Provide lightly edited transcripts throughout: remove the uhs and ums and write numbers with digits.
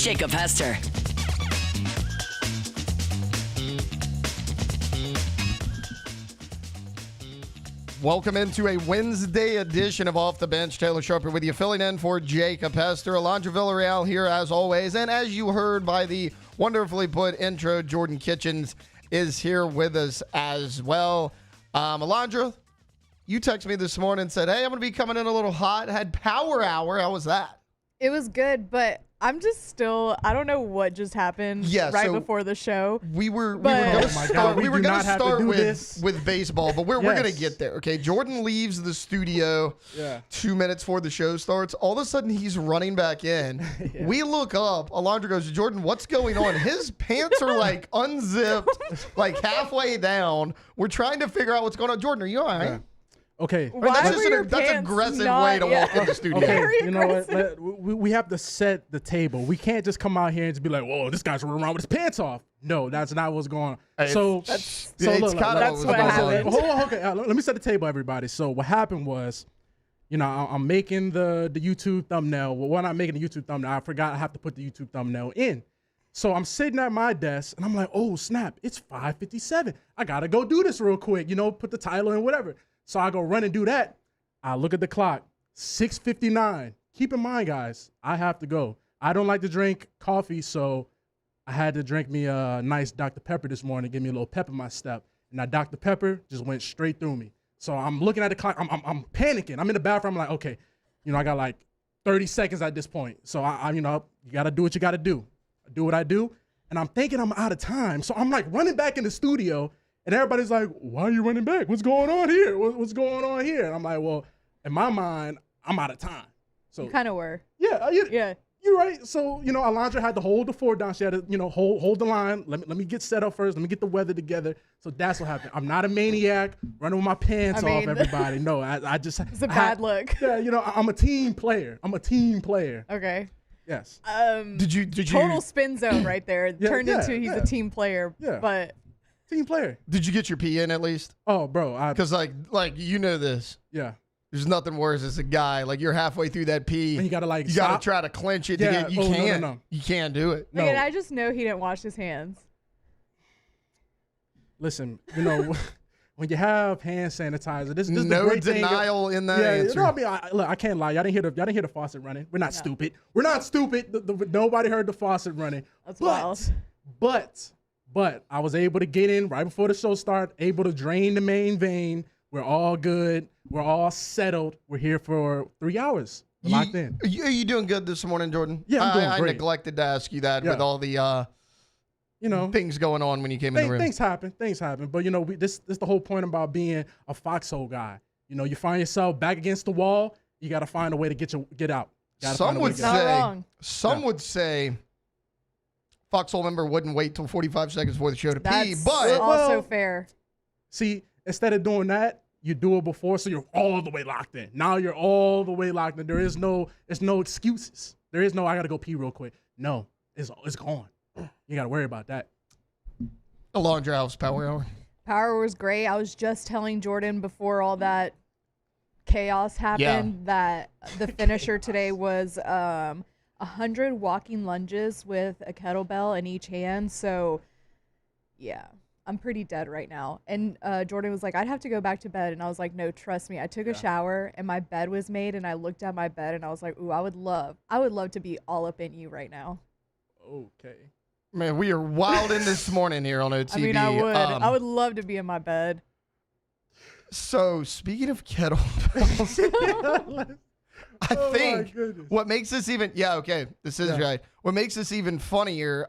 Jacob Hester. Welcome into a Wednesday edition of Off the Bench. Taylor Sharper with you, filling in for Jacob Hester. Alondra Villarreal here as always. And as you heard by the wonderfully put intro, Jordan Kitchens is here with us as well. Alondra, you texted me this morning and said, hey, I'm going to be coming in a little hot. Had power hour. How was that? It was good, but I'm just still, I don't know what just happened right before the show. We were going to start with baseball, but we're going to get there. Okay, Jordan leaves the studio 2 minutes before the show starts. All of a sudden, he's running back in. We look up. Alondra goes, Jordan, what's going on? His pants are like unzipped, like halfway down. We're trying to figure out what's going on. Jordan, are you all right? Yeah. Okay. That's an aggressive way to walk in the studio. Okay, you know what? We have to set the table. We can't just come out here and just be like, whoa, this guy's running around with his pants off. No, that's not what's going on. That's what happened. Let me set the table, everybody. So what happened was, you know, I'm making the YouTube thumbnail. Well, when I'm making the YouTube thumbnail, I forgot I have to put the YouTube thumbnail in. So I'm sitting at my desk, and I'm like, oh, snap, it's 5:57. I got to go do this real quick, you know, put the title in, whatever. So I go run and do that. I look at the clock, 6:59. Keep in mind, guys, I have to go. I don't like to drink coffee, so I had to drink me a nice Dr. Pepper this morning, give me a little pep in my step. And that Dr. Pepper just went straight through me. So I'm looking at the clock. I'm panicking. I'm in the bathroom. I'm like, okay, you know, I got like 30 seconds at this point. So I you know, you got to do what you got to do. I do what I do. And I'm thinking I'm out of time. So I'm like running back in the studio. And everybody's like, why are you running back? What's going on here? What's going on here? And I'm like, well, in my mind, I'm out of time. So you kind of were. Yeah. You're right. So, you know, Alondra had to hold the fort down. She had to, you know, hold the line. Let me get set up first. Let me get the weather together. So that's what happened. I'm not a maniac running with my pants off, everybody. No, I just. It's a bad look. Yeah, you know, I'm a team player. Okay. Yes. Did you total spin zone right there. Turned into he's a team player. Yeah. But. Team player. Did you get your pee in at least? Oh, bro. Because like you know this. Yeah. There's nothing worse as a guy. Like you're halfway through that pee. And you gotta try to clench it to get. You can't. No. You can't do it. No. I just know he didn't wash his hands. Listen, you know, when you have hand sanitizer, this is no the great denial thing. In that answer. You know, look, I can't lie. Y'all didn't hear the faucet running. We're not stupid. We're not stupid. Nobody heard the faucet running. That's wild. But I was able to get in right before the show started, able to drain the main vein. We're all good. We're all settled. We're here for 3 hours. We're locked in. Are you doing good this morning, Jordan? Yeah, I'm doing great. I neglected to ask you that with all the things going on when you came in the room. Things happen. But, you know, this is the whole point about being a foxhole guy. You know, you find yourself back against the wall, you got to find a way to get out. Some would say foxhole member wouldn't wait till 45 seconds before the show to pee, but also fair. See, instead of doing that, you do it before, so you're all the way locked in. Now you're all the way locked in. There's no excuses. There is no I gotta go pee real quick. No, it's gone. You gotta worry about that. Alondra, how's power hour? Power was great. I was just telling Jordan before all that chaos happened that the finisher today was 100 walking lunges with a kettlebell in each hand. So, yeah, I'm pretty dead right now. And Jordan was like, I'd have to go back to bed. And I was like, no, trust me. I took a shower and my bed was made. And I looked at my bed and I was like, ooh, I would love to be all up in you right now. Okay. Man, we are wild in this morning here on OTB. I mean, I would love to be in my bed. So, speaking of kettlebells, I think what makes this even this is right. What makes this even funnier,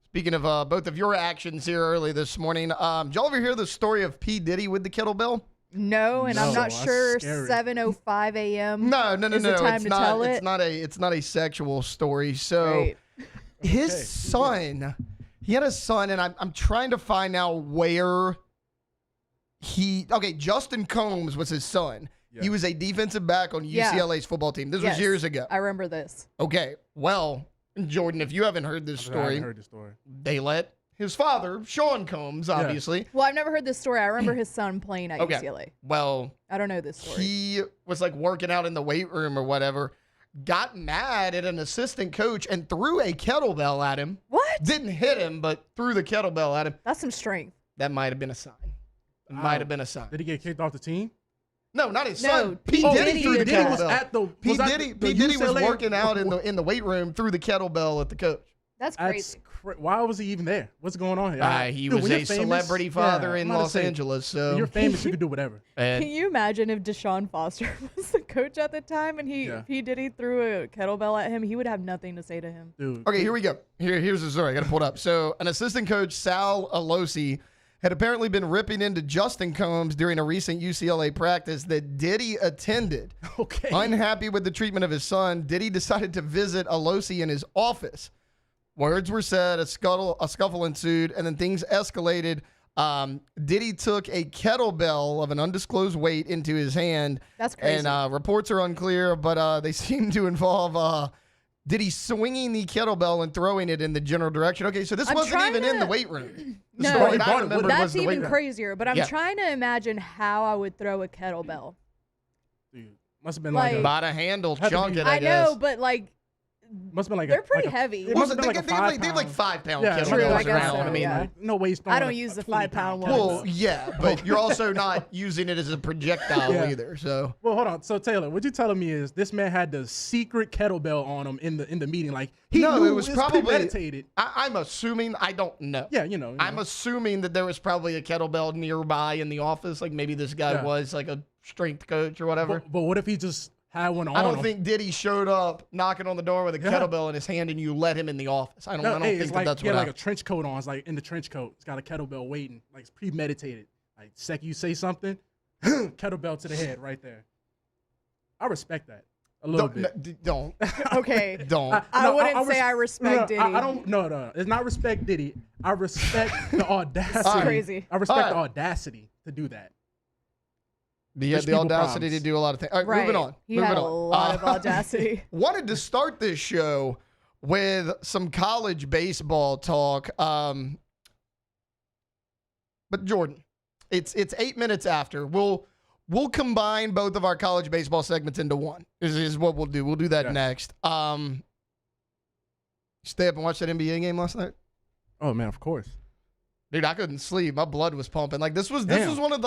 speaking of both of your actions here early this morning, did y'all ever hear the story of P. Diddy with the kettlebell? No, and I'm not sure 7:05 a.m. No. The time to tell it. It's not a sexual story. So his son, he had a son, and I'm trying to find out where Justin Combs was his son. Yeah. He was a defensive back on UCLA's football team. This was years ago. I remember this. Okay, well, Jordan, if you haven't heard this story, they let his father, Sean Combs, obviously. Well, I've never heard this story. I remember his son playing at UCLA. Well, I don't know this story. He was like working out in the weight room or whatever, got mad at an assistant coach and threw a kettlebell at him. What? Didn't hit him, but threw the kettlebell at him. That's some strength. That might have been a sign. It might have been a sign. Did he get kicked off the team? No, not his No, son. P. Diddy threw the did that. kettlebell. Was P. Diddy was UCLA? working out in the weight room, threw the kettlebell at the coach. That's crazy. Why was he even there? What's going on here? He Dude, was when a you're famous- celebrity father in I'm about to Los say, Angeles. So when you're famous, you can do whatever. Can you imagine if Deshaun Foster was the coach at the time and P. Diddy threw a kettlebell at him? He would have nothing to say to him. Dude. Okay, here we go. Here's the story. I got to pull it up. So an assistant coach, Sal Alosi, had apparently been ripping into Justin Combs during a recent UCLA practice that Diddy attended. Okay. Unhappy with the treatment of his son, Diddy decided to visit Alosi in his office. Words were said, a scuffle ensued, and then things escalated. Diddy took a kettlebell of an undisclosed weight into his hand. That's crazy. And reports are unclear, but they seem to involve Diddy swinging the kettlebell and throwing it in the general direction. Okay, so this wasn't even in the weight room. The No, story that I remember was that's the weight even room. crazier. But I'm trying to imagine how I would throw a kettlebell. Dude, must have been like By the handle, Had to chunk be- it, I I guess. know, but like must have been like they're pretty heavy. It must have been They like a they have like 5-pound. 5-pound Yeah, kettlebells true, I guess around. so, I mean, yeah. Like, no waste. I don't use the 5-pound ones. well, yeah, but you're also not using it as a projectile either. So Well, hold on. So Taylor, what you're telling me is this man had the secret kettlebell on him in the meeting. Like he knew it was probably premeditated. I'm assuming. I don't know. Yeah, you know. I'm assuming that there was probably a kettlebell nearby in the office. Like maybe this guy was like a strength coach or whatever. But what if he just had one on I don't him? think Diddy showed up knocking on the door with a kettlebell in his hand and you let him in the office. I don't Hey, think it's like, that's he what had like a happened. trench coat on. It's like in the trench coat. It's got a kettlebell waiting. Like it's premeditated. Like second you say something, kettlebell to the head right there. I respect that a little bit. Don't. Okay. Don't. I No, wouldn't say I respect Diddy. I don't. No. It's not respect Diddy. I respect the audacity. That's crazy. I respect the audacity to do that. He had Rich the people audacity problems. to do a lot of things. All right, Right. moving on. He moving had a on. lot of audacity. Wanted to start this show with some college baseball talk. But Jordan, it's 8 minutes after. We'll combine both of our college baseball segments into one. Is what we'll do. We'll do that next. Stay up and watch that NBA game last night? Oh man, of course. Dude, I couldn't sleep. My blood was pumping. Like this was one of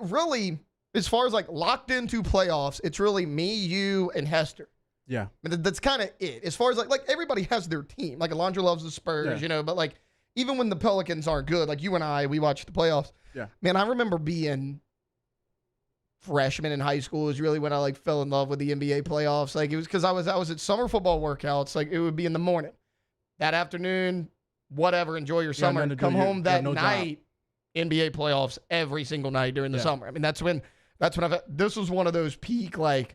really, as far as like locked into playoffs, it's really me, you, and Hester. Yeah. But that's kind of it. As far as like everybody has their team. Like Alondra loves the Spurs, but like even when the Pelicans aren't good, like you and I, we watch the playoffs. Yeah. Man, I remember being freshman in high school is really when I like fell in love with the NBA playoffs. Like it was because I was at summer football workouts. Like it would be in the morning. That afternoon, whatever, enjoy your summer. nothing to Come do. home that No job. night, NBA playoffs every single night during the summer. I mean, that's when this was one of those peak, like,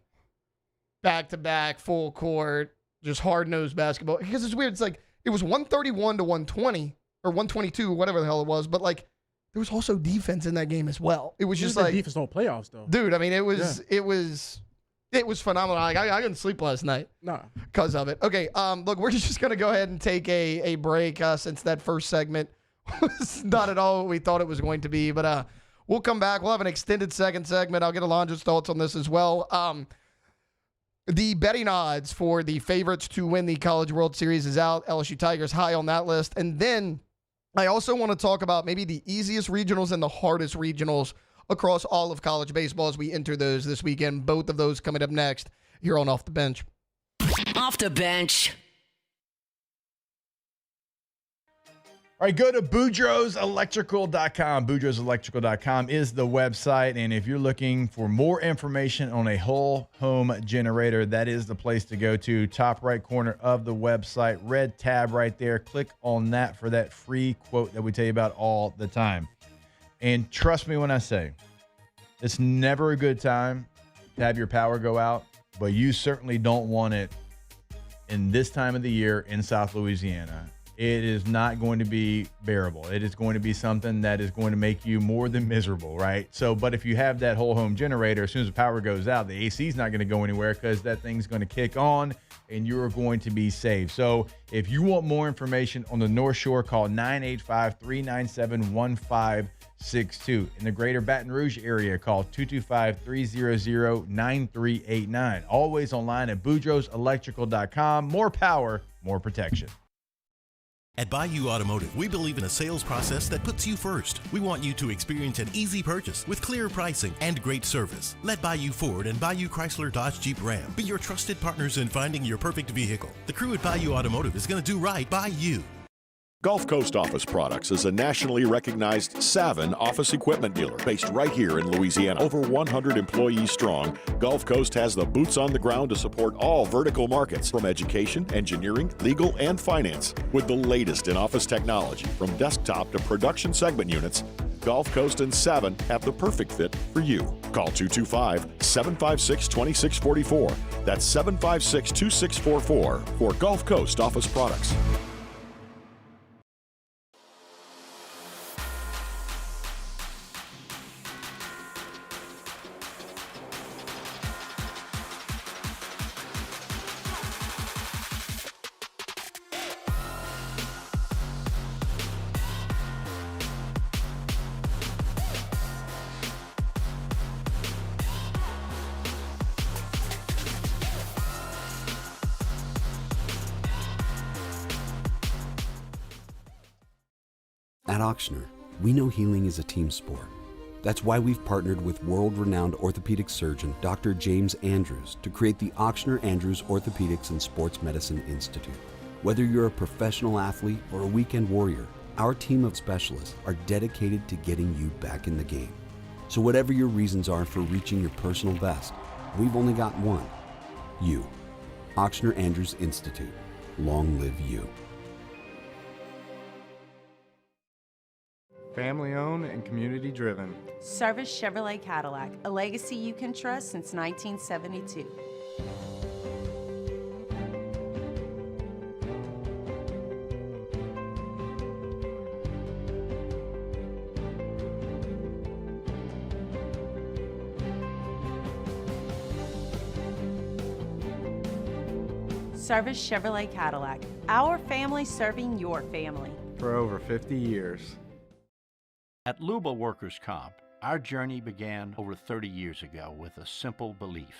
back-to-back, full court, just hard-nosed basketball. Because it's weird. It's like, it was 131 to 120, or 122, whatever the hell it was. But, like, there was also defense in that game as well. It was just like, defense don't playoffs though. dude, I mean, it was phenomenal. Like, I couldn't sleep last night. Nah. Because of it. Okay, look, we're just going to go ahead and take a break since that first segment was not at all what we thought it was going to be. But we'll come back. We'll have an extended second segment. I'll get Alondra's thoughts on this as well. The betting odds for the favorites to win the College World Series is out. LSU Tigers high on that list. And then I also want to talk about maybe the easiest regionals and the hardest regionals across all of college baseball as we enter those this weekend. Both of those coming up next here on Off the Bench. Off the bench. All right, go to BoudreauxElectrical.com. BoudreauxElectrical.com is the website, and if you're looking for more information on a whole home generator, that is the place to go to. Top right corner of the website, red tab right there. Click on that for that free quote that we tell you about all the time. And trust me when I say, it's never a good time to have your power go out, but you certainly don't want it in this time of the year in South Louisiana. It is not going to be bearable. It is going to be something that is going to make you more than miserable, right? So, but if you have that whole home generator, as soon as the power goes out, the AC is not going to go anywhere because that thing's going to kick on and you're going to be saved. So if you want more information on the North Shore, call 985-397-1560. In the greater Baton Rouge area, call 225-300-9389. Always online at boudreauxelectrical.com. More power, more protection. At Bayou Automotive, we believe in a sales process that puts you first. We want you to experience an easy purchase with clear pricing and great service. Let Bayou Ford and Bayou Chrysler Dodge Jeep Ram be your trusted partners in finding your perfect vehicle. The crew at Bayou Automotive is going to do right by you. Gulf Coast Office Products is a nationally recognized Savin office equipment dealer based right here in Louisiana. Over 100 employees strong, Gulf Coast has the boots on the ground to support all vertical markets, from education, engineering, legal, and finance. With the latest in office technology, from desktop to production segment units, Gulf Coast and Savin have the perfect fit for you. Call 225-756-2644. That's 756-2644 for Gulf Coast Office Products. At Auctioner, we know healing is a team sport. That's why we've partnered with world-renowned orthopedic surgeon Dr. James Andrews to create the Auctioner Andrews Orthopedics and Sports Medicine Institute. Whether you're a professional athlete or a weekend warrior, our team of specialists are dedicated to getting you back in the game. So whatever your reasons are for reaching your personal best, we've only got one: you. Auctioner Andrews Institute. Long live you. Family owned and community driven. Service Chevrolet Cadillac, a legacy you can trust since 1972. Service Chevrolet Cadillac, our family serving your family. For over 50 years. At Luba Workers' Comp, our journey began over 30 years ago with a simple belief: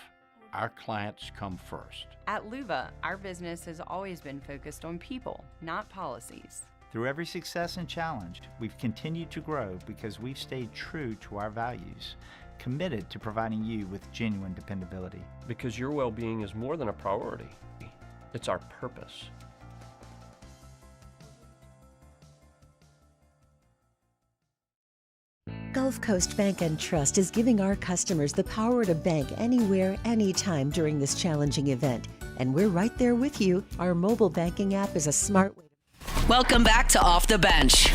our clients come first. At Luba, our business has always been focused on people, not policies. Through every success and challenge, we've continued to grow because we've stayed true to our values, committed to providing you with genuine dependability. Because your well-being is more than a priority. It's our purpose. Gulf Coast Bank and Trust is giving our customers the power to bank anywhere, anytime during this challenging event. And we're right there with you. Our mobile banking app is a smart way. Welcome back to Off the Bench.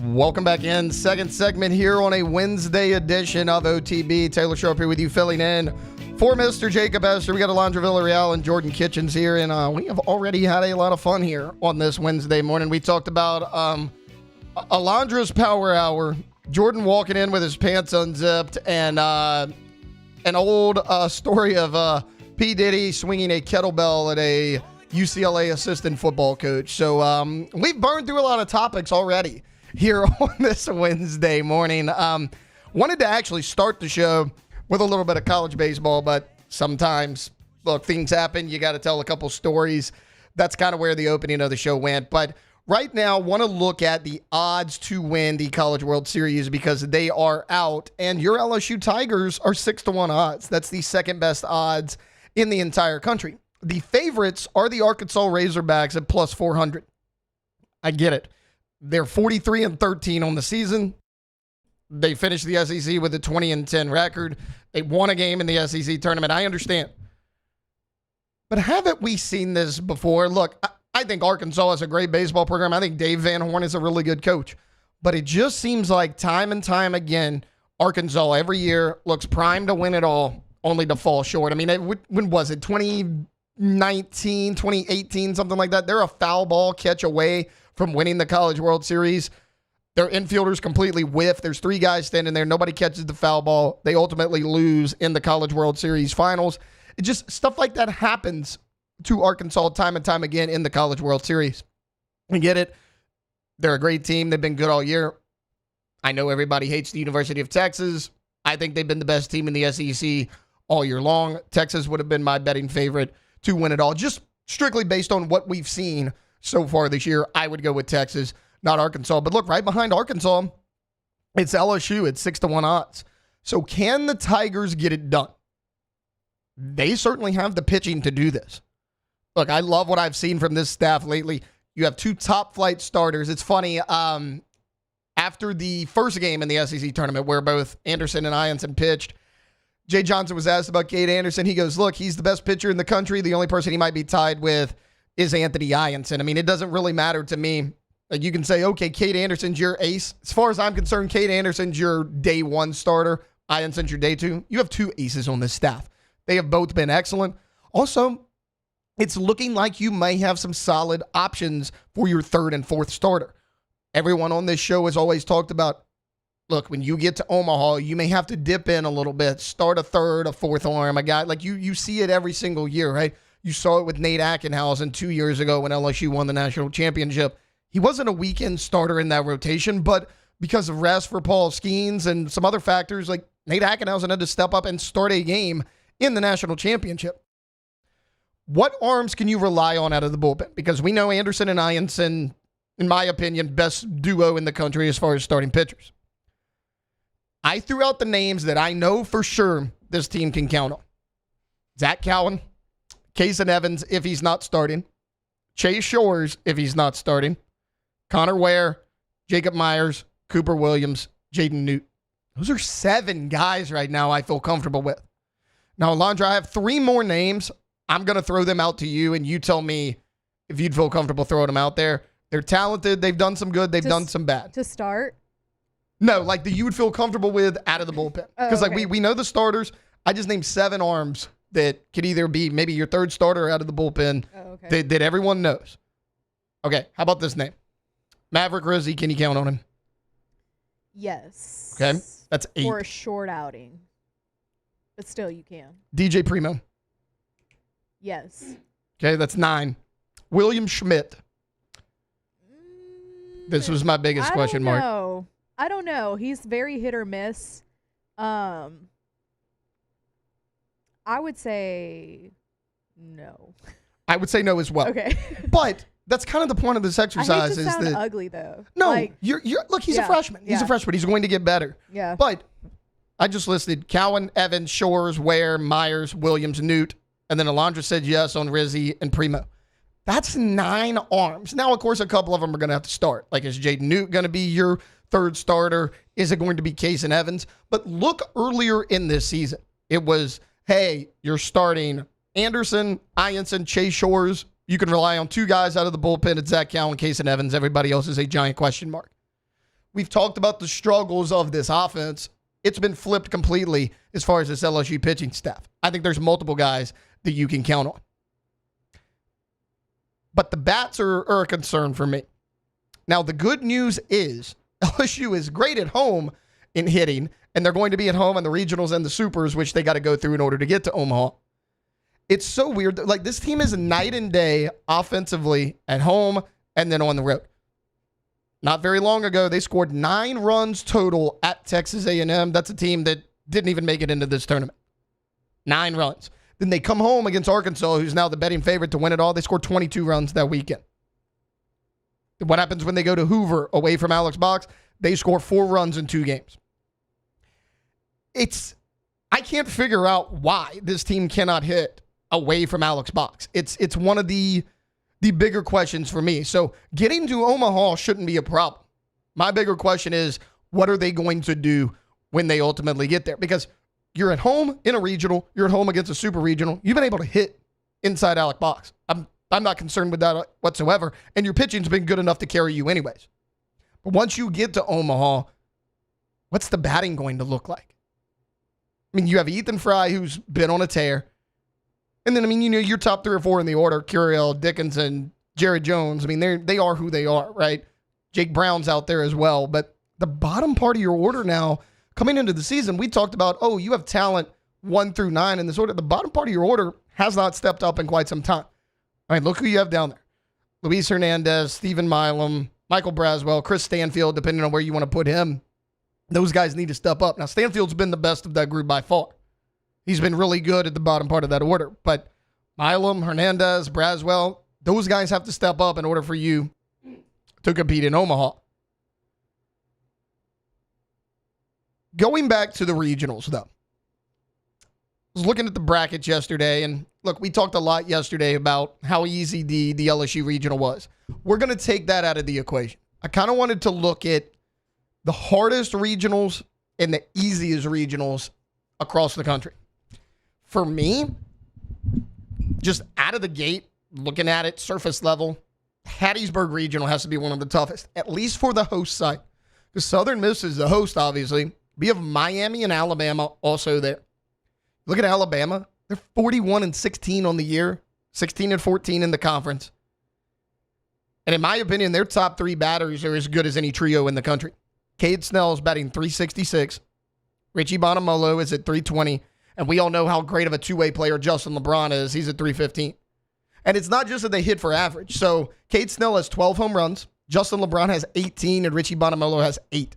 Welcome back in. Second segment here on a Wednesday edition of OTB. Taylor Sharp here with you, filling in for Mr. Jacob Hester. We got Alondra Villarreal and Jordan Kitchens here, and we have already had a lot of fun here on this Wednesday morning. We talked about Alondra's Power Hour, Jordan walking in with his pants unzipped, and an old story of P. Diddy swinging a kettlebell at a UCLA assistant football coach. So we've burned through a lot of topics already here on this Wednesday morning. Wanted to actually start the show with a little bit of college baseball, but sometimes, look, things happen. You got to tell a couple stories. That's kind of where the opening of the show went. But right now, want to look at the odds to win the College World Series because they are out, and your LSU Tigers are 6-1 odds. That's the second best odds in the entire country. The favorites are the Arkansas Razorbacks at plus 400. I get it. They're 43-13 on the season. They finished the SEC with a 20-10 record. They won a game in the SEC tournament. I understand. But haven't we seen this before? Look, I think Arkansas is a great baseball program. I think Dave Van Horn is a really good coach. But it just seems like time and time again, Arkansas every year looks primed to win it all, only to fall short. I mean, when was it? 2018, something like that. They're a foul ball catch away from winning the College World Series. Their infielders completely whiff. There's 3 guys standing there. Nobody catches the foul ball. They ultimately lose in the College World Series finals. It just stuff like that happens to Arkansas time and time again in the College World Series. I get it. They're a great team. They've been good all year. I know everybody hates the University of Texas. I think they've been the best team in the SEC all year long. Texas would have been my betting favorite to win it all. Just strictly based on what we've seen so far this year, I would go with Texas, not Arkansas. But look, right behind Arkansas, it's LSU at 6-1 odds. So can the Tigers get it done? They certainly have the pitching to do this. Look, I love what I've seen from this staff lately. You have 2 top-flight starters. It's funny, after the first game in the SEC tournament where both Anderson and Ianson pitched, Jay Johnson was asked about Cade Anderson. He goes, look, he's the best pitcher in the country. The only person he might be tied with is Anthony Ianson. I mean, it doesn't really matter to me. Like, you can say, okay, Cade Anderson's your ace. As far as I'm concerned, Cade Anderson's your day 1 starter. Iason's your day 2. You have 2 aces on this staff. They have both been excellent. Also, it's looking like you may have some solid options for your 3rd and 4th starter. Everyone on this show has always talked about, look, when you get to Omaha, you may have to dip in a little bit, start a 3rd, a 4th arm, a guy. Like, you see it every single year, right? You saw it with Nate Ackenhausen 2 years ago when LSU won the national championship. He wasn't a weekend starter in that rotation, but because of rest for Paul Skeens and some other factors, like Nate Ackenhausen had to step up and start a game in the national championship. What arms can you rely on out of the bullpen? Because we know Anderson and Ianson, in my opinion, best duo in the country as far as starting pitchers. I threw out the names that I know for sure this team can count on. Zach Cowan, Kason Evans if he's not starting, Chase Shores if he's not starting, Connor Ware, Jacob Myers, Cooper Williams, Jaden Newt. Those are 7 guys right now I feel comfortable with. Now, Alondra, I have 3 more names. I'm going to throw them out to you, and you tell me if you'd feel comfortable throwing them out there. They're talented. They've done some good. They've done some bad. To start? No, like that you would feel comfortable with out of the bullpen. Because like we know the starters. I just named 7 arms that could either be maybe your 3rd starter out of the bullpen that everyone knows. Okay, how about this name? Maverick Rizzi, can you count on him? Yes. Okay, that's 8. For a short outing. But still, you can. DJ Primo. Yes. Okay, that's 9. William Schmidt. This was my biggest question mark. I don't know. He's very hit or miss. I would say no. I would say no as well. Okay. But that's kind of the point of this exercise. I hate to is sound that ugly though. No, like, you're look. He's a freshman. He's a freshman. He's going to get better. Yeah. But I just listed Cowan, Evans, Shores, Ware, Myers, Williams, Newt, and then Alondra said yes on Rizzi and Primo. That's 9 arms. Now, of course, a couple of them are going to have to start. Like, is Jaden Newt going to be your 3rd starter? Is it going to be Kason Evans? But look earlier in this season. It was, hey, you're starting Anderson, Ianson, Chase Shores. You can rely on 2 guys out of the bullpen. It's Zach Cowan, Kason Evans. Everybody else is a giant question mark. We've talked about the struggles of this offense. It's been flipped completely as far as this LSU pitching staff. I think there's multiple guys that you can count on. But the bats are a concern for me. Now, the good news is LSU is great at home in hitting, and they're going to be at home in the regionals and the supers, which they got to go through in order to get to Omaha. It's so weird. Like, this team is night and day offensively at home and then on the road. Not very long ago, they scored 9 runs total at Texas A&M. That's a team that didn't even make it into this tournament. 9 runs. Then they come home against Arkansas, who's now the betting favorite to win it all. They scored 22 runs that weekend. What happens when they go to Hoover away from Alex Box? They score 4 runs in 2 games. I can't figure out why this team cannot hit away from Alex Box. It's one of the bigger questions for me. So getting to Omaha shouldn't be a problem. My bigger question is, what are they going to do when they ultimately get there? Because you're at home in a regional. You're at home against a super regional. You've been able to hit inside Alex Box. I'm not concerned with that whatsoever. And your pitching's been good enough to carry you anyways. But once you get to Omaha, what's the batting going to look like? I mean, you have Ethan Fry, who's been on a tear. And then, your top 3 or 4 in the order, Curiel, Dickinson, Jared Jones, they are who they are, right? Jake Brown's out there as well. But the bottom part of your order now, coming into the season, we talked about, you have talent 1 through 9 in this order. The bottom part of your order has not stepped up in quite some time. Look who you have down there. Luis Hernandez, Stephen Milam, Michael Braswell, Chris Stanfield, depending on where you want to put him. Those guys need to step up. Now, Stanfield's been the best of that group by far. He's been really good at the bottom part of that order. But Milam, Hernandez, Braswell, those guys have to step up in order for you to compete in Omaha. Going back to the regionals, though. I was looking at the brackets yesterday, and look, we talked a lot yesterday about how easy the LSU regional was. We're going to take that out of the equation. I kind of wanted to look at the hardest regionals and the easiest regionals across the country. For me, just out of the gate, looking at it, surface level, Hattiesburg Regional has to be one of the toughest, at least for the host site. Because Southern Miss is the host, obviously. We have Miami and Alabama also there. Look at Alabama. They're 41-16 on the year, 16-14 in the conference. And in my opinion, their top 3 batters are as good as any trio in the country. Cade Snell is batting .366. Richie Bonamolo is at .320. And we all know how great of a two-way player Justin LeBron is. He's at .315. And it's not just that they hit for average. So Cade Snell has 12 home runs. Justin LeBron has 18, and Richie Bonamolo has 8.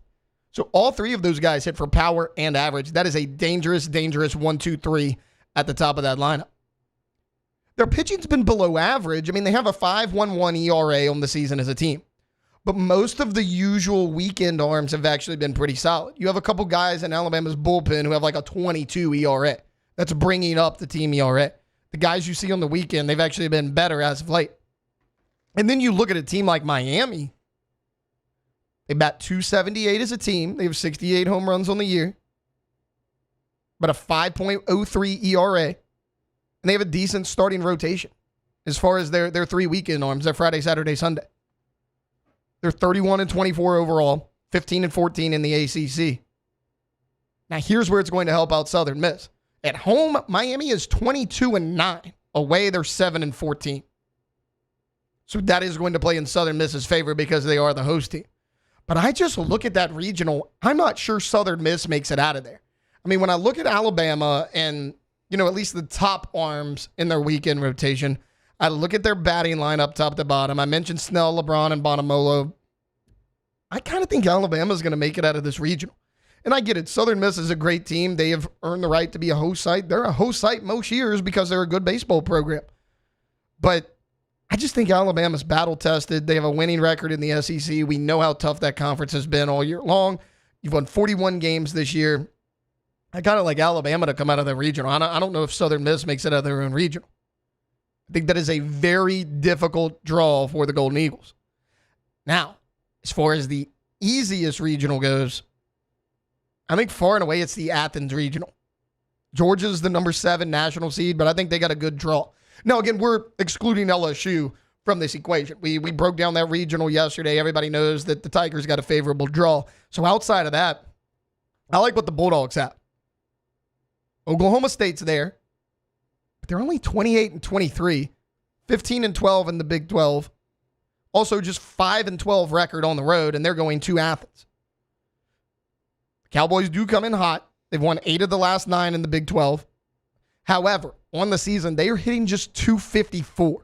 So all 3 of those guys hit for power and average. That is a dangerous 1-2-3 at the top of that lineup. Their pitching's been below average. They have a 5.11 ERA on the season as a team. But most of the usual weekend arms have actually been pretty solid. You have a couple guys in Alabama's bullpen who have like a 22 ERA. That's bringing up the team ERA. The guys you see on the weekend, they've actually been better as of late. And then you look at a team like Miami. They bat .278 as a team. They have 68 home runs on the year. But a 5.03 ERA. And they have a decent starting rotation as far as their 3 weekend arms. They're Friday, Saturday, Sunday. They're 31-24 overall, 15-14 in the ACC. Now, here's where it's going to help out Southern Miss. At home, Miami is 22-9. Away, they're 7-14. So that is going to play in Southern Miss's favor because they are the host team. But I just look at that regional. I'm not sure Southern Miss makes it out of there. When I look at Alabama and, at least the top arms in their weekend rotation, I look at their batting lineup top to bottom. I mentioned Snell, LeBron, and Bonamolo. I kind of think Alabama's going to make it out of this regional. And I get it. Southern Miss is a great team. They have earned the right to be a host site. They're a host site most years because they're a good baseball program. But I just think Alabama's battle-tested. They have a winning record in the SEC. We know how tough that conference has been all year long. You've won 41 games this year. I kind of like Alabama to come out of the regional. I don't know if Southern Miss makes it out of their own regional. I think that is a very difficult draw for the Golden Eagles. Now, as far as the easiest regional goes, I think far and away it's the Athens regional. Georgia's the number 7 national seed, but I think they got a good draw. Now, again, we're excluding LSU from this equation. We broke down that regional yesterday. Everybody knows that the Tigers got a favorable draw. So outside of that, I like what the Bulldogs have. Oklahoma State's there, but they're only 28-23, 15-12 in the Big 12. Also just 5-12 record on the road, and they're going to Athens. The Cowboys do come in hot. They've won 8 of the last 9 in the Big 12. However, on the season, they are hitting just .254.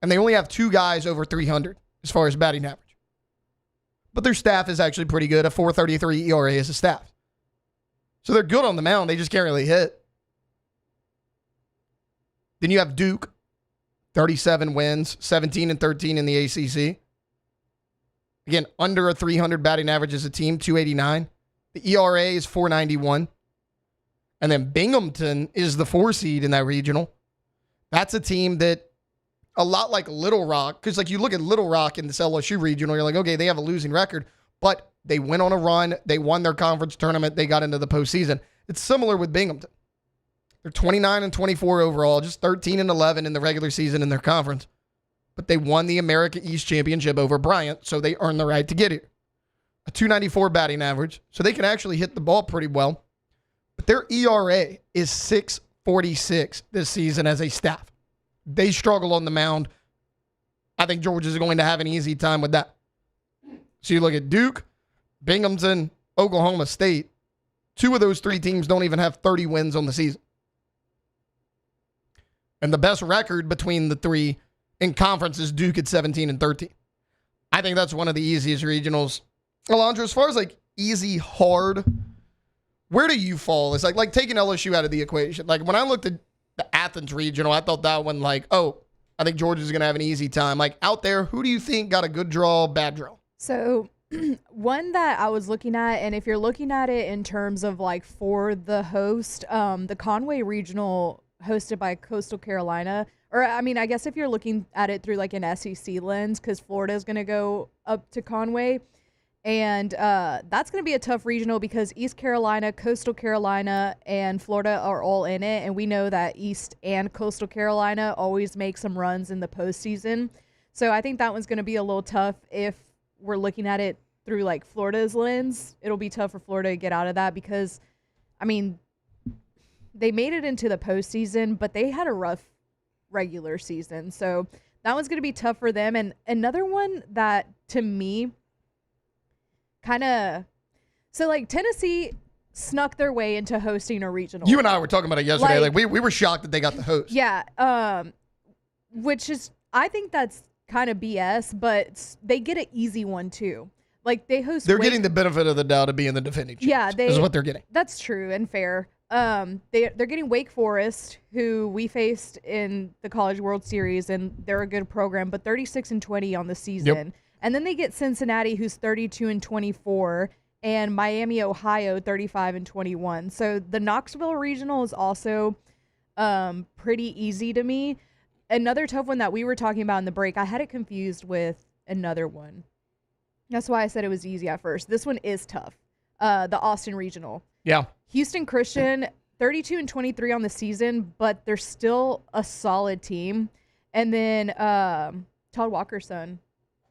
And they only have 2 guys over 300 as far as batting average. But their staff is actually pretty good. A .433 ERA as a staff. So they're good on the mound. They just can't really hit. Then you have Duke, 37 wins, 17-13 in the ACC. Again, under a 300 batting average as a team, .289. The ERA is .491. And then Binghamton is the 4 seed in that regional. That's a team that, a lot like Little Rock, because like you look at Little Rock in this LSU regional, you're like, okay, they have a losing record, but they went on a run. They won their conference tournament. They got into the postseason. It's similar with Binghamton. They're 29-24 overall, just 13-11 in the regular season in their conference. But they won the America East Championship over Bryant, so they earned the right to get here. A .294 batting average, so they can actually hit the ball pretty well. But their ERA is 46 this season as a staff. They struggle on the mound. I think Georgia's going to have an easy time with that. So you look at Duke, Binghamton, Oklahoma State. 2 of those 3 teams don't even have 30 wins on the season. And the best record between the 3 in conference is Duke at 17-13. I think that's one of the easiest regionals. Alondra, as far as like easy, hard, where do you fall? It's like taking LSU out of the equation. Like when I looked at the Athens regional, I thought that one like, oh, I think Georgia's going to have an easy time. Like out there, who do you think got a good draw, bad draw? So one that I was looking at, and if you're looking at it in terms of like for the host, the Conway regional hosted by Coastal Carolina, or I mean, I guess if you're looking at it through like an SEC lens, because Florida is going to go up to Conway. And that's going to be a tough regional because East Carolina, Coastal Carolina, and Florida are all in it. And we know that East and Coastal Carolina always make some runs in the postseason. So I think that one's going to be a little tough if we're looking at it through like Florida's lens. It'll be tough for Florida to get out of that because, I mean, they made it into the postseason, but they had a rough regular season. So that one's going to be tough for them. And another one that, to me, so like Tennessee snuck their way into hosting a regional. You and I were talking about it yesterday. Like we were shocked that they got the host. Yeah. Which is, I think that's kind of BS, but they get an easy one too. Like they host. They're getting the benefit of the doubt of being the defending champs. Yeah, is what they're getting. That's true and fair. They're getting Wake Forest, who we faced in the College World Series, and they're a good program, but 36-20 on the season. Yep. And then they get Cincinnati, who's 32-24, and Miami, Ohio, 35-21. So the Knoxville regional is also pretty easy to me. Another tough one that we were talking about in the break, I had it confused with another one. That's why I said it was easy at first. This one is tough. The Austin regional. Yeah. Houston Christian, 32-23 on the season, but they're still a solid team. And then Todd Walker's son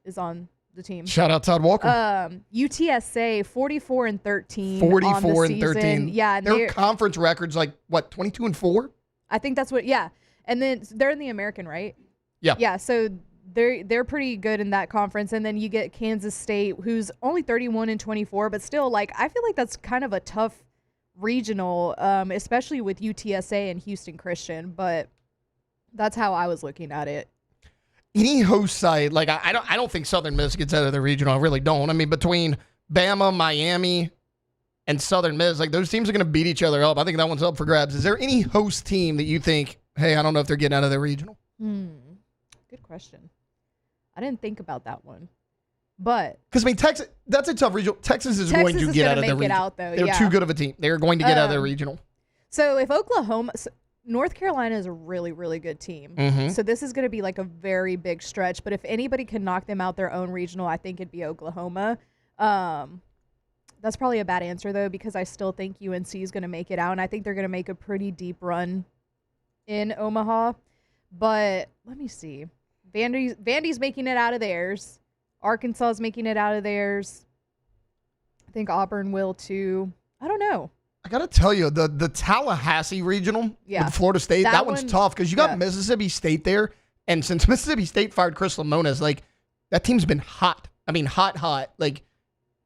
is on the team. Shout out Todd Walker. UTSA 44-13. 44-13. Yeah, and their conference record's like what, 22-4? I think that's what. Yeah, and then they're in the American, right? Yeah. Yeah. So they're pretty good in that conference, and then you get Kansas State, who's only 31-24, but still, like I feel like that's kind of a tough regional, especially with UTSA and Houston Christian. But that's how I was looking at it. Any host site, like I don't think Southern Miss gets out of the regional. I really don't. I mean, between Bama, Miami, and Southern Miss, like those teams are going to beat each other up. I think that one's up for grabs. Is there any host team that you think, hey, I don't know if they're getting out of the regional? Good question. I didn't think about that one, but because I mean, Texas, that's a tough regional. Texas is going to get out of the regional. Out, though. They're too good of a team. They're going to get out of the regional. So if North Carolina is a really, really good team. Mm-hmm. So this is going to be like a very big stretch. But if anybody can knock them out their own regional, I think it'd be Oklahoma. That's probably a bad answer, though, because I still think UNC is going to make it out. And I think they're going to make a pretty deep run in Omaha. But let me see. Vandy's making it out of theirs. Arkansas is making it out of theirs. I think Auburn will, too. I don't know. I got to tell you, the Tallahassee regional with Florida State, that one's tough because you got Mississippi State there. And since Mississippi State fired Chris Lemonis, like, that team's been hot. I mean, hot. Like,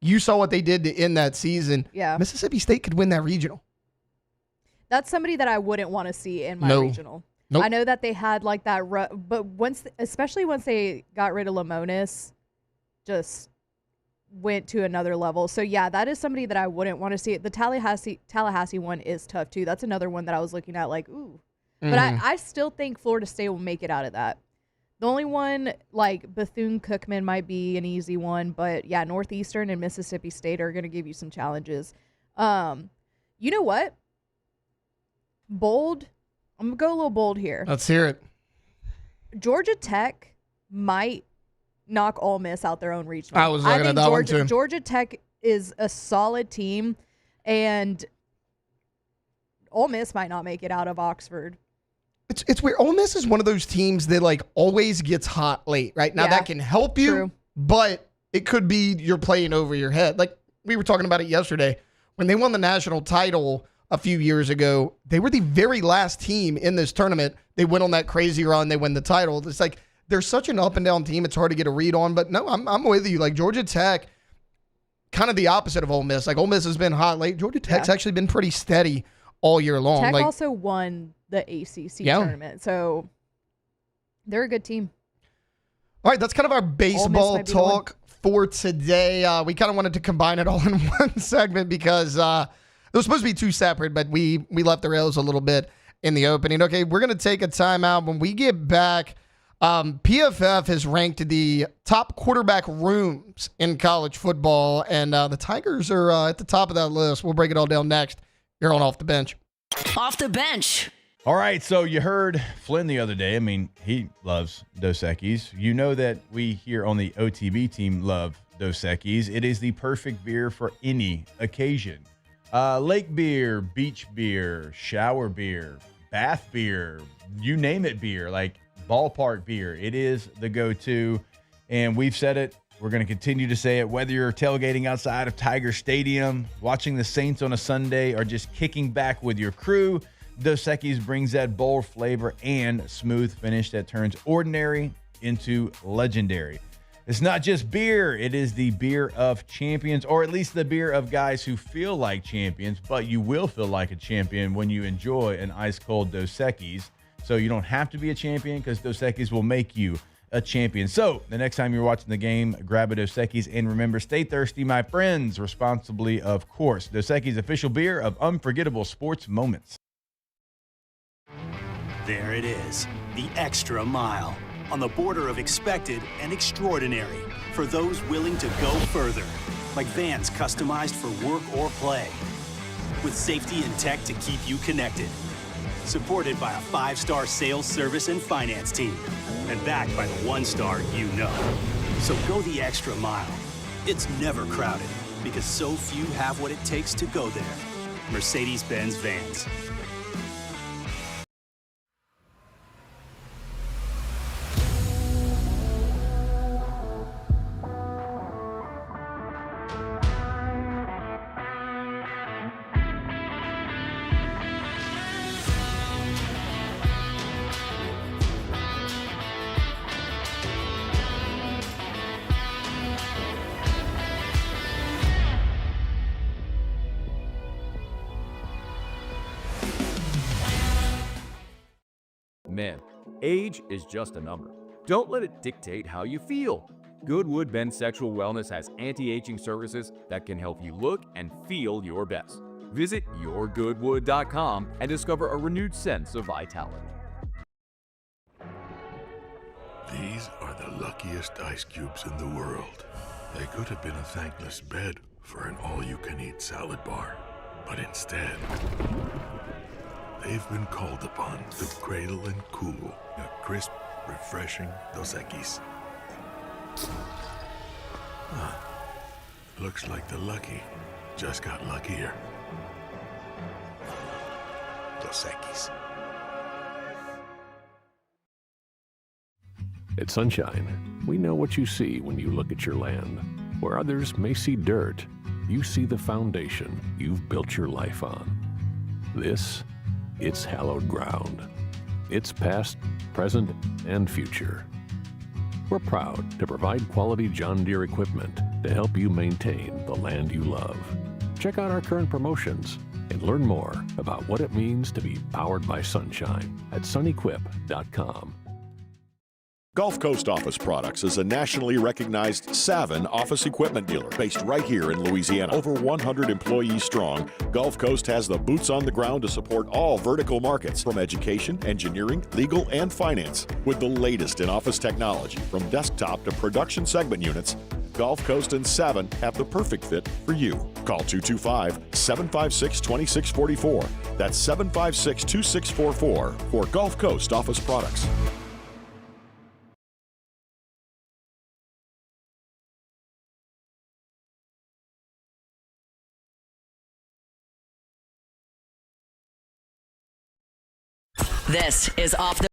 you saw what they did to end that season. Yeah. Mississippi State could win that regional. That's somebody that I wouldn't want to see in my regional. Nope. I know that they had like that, but especially once they got rid of Lemonis, just went to another level. So yeah, that is somebody that I wouldn't want to see. The Tallahassee one is tough too. That's another one that I was looking at like, ooh. Mm-hmm. But I still think Florida State will make it out of that. The only one, like Bethune-Cookman might be an easy one, but yeah, Northeastern and Mississippi State are going to give you some challenges. You know what? Bold. I'm going to go a little bold here. Let's hear it. Georgia Tech might knock Ole Miss out their own regional. I was looking at that one too. Georgia Tech is a solid team, and Ole Miss might not make it out of Oxford. It's weird. Ole Miss is one of those teams that like always gets hot late, right? Now that can help you, but it could be you're playing over your head. Like we were talking about it yesterday when they won the national title. a few years ago. They were the very last team in this tournament. They went on that crazy run. They win the title. It's like they're such an up and down team. It's hard to get a read on. But no, I'm with you. Like Georgia Tech, kind of the opposite of Ole Miss. Like Ole Miss has been hot late. Georgia Tech's actually been pretty steady all year long. Tech like, also won the ACC tournament, so they're a good team. All right, that's kind of our baseball talk for today. We kind of wanted to combine it all in one segment because it was supposed to be two separate, but we left the rails a little bit in the opening. Okay, we're going to take a timeout. When we get back, PFF has ranked the top quarterback rooms in college football, and the Tigers are at the top of that list. We'll break it all down next here on Off the Bench. Off the Bench. All right, so you heard Flynn the other day. I mean, he loves Dos Equis. You know that we here on the OTB team love Dos Equis. It is the perfect beer for any occasion. Lake beer, beach beer, shower beer, bath beer, you name it beer, like ballpark beer. It is the go-to, and we've said it. We're going to continue to say it, whether you're tailgating outside of Tiger Stadium, watching the Saints on a Sunday, or just kicking back with your crew. Dos Equis brings that bold flavor and smooth finish that turns ordinary into legendary. It's not just beer. It is the beer of champions, or at least the beer of guys who feel like champions, but you will feel like a champion when you enjoy an ice-cold Dos Equis. So you don't have to be a champion because Dos Equis will make you a champion. So the next time you're watching the game, grab a Dos Equis, and remember, stay thirsty, my friends, responsibly, of course. Dos Equis, official beer of unforgettable sports moments. There it is, the extra mile, on the border of expected and extraordinary for those willing to go further, like vans customized for work or play, with safety and tech to keep you connected, supported by a 5-star sales, service, and finance team, and backed by the 1-star you know. So go the extra mile. It's never crowded because so few have what it takes to go there. Mercedes-Benz Vans. Man, age is just a number. Don't let it dictate how you feel. Goodwood Men's Sexual Wellness has anti-aging services that can help you look and feel your best. Visit yourgoodwood.com and discover a renewed sense of vitality. These are the luckiest ice cubes in the world. They could have been a thankless bed for an all-you-can-eat salad bar. But instead, they've been called upon to cradle and cool a crisp, refreshing Dos Equis. Looks like the lucky just got luckier. Dos Equis. At Sunshine, we know what you see when you look at your land. Where others may see dirt, you see the foundation you've built your life on. This, it's hallowed ground. It's past, present, and future. We're proud to provide quality John Deere equipment to help you maintain the land you love. Check out our current promotions and learn more about what it means to be powered by sunshine at sunequip.com. Gulf Coast Office Products is a nationally recognized Savin office equipment dealer based right here in Louisiana. Over 100 employees strong, Gulf Coast has the boots on the ground to support all vertical markets, from education, engineering, legal, and finance. With the latest in office technology, from desktop to production segment units, Gulf Coast and Savin have the perfect fit for you. Call 225-756-2644. That's 756-2644 for Gulf Coast Office Products. This is Off the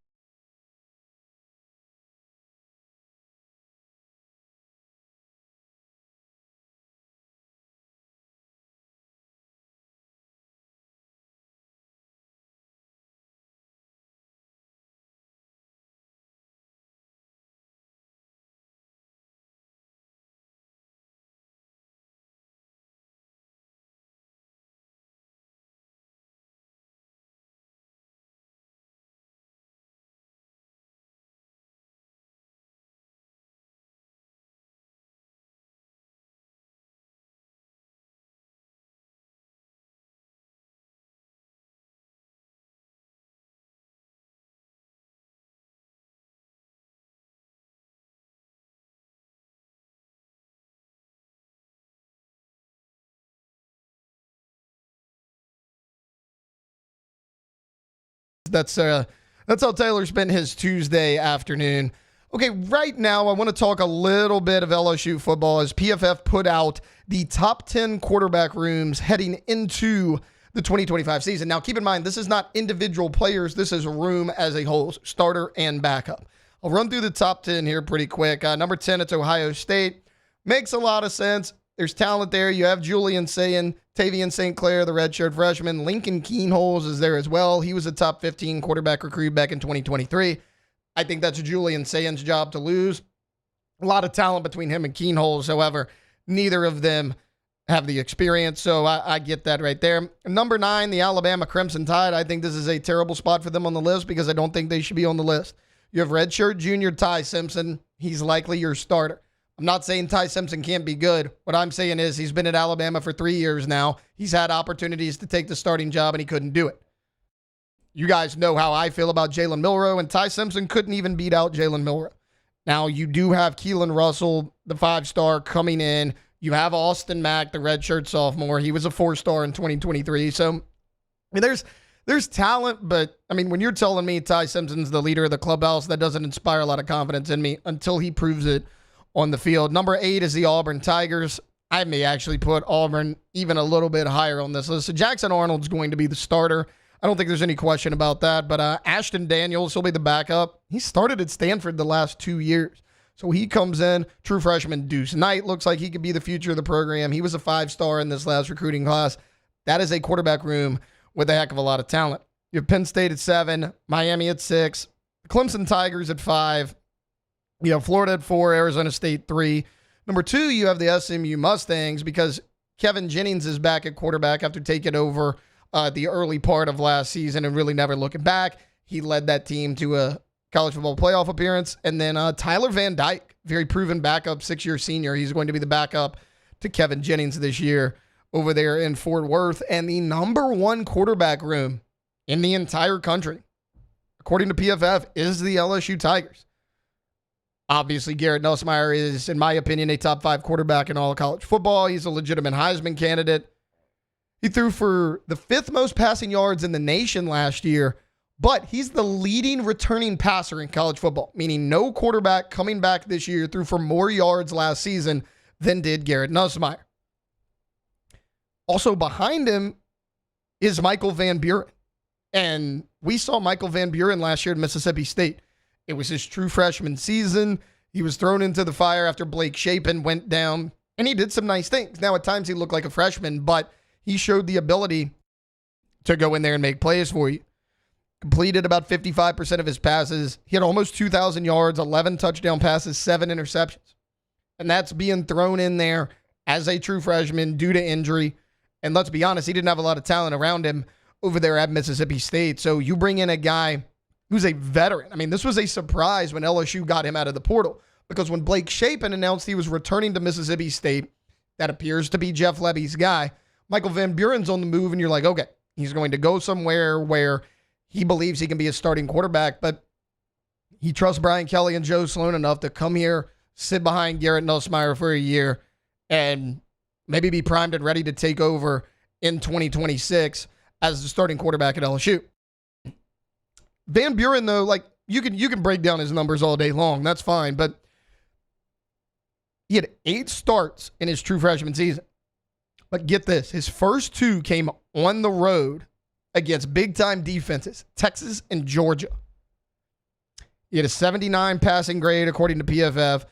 That's how Taylor spent his Tuesday afternoon. Okay, right now I want to talk a little bit of LSU football as PFF put out the top 10 quarterback rooms heading into the 2025 season. Now, keep in mind, this is not individual players. This is a room as a whole, starter and backup. I'll run through the top 10 here pretty quick. Number 10, it's Ohio State. Makes a lot of sense. There's talent there. You have Julian Sayin, Tavian St. Clair, the redshirt freshman. Lincoln Keenholz is there as well. He was a top 15 quarterback recruit back in 2023. I think that's Julian Sayin's job to lose. A lot of talent between him and Keenholz. However, neither of them have the experience, so I get that right there. Number 9, the Alabama Crimson Tide. I think this is a terrible spot for them on the list because I don't think they should be on the list. You have redshirt junior Ty Simpson. He's likely your starter. I'm not saying Ty Simpson can't be good. What I'm saying is he's been at Alabama for 3 years now. He's had opportunities to take the starting job, and he couldn't do it. You guys know how I feel about Jalen Milroe, and Ty Simpson couldn't even beat out Jalen Milroe. Now, you do have Keelan Russell, the 5-star, coming in. You have Austin Mack, the redshirt sophomore. He was a 4-star in 2023. So, I mean, there's talent, but, I mean, when you're telling me Ty Simpson's the leader of the clubhouse, that doesn't inspire a lot of confidence in me until he proves it on the field. Number 8 is the Auburn Tigers. I may actually put Auburn even a little bit higher on this list. So Jackson Arnold's going to be the starter. I don't think there's any question about that. But Ashton Daniels, he'll be the backup. He started at Stanford the last 2 years. So he comes in. True freshman Deuce Knight looks like he could be the future of the program. He was a 5-star in this last recruiting class. That is a quarterback room with a heck of a lot of talent. You have Penn State at 7, Miami at 6, Clemson Tigers at 5. You have Florida at 4, Arizona State 3. Number 2, you have the SMU Mustangs because Kevin Jennings is back at quarterback after taking over the early part of last season and really never looking back. He led that team to a college football playoff appearance. And then Tyler Van Dyke, very proven backup, 6-year senior. He's going to be the backup to Kevin Jennings this year over there in Fort Worth. And the number 1 quarterback room in the entire country, according to PFF, is the LSU Tigers. Obviously, Garrett Nussmeier is, in my opinion, a top 5 quarterback in all of college football. He's a legitimate Heisman candidate. He threw for the 5th most passing yards in the nation last year, but he's the leading returning passer in college football, meaning no quarterback coming back this year threw for more yards last season than did Garrett Nussmeier. Also behind him is Michael Van Buren. And we saw Michael Van Buren last year at Mississippi State. It was his true freshman season. He was thrown into the fire after Blake Shapen went down, and he did some nice things. Now, at times, he looked like a freshman, but he showed the ability to go in there and make plays for you. Completed about 55% of his passes. He had almost 2,000 yards, 11 touchdown passes, 7 interceptions. And that's being thrown in there as a true freshman due to injury. And let's be honest, he didn't have a lot of talent around him over there at Mississippi State. So you bring in a guy who's a veteran. I mean, this was a surprise when LSU got him out of the portal because when Blake Shapen announced he was returning to Mississippi State, that appears to be Jeff Lebby's guy. Michael Van Buren's on the move, and you're like, okay, he's going to go somewhere where he believes he can be a starting quarterback, but he trusts Brian Kelly and Joe Sloan enough to come here, sit behind Garrett Nussmeier for a year, and maybe be primed and ready to take over in 2026 as the starting quarterback at LSU. Van Buren, though, like you can break down his numbers all day long. That's fine. But he had 8 starts in his true freshman season. But get this, his first 2 came on the road against big-time defenses, Texas and Georgia. He had a 79 passing grade, according to PFF.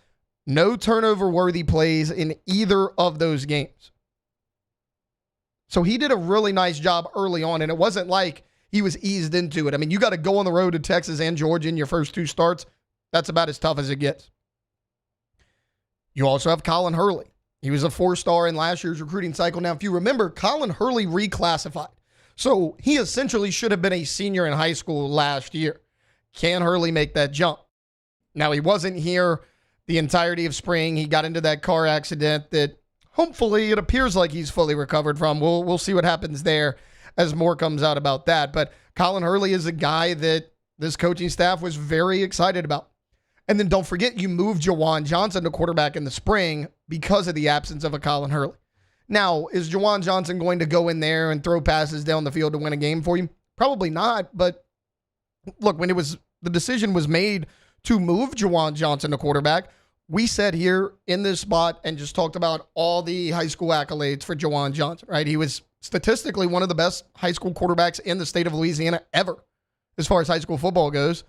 No turnover-worthy plays in either of those games. So he did a really nice job early on, and it wasn't like he was eased into it. I mean, you got to go on the road to Texas and Georgia in your first 2 starts. That's about as tough as it gets. You also have Colin Hurley. He was a 4-star in last year's recruiting cycle. Now, if you remember, Colin Hurley reclassified. So he essentially should have been a senior in high school last year. Can Hurley make that jump? Now, he wasn't here the entirety of spring. He got into that car accident that hopefully it appears like he's fully recovered from. We'll see what happens there as more comes out about that. But Colin Hurley is a guy that this coaching staff was very excited about. And then don't forget, you moved Jawan Johnson to quarterback in the spring because of the absence of a Colin Hurley. Now, is Jawan Johnson going to go in there and throw passes down the field to win a game for you? Probably not, but Look, when the decision was made to move Juwan Johnson to quarterback, we sat here in this spot and just talked about all the high school accolades for Juwan Johnson, right? He was statistically one of the best high school quarterbacks in the state of Louisiana ever, as far as high school football goes.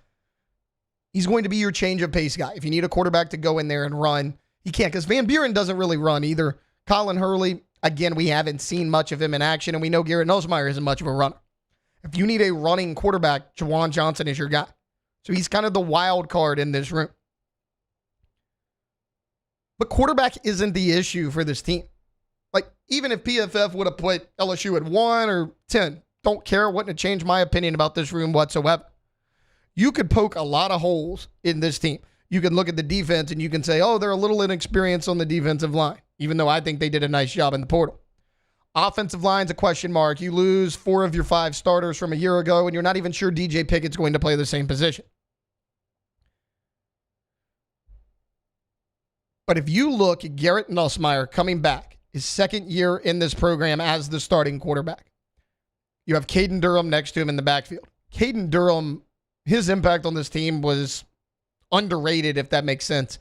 He's going to be your change of pace guy. If you need a quarterback to go in there and run, he can't, because Van Buren doesn't really run either. Colin Hurley, again, we haven't seen much of him in action, and we know Garrett Nussmeier isn't much of a runner. If you need a running quarterback, Juwan Johnson is your guy. So he's kind of the wild card in this room. But quarterback isn't the issue for this team. Like, even if PFF would have put LSU at 1 or 10, don't care, wouldn't have changed my opinion about this room whatsoever. You could poke a lot of holes in this team. You can look at the defense and you can say, oh, they're a little inexperienced on the defensive line, even though I think they did a nice job in the portal. Offensive line's a question mark. You lose 4 of your 5 starters from a year ago, and you're not even sure DJ Pickett's going to play the same position. But if you look at Garrett Nussmeier coming back, his second year in this program as the starting quarterback, you have Caden Durham next to him in the backfield. Caden Durham, his impact on this team was underrated, if that makes sense,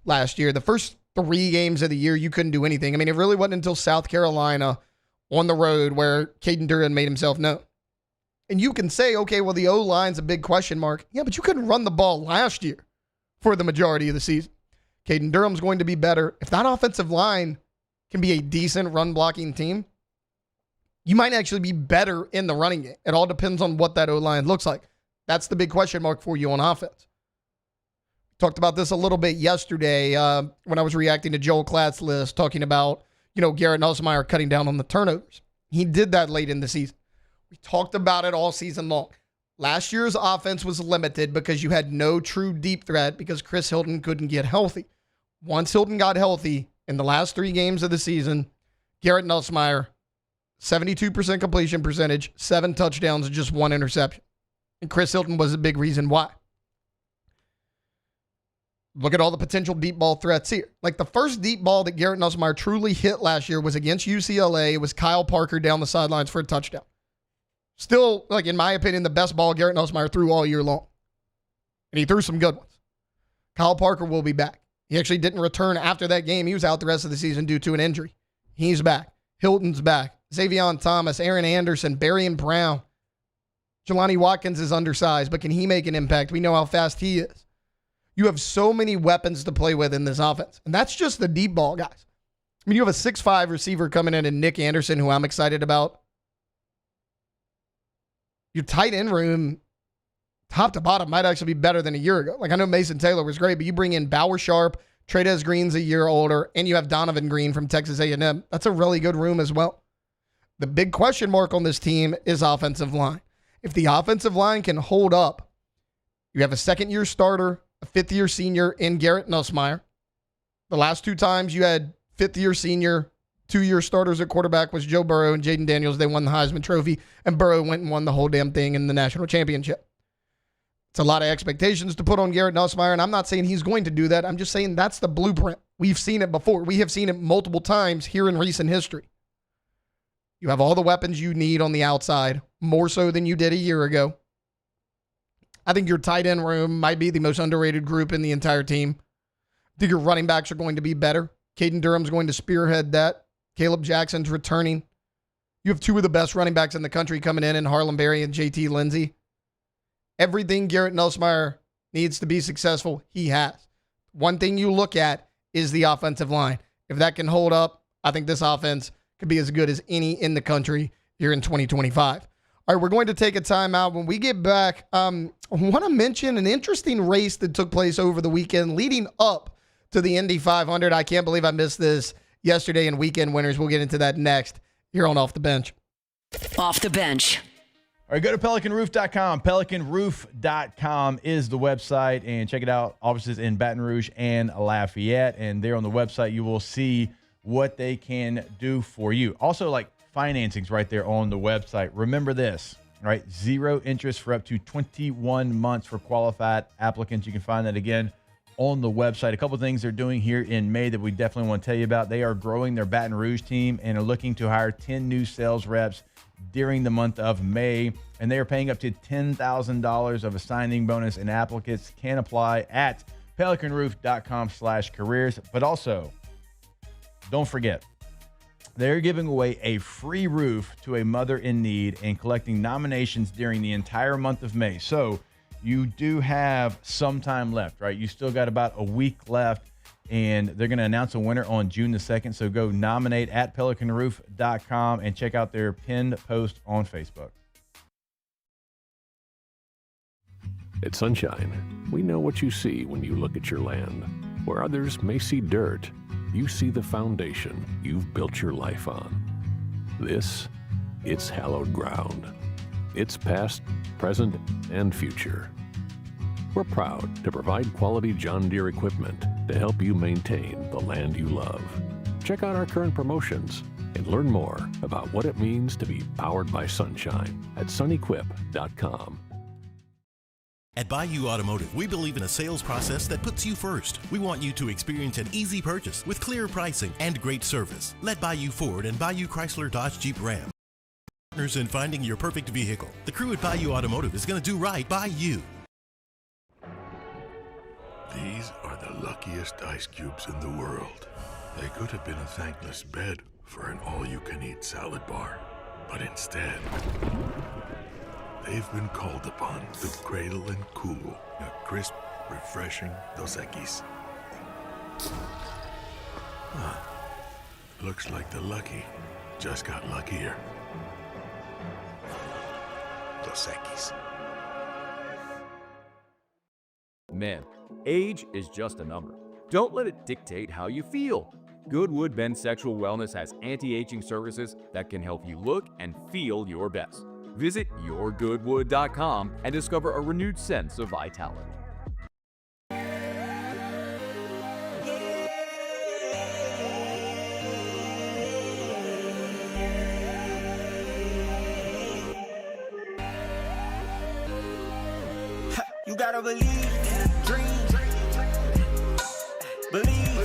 last year. The first 3 games of the year, you couldn't do anything. I mean, it really wasn't until South Carolina on the road where Caden Durham made himself known. And you can say, okay, well, the O-line's a big question mark. Yeah, but you couldn't run the ball last year for the majority of the season. Caden Durham's going to be better. If that offensive line can be a decent run-blocking team, you might actually be better in the running game. It all depends on what that O-line looks like. That's the big question mark for you on offense. Talked about this a little bit yesterday when I was reacting to Joel Klatt's list, talking about, Garrett Nussmeier cutting down on the turnovers. He did that late in the season. We talked about it all season long. Last year's offense was limited because you had no true deep threat because Chris Hilton couldn't get healthy. Once Hilton got healthy in the last 3 games of the season, Garrett Nussmeier, 72% completion percentage, 7 touchdowns, and just 1 interception. And Chris Hilton was a big reason why. Look at all the potential deep ball threats here. Like, the first deep ball that Garrett Nussmeier truly hit last year was against UCLA. It was Kyle Parker down the sidelines for a touchdown. Still, like, in my opinion, the best ball Garrett Nussmeier threw all year long. And he threw some good ones. Kyle Parker will be back. He actually didn't return after that game. He was out the rest of the season due to an injury. He's back. Hilton's back. Xavion Thomas, Aaron Anderson, Berrien Brown. Jelani Watkins is undersized, but can he make an impact? We know how fast he is. You have so many weapons to play with in this offense. And that's just the deep ball guys. I mean, you have a 6'5" receiver coming in and Nick Anderson, who I'm excited about. Your tight end room, top to bottom, might actually be better than a year ago. Like, I know Mason Taylor was great, but you bring in Bauer Sharp, Trey'Dez Green's a year older, and you have Donovan Green from Texas A&M. That's a really good room as well. The big question mark on this team is offensive line. If the offensive line can hold up, you have a second-year starter, a fifth-year senior in Garrett Nussmeier. The last 2 times you had fifth-year senior, 2-year starters at quarterback was Joe Burrow and Jaden Daniels. They won the Heisman Trophy, and Burrow went and won the whole damn thing in the national championship. It's a lot of expectations to put on Garrett Nussmeier, and I'm not saying he's going to do that. I'm just saying that's the blueprint. We've seen it before. We have seen it multiple times here in recent history. You have all the weapons you need on the outside, more so than you did a year ago. I think your tight end room might be the most underrated group in the entire team. I think your running backs are going to be better. Caden Durham's going to spearhead that. Caleb Jackson's returning. You have 2 of the best running backs in the country coming in Harlem Berry and JT Lindsey. Everything Garrett Nussmeier needs to be successful, he has. One thing you look at is the offensive line. If that can hold up, I think this offense could be as good as any in the country here in 2025. All right, we're going to take a timeout. When we get back, I want to mention an interesting race that took place over the weekend leading up to the Indy 500. I can't believe I missed this yesterday in weekend winners. We'll get into that next here on Off the Bench. Off the Bench. All right, go to PelicanRoof.com. PelicanRoof.com is the website, and check it out. Offices in Baton Rouge and Lafayette. And there on the website, you will see what they can do for you. Also, like, financing's right there on the website. Remember this, right? 0 interest for up to 21 months for qualified applicants. You can find that again on the website. A couple of things they're doing here in May that we definitely want to tell you about. They are growing their Baton Rouge team and are looking to hire 10 new sales reps during the month of May, and they are paying up to $10,000 of a signing bonus, and applicants can apply at pelicanroof.com/careers. But also, don't forget, they're giving away a free roof to a mother in need and collecting nominations during the entire month of May. So you do have some time left, right? You still got about a week left, and they're going to announce a winner on June the 2nd. So go nominate at pelicanroof.com and check out their pinned post on Facebook. At Sunshine, we know what you see when you look at your land. Where others may see dirt, you see the foundation you've built your life on. This, it's hallowed ground. It's past, present, and future. We're proud to provide quality John Deere equipment to help you maintain the land you love. Check out our current promotions and learn more about what it means to be powered by sunshine at sunequip.com. At Bayou Automotive, we believe in a sales process that puts you first. We want you to experience an easy purchase with clear pricing and great service. Let Bayou Ford and Bayou Chrysler Dodge Jeep Ram partners in finding your perfect vehicle. The crew at Bayou Automotive is going to do right by you. These are the luckiest ice cubes in the world. They could have been a thankless bed for an all-you-can-eat salad bar. But instead, they've been called upon to cradle and cool a crisp, refreshing Dos Equis. Looks like the lucky just got luckier. Dos Equis. Man, age is just a number. Don't let it dictate how you feel. Goodwood Bend Sexual Wellness has anti-aging services that can help you look and feel your best. Visit yourgoodwood.com and discover a renewed sense of vitality. You gotta believe in a dream. Believe.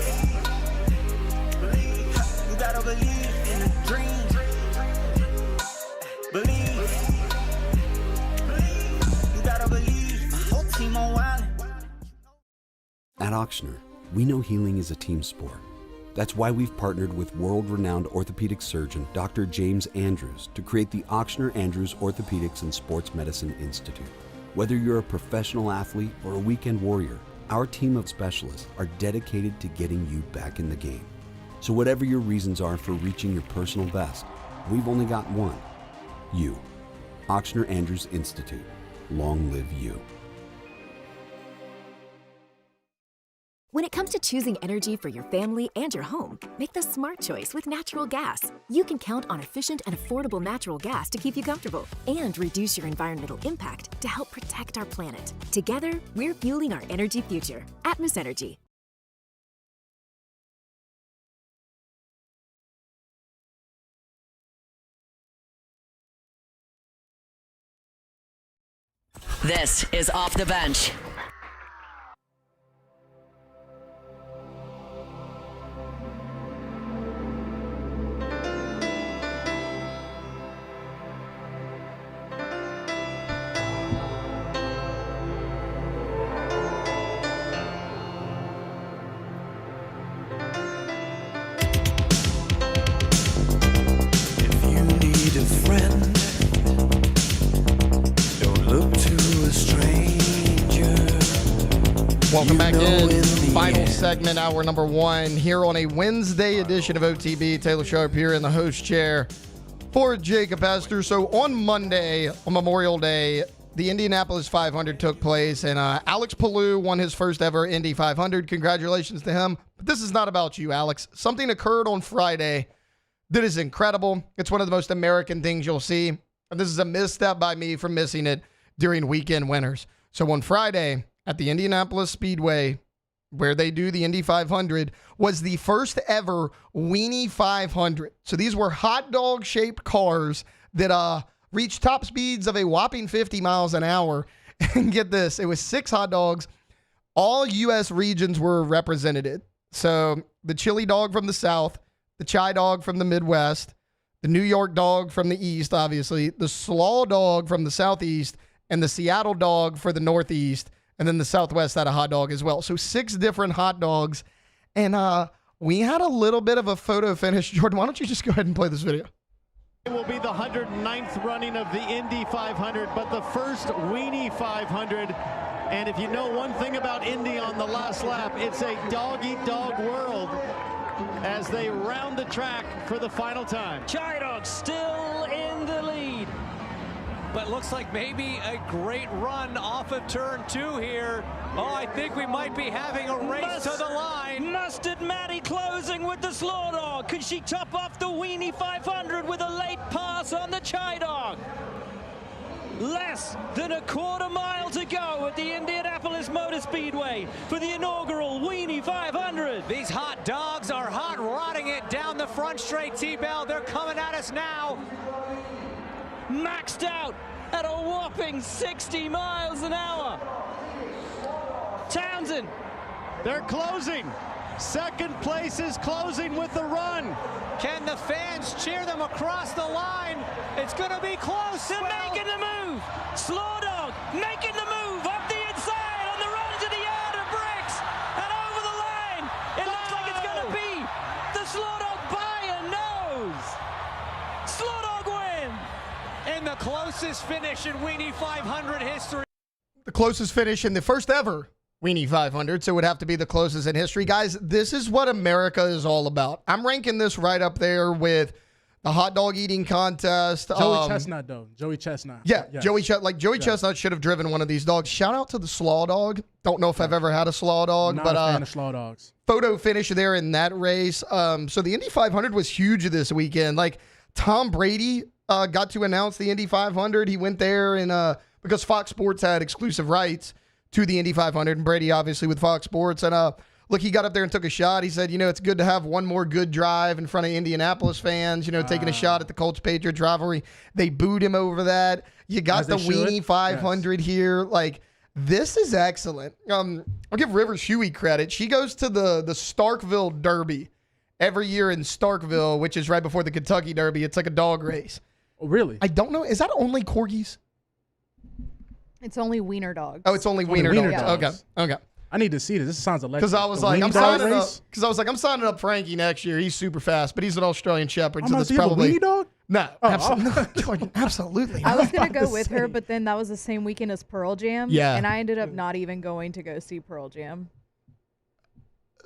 You gotta believe in a dream. Believe. You gotta believe. My whole team on wild. At Auctioner, we know healing is a team sport. That's why we've partnered with world-renowned orthopedic surgeon Dr. James Andrews to create the Auctioner Andrews Orthopedics and Sports Medicine Institute. Whether you're a professional athlete or a weekend warrior, our team of specialists are dedicated to getting you back in the game. So whatever your reasons are for reaching your personal best, we've only got one. You. Auctioner Andrews Institute. Long live you. When it comes to choosing energy for your family and your home, make the smart choice with natural gas. You can count on efficient and affordable natural gas to keep you comfortable and reduce your environmental impact to help protect our planet. Together, we're fueling our energy future. Atmos Energy. This is Off the Bench. Welcome back in. Final segment, hour number one, here on a Wednesday edition of OTB. Taylor Sharp here in the host chair for Jacob Hester. So on Monday, on Memorial Day, the Indianapolis 500 took place, and Alex Palou won his first ever Indy 500. Congratulations to him. But this is not about you, Alex. Something occurred on Friday that is incredible. It's one of the most American things you'll see. And this is a misstep by me for missing it during weekend winners. So on Friday, at the Indianapolis Speedway, where they do the Indy 500, was the first ever Weenie 500. So these were hot dog-shaped cars that reached top speeds of a whopping 50 miles an hour. And get this, it was 6 hot dogs. All U.S. regions were represented. So the chili dog from the South, the chai dog from the Midwest, the New York dog from the east, obviously, the slaw dog from the southeast, and the Seattle dog for the northeast, and then the Southwest had a hot dog as well. So 6 different hot dogs. And we had a little bit of a photo finish. Jordan, why don't you just go ahead and play this video? It will be the 109th running of the Indy 500, but the first Weenie 500. And if you know one thing about Indy on the last lap, it's a dog-eat-dog world as they round the track for the final time. Chidog still in the lead, but looks like maybe a great run off of turn 2 here. Oh, I think we might be having a race to the line. Mustard Maddie closing with the Slaw Dog. Could she top off the Weenie 500 with a late pass on the Chidog? Less than a quarter mile to go at the Indianapolis Motor Speedway for the inaugural Weenie 500. These hot dogs are hot rodding it down the front straight, T-Bell. They're coming at us now. Maxed out at a whopping 60 miles an hour. Townsend. They're closing. Second place is closing with the run. Can the fans cheer them across the line? It's going to be close. They're making the move. Slaw Dog making the move up the inside on the run to the yard of bricks and over the line. It looks like it's going to be the Slaw Dog by a nose. Slaw Dog win in the closest finish in Weenie 500 history. The closest finish in the first ever Weenie 500, so it would have to be the closest in history. Guys, this is what America is all about. I'm ranking this right up there with the hot dog eating contest. Joey Chestnut, though. Joey Chestnut. Yeah, yes. Joey Chestnut should have driven one of these dogs. Shout out to the Slaw Dog. Don't know if I've ever had a Slaw Dog, Not a fan of Slaw Dogs. Photo finish there in that race. So the Indy 500 was huge this weekend. Like, Tom Brady got to announce the Indy 500. He went there and because Fox Sports had exclusive rights to the Indy 500, and Brady obviously with Fox Sports. And look, he got up there and took a shot. He said, it's good to have one more good drive in front of Indianapolis fans, taking a shot at the Colts-Patriots rivalry. They booed him over that. You got the Weenie 500 here. Like, this is excellent. I'll give Rivers Huey credit. She goes to the Starkville Derby every year in Starkville, which is right before the Kentucky Derby. It's like a dog race. Oh, really? I don't know. Is that only corgis? It's only wiener dogs. Oh, it's only wiener dogs. Okay. I need to see this. This sounds electric. Because I was like, I'm signing up Frankie next year. He's super fast, but he's an Australian Shepherd, so that's probably. A weenie dog? No, absolutely, absolutely. I was gonna go with her, but then that was the same weekend as Pearl Jam. Yeah, and I ended up not even going to go see Pearl Jam.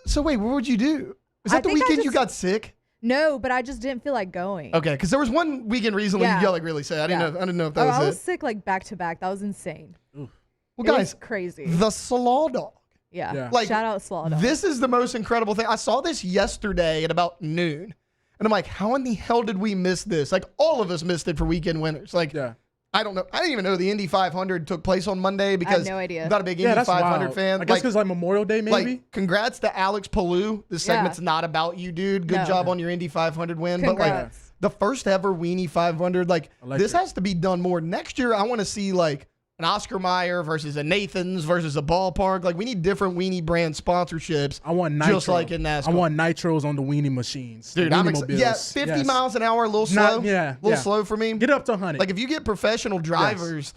So wait, what would you do? Was that the weekend you got sick? No, but I just didn't feel like going. Okay, because there was one weekend recently you got like really sad. I didn't know if that was it. I was sick like back to back. That was insane. Well, guys, crazy. The Slaw Dog. Yeah. Like, shout out Slaw Dog. This is the most incredible thing. I saw this yesterday at about noon, and I'm like, how in the hell did we miss this? Like, all of us missed it for weekend winners. Like, I don't know. I didn't even know the Indy 500 took place on Monday because I have no idea. I'm not a big Indy 500 fan. I guess because like Memorial Day, maybe. Like, congrats to Alex Palou. This segment's not about you, dude. Good job on your Indy 500 win. Congrats. But like the first ever Weenie 500, like this has to be done more. Next year, I want to see like an Oscar Mayer versus a Nathan's versus a Ballpark. Like, we need different Weenie brand sponsorships. I want nitro. Just like in NASCAR. I want nitros on the Weenie machines. Dude, I'm excited. Yeah, 50 miles an hour, a little slow. A little slow for me. Get up to 100. Like, if you get professional drivers,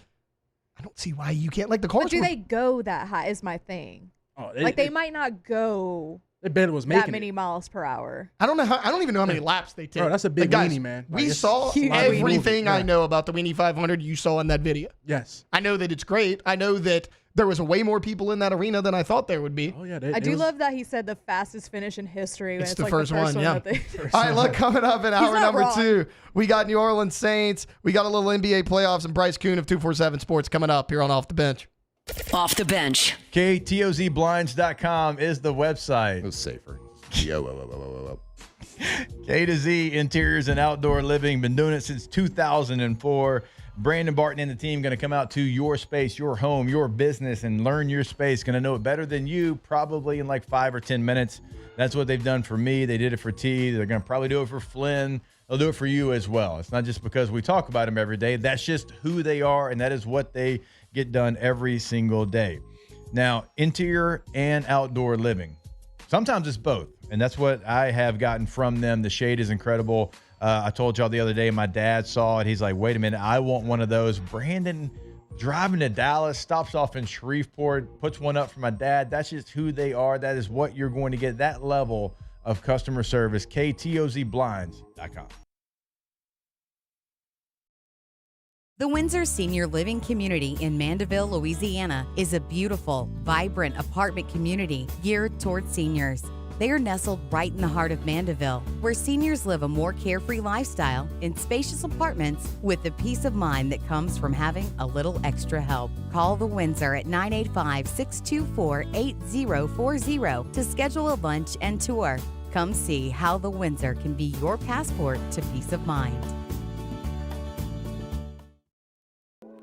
I don't see why you can't. Like, the cars. But do they go that high is my thing. Oh, they might not go They bet it was making that many miles per hour. I don't know how. I don't even know how many laps they take. Bro, that's a big guys, weenie, man. We saw everything I know about the Weenie 500 you saw in that video. Yes. I know that it's great. I know that there was way more people in that arena than I thought there would be. Oh, yeah. I do love that he said the fastest finish in history. It's it's the like first one, yeah. All right, look, coming up in hour number wrong. 2, we got New Orleans Saints. We got a little NBA playoffs and Bryce Kuhn of 247 Sports coming up here on Off the Bench. Off the Bench. KTOZBlinds.com is the website. It was safer. K to Z Interiors and Outdoor Living. Been doing it since 2004. Brandon Barton and the team going to come out to your space, your home, your business, and learn your space. Going to know it better than you probably in like 5 or 10 minutes. That's what they've done for me. They did it for T. They're going to probably do it for Flynn. They'll do it for you as well. It's not just because we talk about them every day. That's just who they are, and that is what they get done every single day. Now, interior and outdoor living. Sometimes it's both, and that's what I have gotten from them. The shade is incredible. I told y'all the other day, my dad saw it. He's like, wait a minute, I want one of those. Brandon driving to Dallas, stops off in Shreveport, puts one up for my dad. That's just who they are. That is what you're going to get, that level of customer service. KTOZBlinds.com. The Windsor Senior Living Community in Mandeville, Louisiana is a beautiful, vibrant apartment community geared toward seniors. They are nestled right in the heart of Mandeville, where seniors live a more carefree lifestyle in spacious apartments with the peace of mind that comes from having a little extra help. Call the Windsor at 985-624-8040 to schedule a lunch and tour. Come see how the Windsor can be your passport to peace of mind.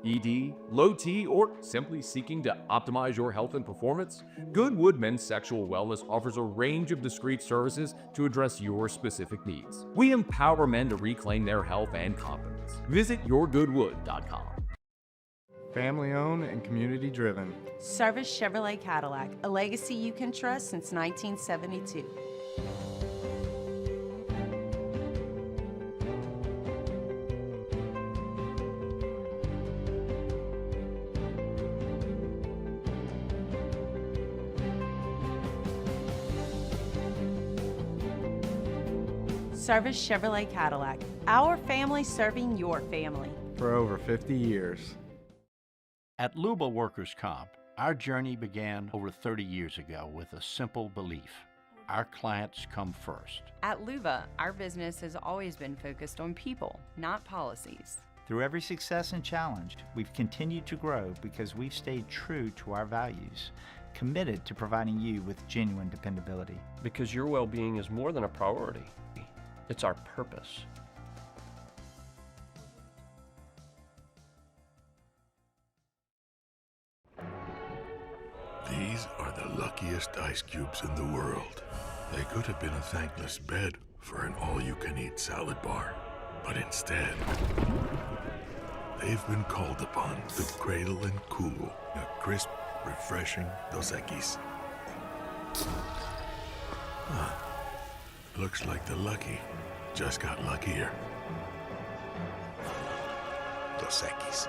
ED, low T, or simply seeking to optimize your health and performance? Goodwood Men's Sexual Wellness offers a range of discreet services to address your specific needs. We empower men to reclaim their health and confidence. Visit yourgoodwood.com. Family owned and community driven. Service Chevrolet Cadillac, a legacy you can trust since 1972. Service Chevrolet Cadillac, our family serving your family. For over 50 years. At Luba Workers' Comp, our journey began over 30 years ago with a simple belief: our clients come first. At Luba, our business has always been focused on people, not policies. Through every success and challenge, we've continued to grow because we've stayed true to our values, committed to providing you with genuine dependability. Because your well-being is more than a priority. It's our purpose. These are the luckiest ice cubes in the world. They could have been a thankless bed for an all-you-can-eat salad bar. But instead, they've been called upon to cradle and cool a crisp, refreshing Dos Equis. Looks like the lucky just got luckier. Dos Equis.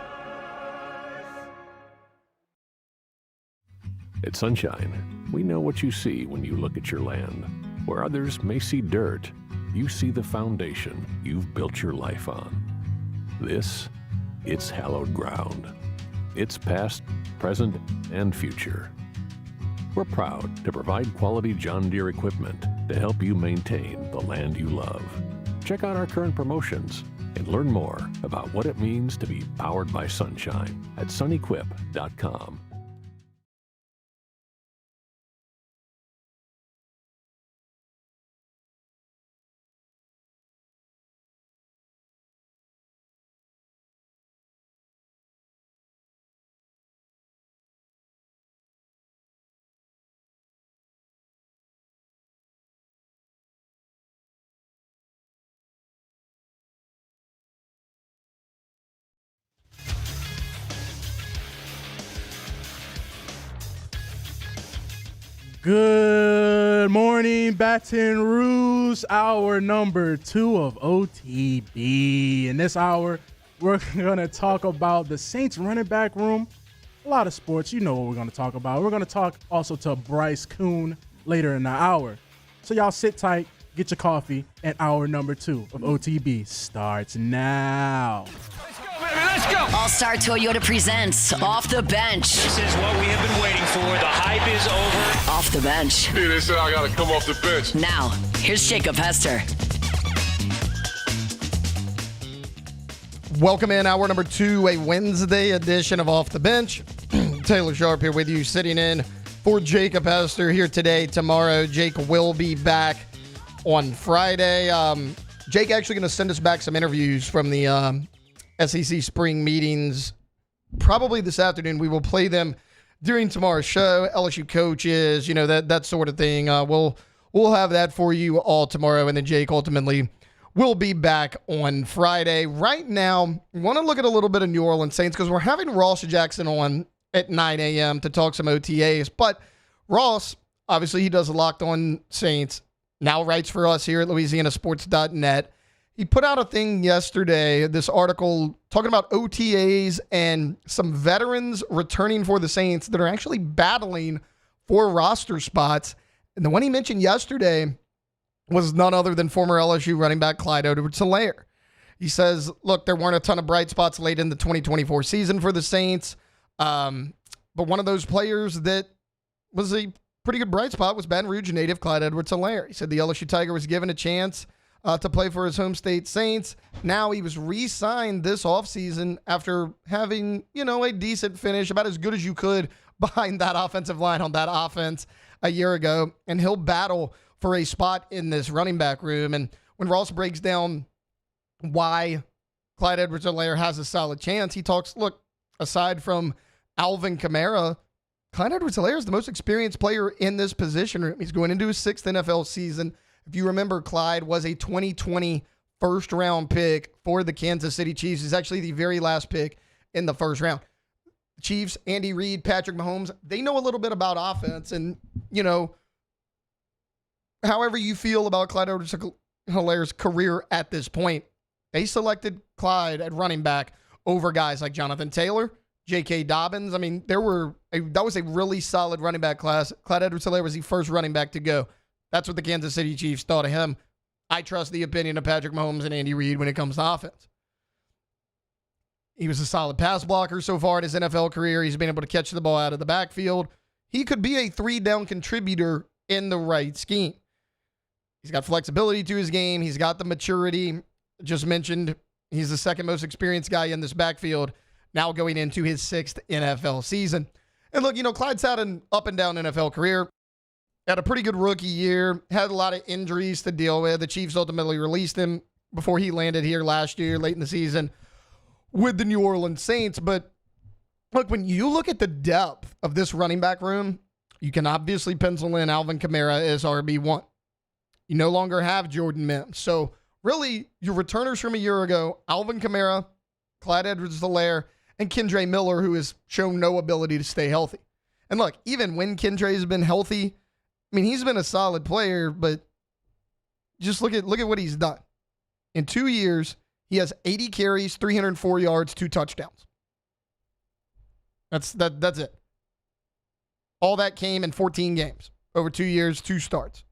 At Sunshine, we know what you see when you look at your land. Where others may see dirt, you see the foundation you've built your life on. This, it's hallowed ground. It's past, present, and future. We're proud to provide quality John Deere equipment to help you maintain the land you love. Check out our current promotions and learn more about what it means to be powered by sunshine at sunequip.com. Good morning, Baton Rouge. Hour number 2 of OTB. In this hour, we're going to talk about the Saints running back room. A lot of sports, you know what we're going to talk about. We're going to talk also to Bryce Kuhn later in the hour. So y'all sit tight, get your coffee, and hour number 2 of OTB starts now. Let's go. All-Star Toyota presents Off the Bench. This is what we have been waiting for. The hype is over. Off the Bench. Hey, they said I got to come off the bench. Now, here's Jacob Hester. Welcome in hour number 2, a Wednesday edition of Off the Bench. Taylor Sharp here with you, sitting in for Jacob Hester here today. Tomorrow, Jake will be back on Friday. Jake actually going to send us back some interviews from the SEC spring meetings probably this afternoon. We will play them during tomorrow's show. LSU coaches, you know, that sort of thing. We'll have that for you all tomorrow, and then Jake ultimately will be back on Friday. Right now, I want to look at a little bit of New Orleans Saints because we're having Ross Jackson on at 9 a.m. to talk some OTAs. But Ross, obviously, he does a Locked On Saints, now writes for us here at LouisianaSports.net. He put out a thing yesterday, this article talking about OTAs and some veterans returning for the Saints that are actually battling for roster spots. And the one he mentioned yesterday was none other than former LSU running back Clyde Edwards-Helaire. He says, look, there weren't a ton of bright spots late in the 2024 season for the Saints. But one of those players that was a pretty good bright spot was Baton Rouge native Clyde Edwards-Helaire. He said the LSU Tiger was given a chance to play for his home state Saints. Now he was re-signed this offseason after having, a decent finish, about as good as you could behind that offensive line on that offense a year ago. And he'll battle for a spot in this running back room. And when Ross breaks down why Clyde Edwards-Helaire has a solid chance, he talks, look, aside from Alvin Kamara, Clyde Edwards-Helaire is the most experienced player in this position room. He's going into his 6th NFL season. If you remember, Clyde was a 2020 first-round pick for the Kansas City Chiefs. He's actually the very last pick in the first round. The Chiefs, Andy Reid, Patrick Mahomes, they know a little bit about offense. And, however you feel about Clyde Edwards-Helaire's career at this point, they selected Clyde at running back over guys like Jonathan Taylor, J.K. Dobbins. I mean, that was a really solid running back class. Clyde Edwards-Helaire was the first running back to go. That's what the Kansas City Chiefs thought of him. I trust the opinion of Patrick Mahomes and Andy Reid when it comes to offense. He was a solid pass blocker so far in his NFL career. He's been able to catch the ball out of the backfield. He could be a 3-down contributor in the right scheme. He's got flexibility to his game. He's got the maturity. Just mentioned, he's the second most experienced guy in this backfield, now going into his 6th NFL season. And look, Clyde's had an up and down NFL career. Had a pretty good rookie year, had a lot of injuries to deal with. The Chiefs ultimately released him before he landed here last year, late in the season, with the New Orleans Saints. But look, when you look at the depth of this running back room, you can obviously pencil in Alvin Kamara as RB1. You no longer have Jordan Mims. So really, your returners from a year ago, Alvin Kamara, Clyde Edwards-Helaire, and Kendre Miller, who has shown no ability to stay healthy. And look, even when Kendre has been healthy, I mean, he's been a solid player, but just look at what he's done. In 2 years, he has 80 carries, 304 yards, 2 touchdowns. That's it. All that came in 14 games over 2 years, 2 starts.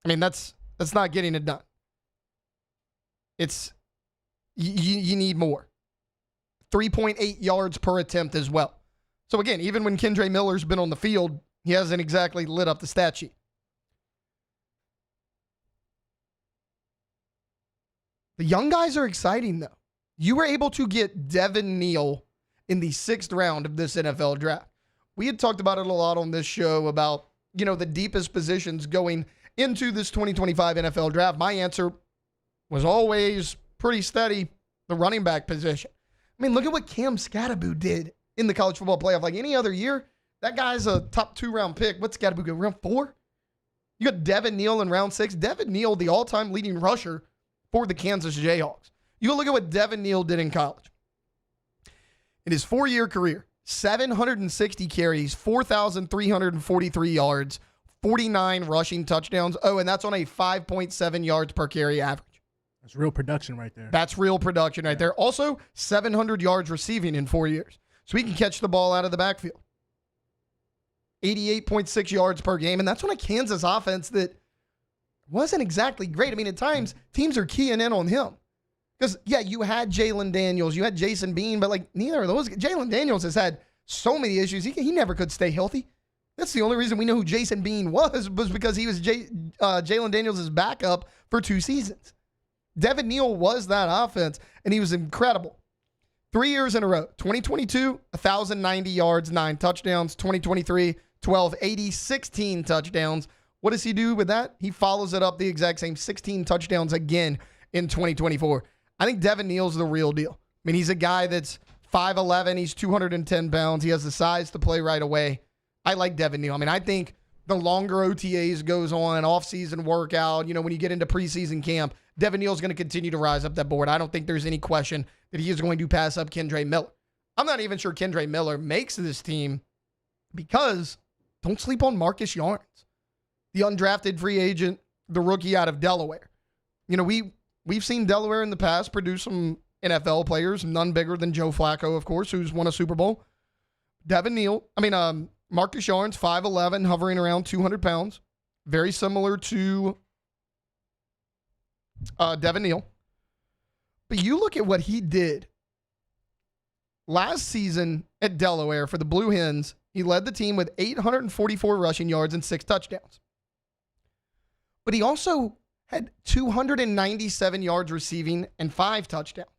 I mean, that's not getting it done. It's you need more. 3.8 yards per attempt as well. So again, even when Kendre Miller's been on the field, he hasn't exactly lit up the stat sheet. The young guys are exciting, though. You were able to get Devin Neal in the 6th round of this NFL draft. We had talked about it a lot on this show about, the deepest positions going into this 2025 NFL draft. My answer was always pretty steady, the running back position. I mean, look at what Cam Skattebo did in the college football playoff. Like any other year, that guy's a top 2-round pick. What's Skattebo go, round 4? You got Devin Neal in round 6. Devin Neal, the all-time leading rusher for the Kansas Jayhawks. You go look at what Devin Neal did in college. In his 4-year career, 760 carries, 4,343 yards, 49 rushing touchdowns. Oh, and that's on a 5.7 yards per carry average. That's real production right there. That's real production right there. Also, 700 yards receiving in 4 years. So he can catch the ball out of the backfield. 88.6 yards per game. And that's on a Kansas offense that wasn't exactly great. I mean, at times, teams are keying in on him. Because, yeah, you had Jalen Daniels, you had Jason Bean, but, neither of those. Jalen Daniels has had so many issues. He never could stay healthy. That's the only reason we know who Jason Bean was because he was Jalen Daniels' backup for 2 seasons. Devin Neal was that offense, and he was incredible. 3 years in a row. 2022, 1,090 yards, 9 touchdowns. 2023, 1,280, 16 touchdowns. What does he do with that? He follows it up the exact same 16 touchdowns again in 2024. I think Devin Neal's the real deal. I mean, he's a guy that's 5'11". He's 210 pounds. He has the size to play right away. I like Devin Neal. I mean, I think the longer OTAs goes on, off-season workout, when you get into preseason camp, Devin Neal's going to continue to rise up that board. I don't think there's any question that he is going to pass up Kendre Miller. I'm not even sure Kendre Miller makes this team because don't sleep on Marcus Yarns, the undrafted free agent, the rookie out of Delaware. We we've seen Delaware in the past produce some NFL players, none bigger than Joe Flacco, of course, who's won a Super Bowl. Marcus Yarns, 5'11", hovering around 200 pounds. Very similar to Devin Neal. But you look at what he did last season at Delaware for the Blue Hens. He led the team with 844 rushing yards and 6 touchdowns. But he also had 297 yards receiving and 5 touchdowns.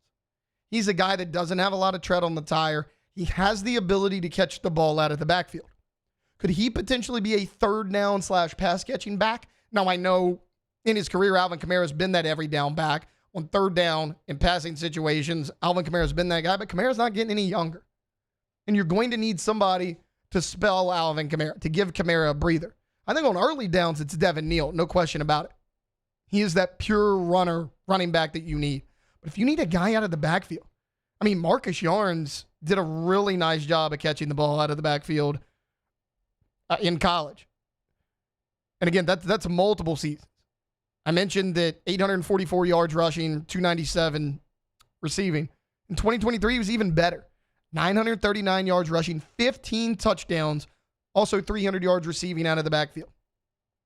He's a guy that doesn't have a lot of tread on the tire. He has the ability to catch the ball out of the backfield. Could he potentially be a third down / pass catching back? Now, I know in his career, Alvin Kamara's been that every down back. On third down in passing situations, Alvin Kamara's been that guy, but Kamara's not getting any younger. And you're going to need somebody to spell Alvin Kamara, to give Kamara a breather. I think on early downs, it's Devin Neal, no question about it. He is that pure running back that you need. But if you need a guy out of the backfield, Marcus Yarns did a really nice job of catching the ball out of the backfield in college. And again, that's multiple seasons. I mentioned that 844 yards rushing, 297 receiving. In 2023, he was even better. 939 yards rushing, 15 touchdowns, also 300 yards receiving out of the backfield.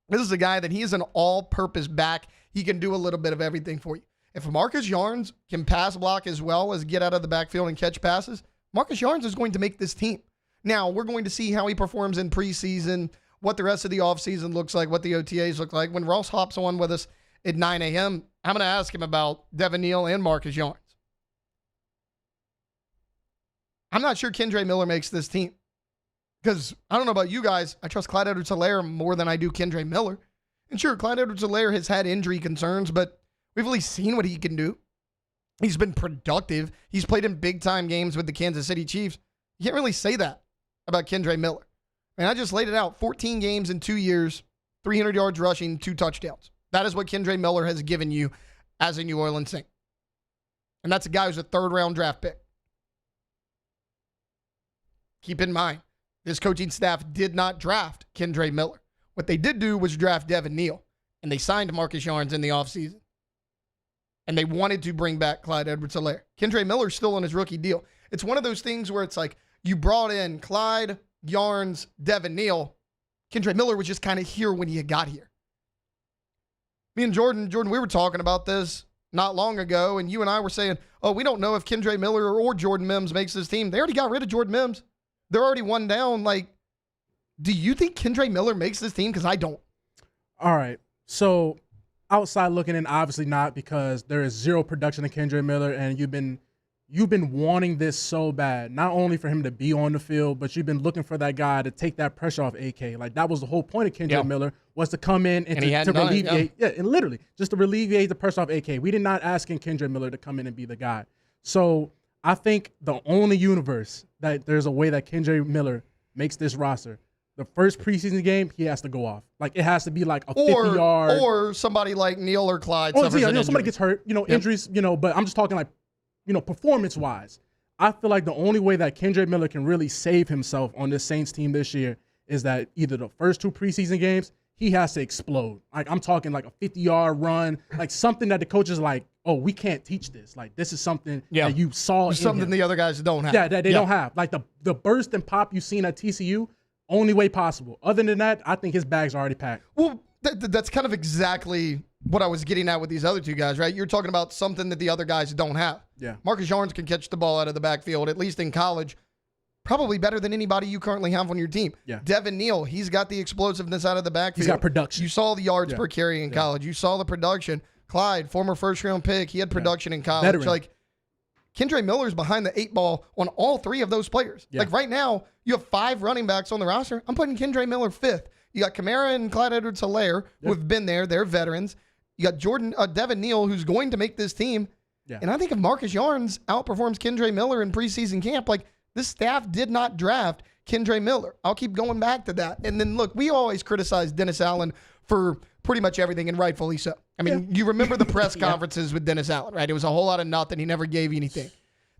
This is a guy that he is an all-purpose back. He can do a little bit of everything for you. If Marcus Yarns can pass block as well as get out of the backfield and catch passes, Marcus Yarns is going to make this team. Now, we're going to see how he performs in preseason, what the rest of the offseason looks like, what the OTAs look like. When Ross hops on with us at 9 a.m., I'm going to ask him about Devin Neal and Marcus Yarns. I'm not sure Kendre Miller makes this team. Because I don't know about you guys, I trust Clyde Edwards-Helaire more than I do Kendre Miller. And sure, Clyde Edwards-Helaire has had injury concerns, but we've at least seen what he can do. He's been productive. He's played in big-time games with the Kansas City Chiefs. You can't really say that about Kendre Miller. I just laid it out. 14 games in 2 years, 300 yards rushing, 2 touchdowns. That is what Kendre Miller has given you as a New Orleans Saint. And that's a guy who's a third-round draft pick. Keep in mind, this coaching staff did not draft Kendre Miller. What they did do was draft Devin Neal, and they signed Marcus Yarns in the offseason. And they wanted to bring back Clyde Edwards-Helaire. Kendre Miller's still on his rookie deal. It's one of those things where it's like you brought in Clyde, Yarns, Devin Neal. Kendre Miller was just kind of here when he got here. Me and Jordan, we were talking about this not long ago, and you and I were saying, oh, we don't know if Kendre Miller or Jordan Mims makes this team. They already got rid of Jordan Mims. They're already one down. Do you think Kendre Miller makes this team? Because I don't. All right. So outside looking in, obviously not, because there is zero production in Kendre Miller, and you've been wanting this so bad, not only for him to be on the field, but you've been looking for that guy to take that pressure off AK. That was the whole point of Kendre Miller, was to come in and to alleviate, and literally just to alleviate the pressure off AK. We did not ask Kendre Miller to come in and be the guy. So I think the only universe that there's a way that Kendre Miller makes this roster, the first preseason game, he has to go off. It has to be a 50-yard. Or somebody like Neal or Clyde. Somebody gets hurt, injuries, but I'm just talking performance-wise. I feel like the only way that Kendre Miller can really save himself on this Saints team this year is that either the first 2 preseason games, he has to explode. I'm talking a 50-yard run, something that the coach is oh, we can't teach this. This is something that you saw. Something the other guys don't have. Yeah, that they don't have. The burst and pop you've seen at TCU, only way possible. Other than that, I think his bag's already packed. Well, that's kind of exactly what I was getting at with these other 2 guys, right? You're talking about something that the other guys don't have. Yeah. Marcus Yarns can catch the ball out of the backfield, at least in college, probably better than anybody you currently have on your team. Yeah. Devin Neal, he's got the explosiveness out of the backfield. He's got production. You saw the yards per carry in college. You saw the production. Clyde, former first-round pick, he had production in college. Veteran. Kendre Miller's behind the 8 ball on all 3 of those players. Yeah. Right now, you have 5 running backs on the roster. I'm putting Kendre Miller 5th. You got Kamara and Clyde Edwards-Helaire, who have been there. They're veterans. You got Devin Neal, who's going to make this team. Yeah. And I think if Marcus Yarns outperforms Kendre Miller in preseason camp, this staff did not draft Kendre Miller. I'll keep going back to that. And then, look, we always criticize Dennis Allen for pretty much everything, and rightfully so. You remember the press conferences with Dennis Allen, right? It was a whole lot of nothing. He never gave you anything.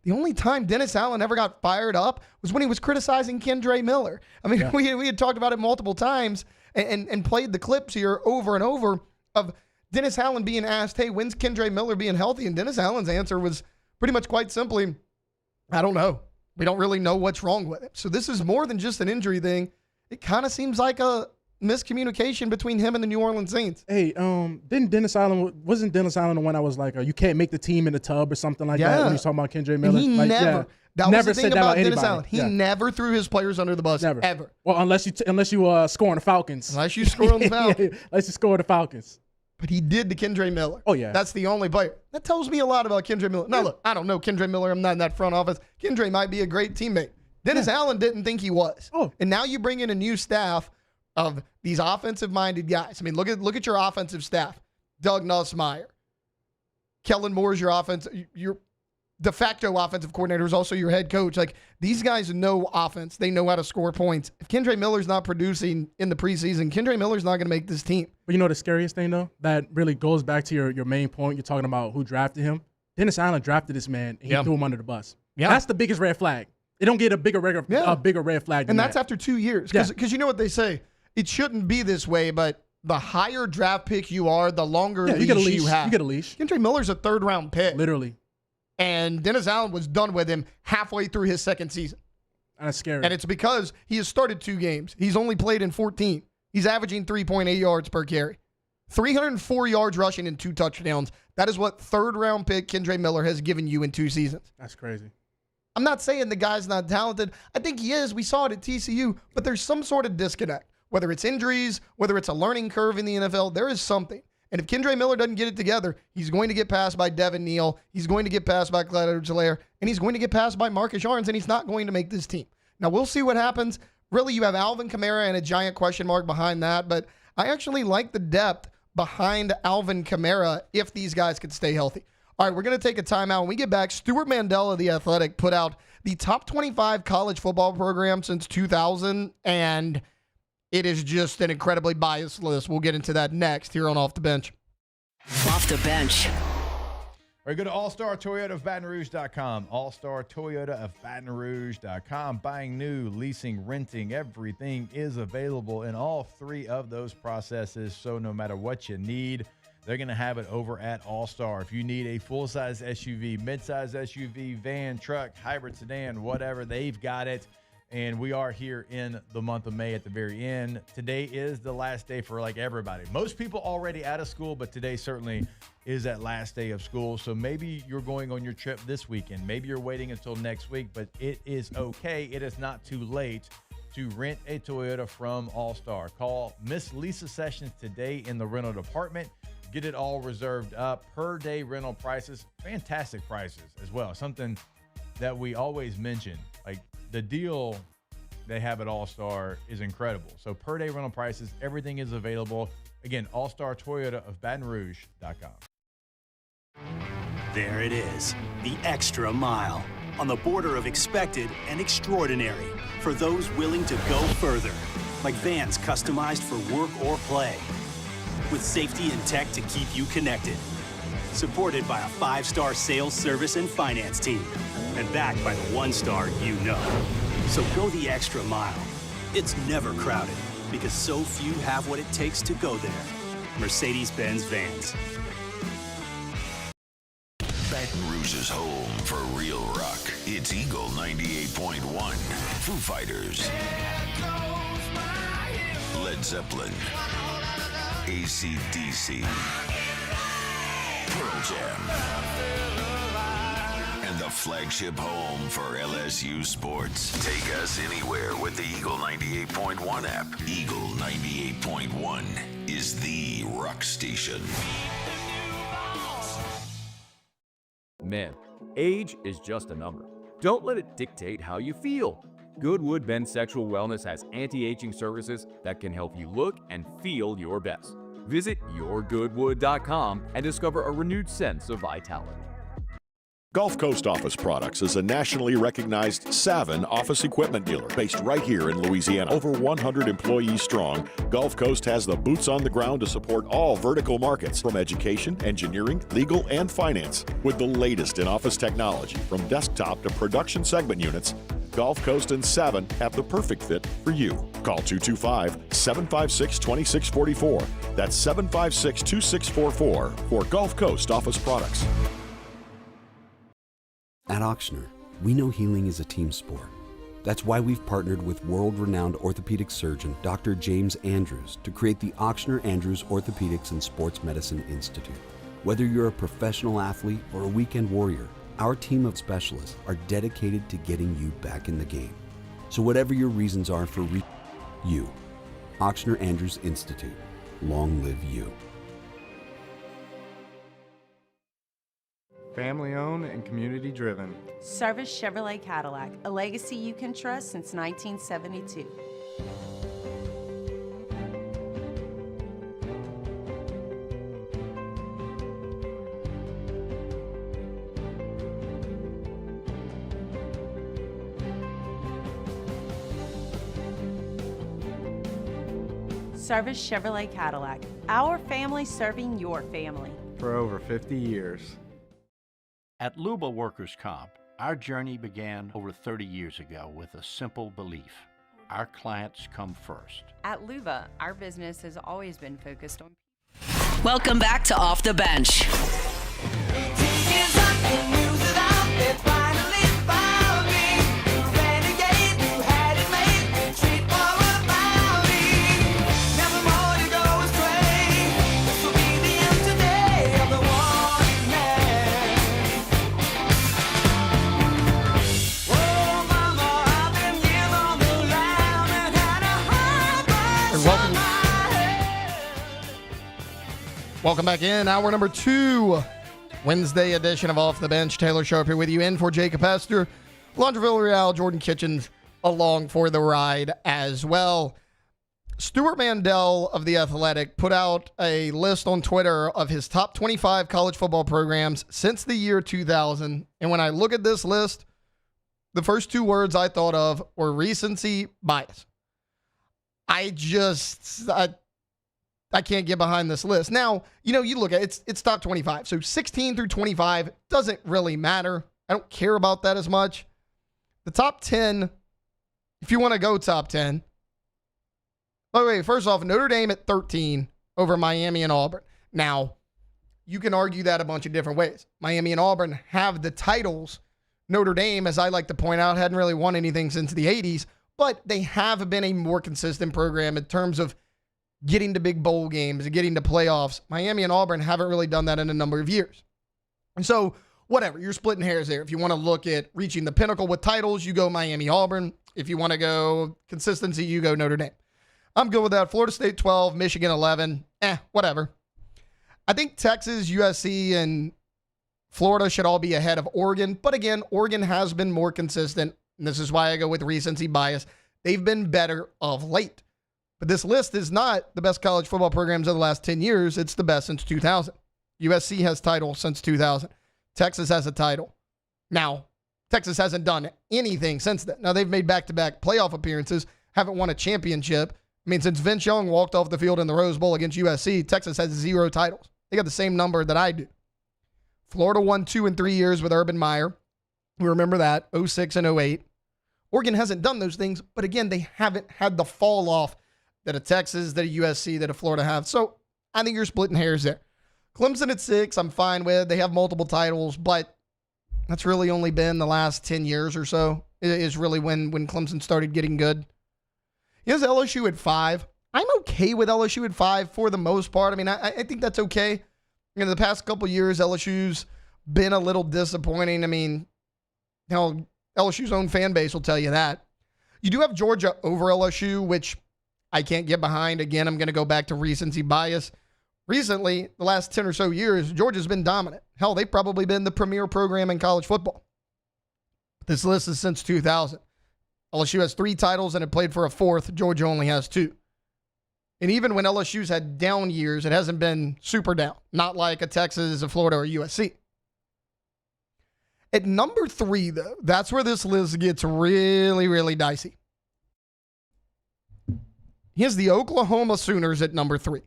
The only time Dennis Allen ever got fired up was when he was criticizing Kendre Miller. We had talked about it multiple times and played the clips here over and over of Dennis Allen being asked, hey, when's Kendre Miller being healthy? And Dennis Allen's answer was pretty much quite simply, I don't know. We don't really know what's wrong with him. So this is more than just an injury thing. It kind of seems like a miscommunication between him and the New Orleans Saints. Hey, wasn't Dennis Allen the one I was like, you can't make the team in the tub or something like that when he was talking about Kendre Miller? He like, never. That was never the thing said that about about Dennis anybody. Allen. He never threw his players under the bus. Never. Ever. Well, unless you score on the Falcons. Unless you score on the Falcons. Unless you score on the Falcons. But he did to Kendre Miller. Oh, yeah. That's the only player. That tells me a lot about Kendre Miller. Now, look, I don't know Kendre Miller. I'm not in that front office. Kendre might be a great teammate. Dennis Allen didn't think he was. Oh. And now you bring in a new staff of these offensive-minded guys. I mean, look at your offensive staff. Doug Nussmeier. Kellen Moore's your de facto offensive coordinator is also your head coach. Like, these guys know offense. They know how to score points. If Kendre Miller's not producing in the preseason, Kendre Miller's not going to make this team. But you know the scariest thing, though? That really goes back to your main point. You're talking about who drafted him. Dennis Allen drafted this man, and he threw him under the bus. Yeah. That's the biggest red flag. They don't get a bigger red flag than and that's that. after 2 years. Because you know what they say? It shouldn't be this way, but the higher draft pick you are, the longer leash you have. You get a leash. Kendre Miller's a third-round pick. Literally. And Dennis Allen was done with him halfway through his second season. That's scary. And it's because he has started 2 games. He's only played in 14. He's averaging 3.8 yards per carry. 304 yards rushing and 2 touchdowns. That is what third-round pick Kendre Miller has given you in 2 seasons. That's crazy. I'm not saying the guy's not talented. I think he is. We saw it at TCU. But there's some sort of disconnect. Whether it's injuries, whether it's a learning curve in the NFL, there is something. And if Kendre Miller doesn't get it together, he's going to get passed by Devin Neal. He's going to get passed by Clyde Edwards-Helaire. And he's going to get passed by Marcus Yarns. And he's not going to make this team. Now, we'll see what happens. Really, you have Alvin Kamara and a giant question mark behind that. But I actually like the depth behind Alvin Kamara if these guys could stay healthy. All right, we're going to take a timeout. When we get back, Stuart Mandela of The Athletic put out the top 25 college football program since 2000, and it is just an incredibly biased list. We'll get into that next here on Off the Bench. Off the Bench. All right, go to allstartoyotaofbatonrouge.com. Allstartoyotaofbatonrouge.com. Buying new, leasing, renting, everything is available in all 3 of those processes. So no matter what you need, they're going to have it over at All-Star. If you need a full-size SUV, mid-size SUV, van, truck, hybrid sedan, whatever, they've got it. And we are here in the month of May at the very end. Today is the last day for everybody. Most people already out of school, but today certainly is that last day of school. So maybe you're going on your trip this weekend. Maybe you're waiting until next week, but it is okay. It is not too late to rent a Toyota from All-Star. Call Miss Lisa Sessions today in the rental department. Get it all reserved up. Per day rental prices, fantastic prices as well. Something that we always mention, the deal they have at All-Star is incredible. So per day rental prices, everything is available. Again, All-Star Toyota of BatonRouge.com. There it is, the extra mile, on the border of expected and extraordinary for those willing to go further, like vans customized for work or play, with safety and tech to keep you connected, supported by a 5-star sales, service, and finance team, and backed by the 1-star you know. So go the extra mile. It's never crowded because so few have what it takes to go there. Mercedes-Benz Vans. Baton Rouge's home for real rock. It's Eagle 98.1. Foo Fighters. Led Zeppelin. AC/DC. Pearl Jam. And the flagship home for LSU sports. Take us anywhere with the Eagle 98.1 app. Eagle 98.1 is the rock station. Man, age is just a number. Don't let it dictate how you feel. Goodwood Bend Sexual Wellness has anti-aging services that can help you look and feel your best. Visit yourgoodwood.com and discover a renewed sense of vitality. Gulf Coast Office Products is a nationally recognized Savin office equipment dealer based right here in Louisiana. Over 100 employees strong, Gulf Coast has the boots on the ground to support all vertical markets, from education, engineering, legal, and finance. With the latest in office technology, from desktop to production segment units, Gulf Coast and Savin have the perfect fit for you. Call 225-756-2644. That's 756-2644 for Gulf Coast Office Products. At Ochsner, we know healing is a team sport. That's why we've partnered with world-renowned orthopedic surgeon Dr. James Andrews to create the Ochsner Andrews Orthopedics and Sports Medicine Institute. Whether you're a professional athlete or a weekend warrior, our team of specialists are dedicated to getting you back in the game. So whatever your reasons are for you, Ochsner Andrews Institute, long live you. Family owned and community driven. Service Chevrolet Cadillac, a legacy you can trust since 1972. Service Chevrolet Cadillac, our family serving your family. For over 50 years. At Luba Workers' Comp, our journey began over 30 years ago with a simple belief. Our clients come first. At Luba, our business has always been focused on. Welcome back to Off the Bench. Welcome back in. Hour number 2, Wednesday edition of Off the Bench. Taylor Sharp here with you, in for Jacob Hester, Alondra Villarreal, Jordan Kitchens along for the ride as well. Stuart Mandel of The Athletic put out a list on Twitter of his top 25 college football programs since the year 2000. And when I look at this list, the first 2 words I thought of were recency bias. I can't get behind this list. Now, you look at it, it's top 25. So 16 through 25 doesn't really matter. I don't care about that as much. The top 10, if you want to go top 10. By the way, first off, Notre Dame at 13 over Miami and Auburn. Now, you can argue that a bunch of different ways. Miami and Auburn have the titles. Notre Dame, as I like to point out, hadn't really won anything since the 80s, but they have been a more consistent program in terms of getting to big bowl games and getting to playoffs. Miami and Auburn haven't really done that in a number of years. And so, whatever, you're splitting hairs there. If you want to look at reaching the pinnacle with titles, you go Miami, Auburn. If you want to go consistency, you go Notre Dame. I'm good with that. Florida State 12, Michigan 11. Whatever. I think Texas, USC, and Florida should all be ahead of Oregon. But again, Oregon has been more consistent. And this is why I go with recency bias. They've been better of late. But this list is not the best college football programs of the last 10 years. It's the best since 2000. USC has title since 2000. Texas has a title. Now, Texas hasn't done anything since then. Now, they've made back-to-back playoff appearances, haven't won a championship. I mean, since Vince Young walked off the field in the Rose Bowl against USC, Texas has 0 titles. They got the same number that I do. Florida won 2 in 3 years with Urban Meyer. We remember that, 06 and 08. Oregon hasn't done those things, but again, they haven't had the fall off that a Texas, that a USC, that a Florida have. So I think you're splitting hairs there. Clemson at 6, I'm fine with. They have multiple titles, but that's really only been the last 10 years or so is really when Clemson started getting good. Here's LSU at 5. I'm okay with LSU at 5 for the most part. I mean, I think that's okay. The past couple years, LSU's been a little disappointing. I mean, LSU's own fan base will tell you that. You do have Georgia over LSU, which I can't get behind. Again, I'm going to go back to recency bias. Recently, the last 10 or so years, Georgia's been dominant. Hell, they've probably been the premier program in college football. This list is since 2000. LSU has 3 titles and it played for a 4th. Georgia only has 2. And even when LSU's had down years, it hasn't been super down. Not like a Texas, a Florida, or USC. At number 3, though, that's where this list gets really, really dicey. Here's the Oklahoma Sooners at number 3.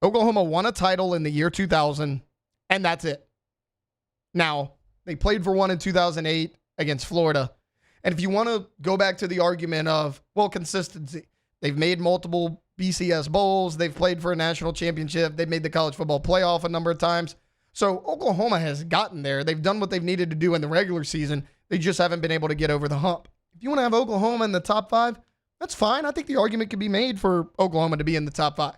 Oklahoma won a title in the year 2000, and that's it. Now, they played for one in 2008 against Florida. And if you want to go back to the argument of, well, consistency, they've made multiple BCS bowls. They've played for a national championship. They've made the college football playoff a number of times. So Oklahoma has gotten there. They've done what they've needed to do in the regular season. They just haven't been able to get over the hump. If you want to have Oklahoma in the top 5, that's fine. I think the argument could be made for Oklahoma to be in the top 5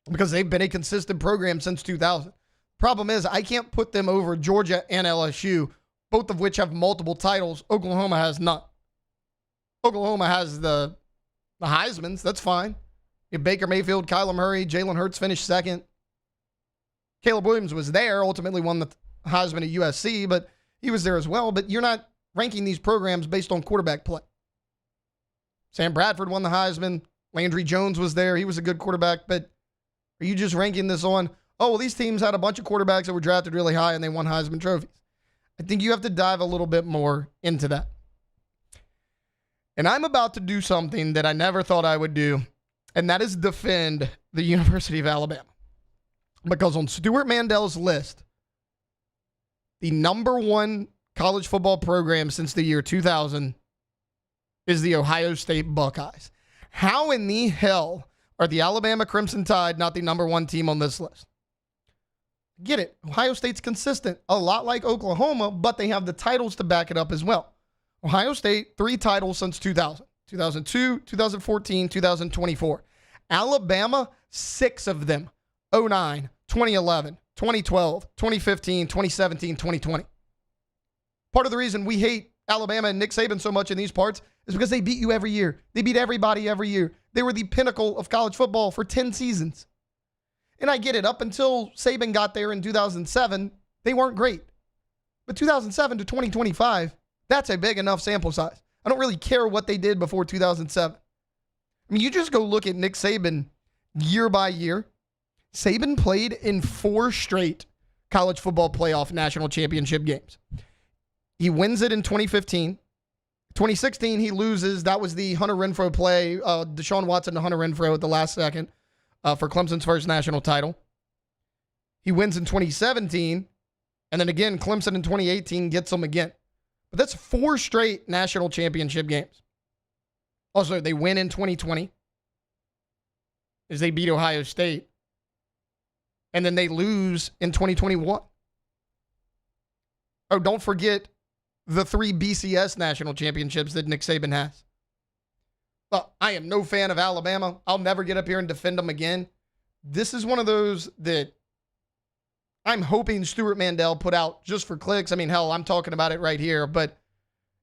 because they've been a consistent program since 2000. Problem is, I can't put them over Georgia and LSU, both of which have multiple titles. Oklahoma has none. Oklahoma has the Heismans. That's fine. If Baker Mayfield, Kyler Murray, Jalen Hurts finished second. Caleb Williams was there, ultimately won the Heisman at USC, but he was there as well. But you're not ranking these programs based on quarterback play. Sam Bradford won the Heisman. Landry Jones was there. He was a good quarterback. But are you just ranking this on, oh, well, these teams had a bunch of quarterbacks that were drafted really high and they won Heisman trophies? I think you have to dive a little bit more into that. And I'm about to do something that I never thought I would do, and that is defend the University of Alabama. Because on Stuart Mandel's list, the number 1 college football program since the year 2000 is the Ohio State Buckeyes. How in the hell are the Alabama Crimson Tide not the number 1 team on this list? Get it. Ohio State's consistent, a lot like Oklahoma, but they have the titles to back it up as well. Ohio State, 3 titles since 2000. 2002, 2014, 2024. Alabama, 6 of them. 09, 2011, 2012, 2015, 2017, 2020. Part of the reason we hate Alabama and Nick Saban so much in these parts is because they beat you every year. They beat everybody every year. They were the pinnacle of college football for 10 seasons. And I get it. Up until Saban got there in 2007, they weren't great. But 2007 to 2025, that's a big enough sample size. I don't really care what they did before 2007. I mean, you just go look at Nick Saban year by year. Saban played in 4 straight college football playoff national championship games. He wins it in 2015. 2016, he loses. That was the Hunter Renfrow play. Deshaun Watson to Hunter Renfrow at the last second for Clemson's first national title. He wins in 2017. And then again, Clemson in 2018 gets them again. But that's 4 straight national championship games. Also, they win in 2020 as they beat Ohio State. And then they lose in 2021. Oh, don't forget the 3 BCS national championships that Nick Saban has. Well, I am no fan of Alabama. I'll never get up here and defend them again. This is one of those that I'm hoping Stuart Mandel put out just for clicks. I mean, hell, I'm talking about it right here, but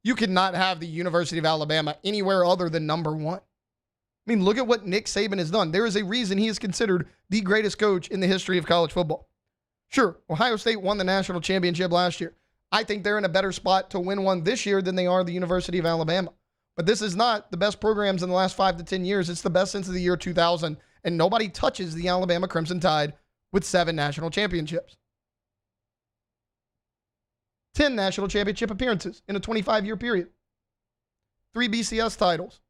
you cannot have the University of Alabama anywhere other than number 1. I mean, look at what Nick Saban has done. There is a reason he is considered the greatest coach in the history of college football. Sure, Ohio State won the national championship last year. I think they're in a better spot to win one this year than they are the University of Alabama. But this is not the best programs in the last 5 to 10 years. It's the best since the year 2000, and nobody touches the Alabama Crimson Tide with 7 national championships. 10 national championship appearances in a 25-year period. 3 BCS titles.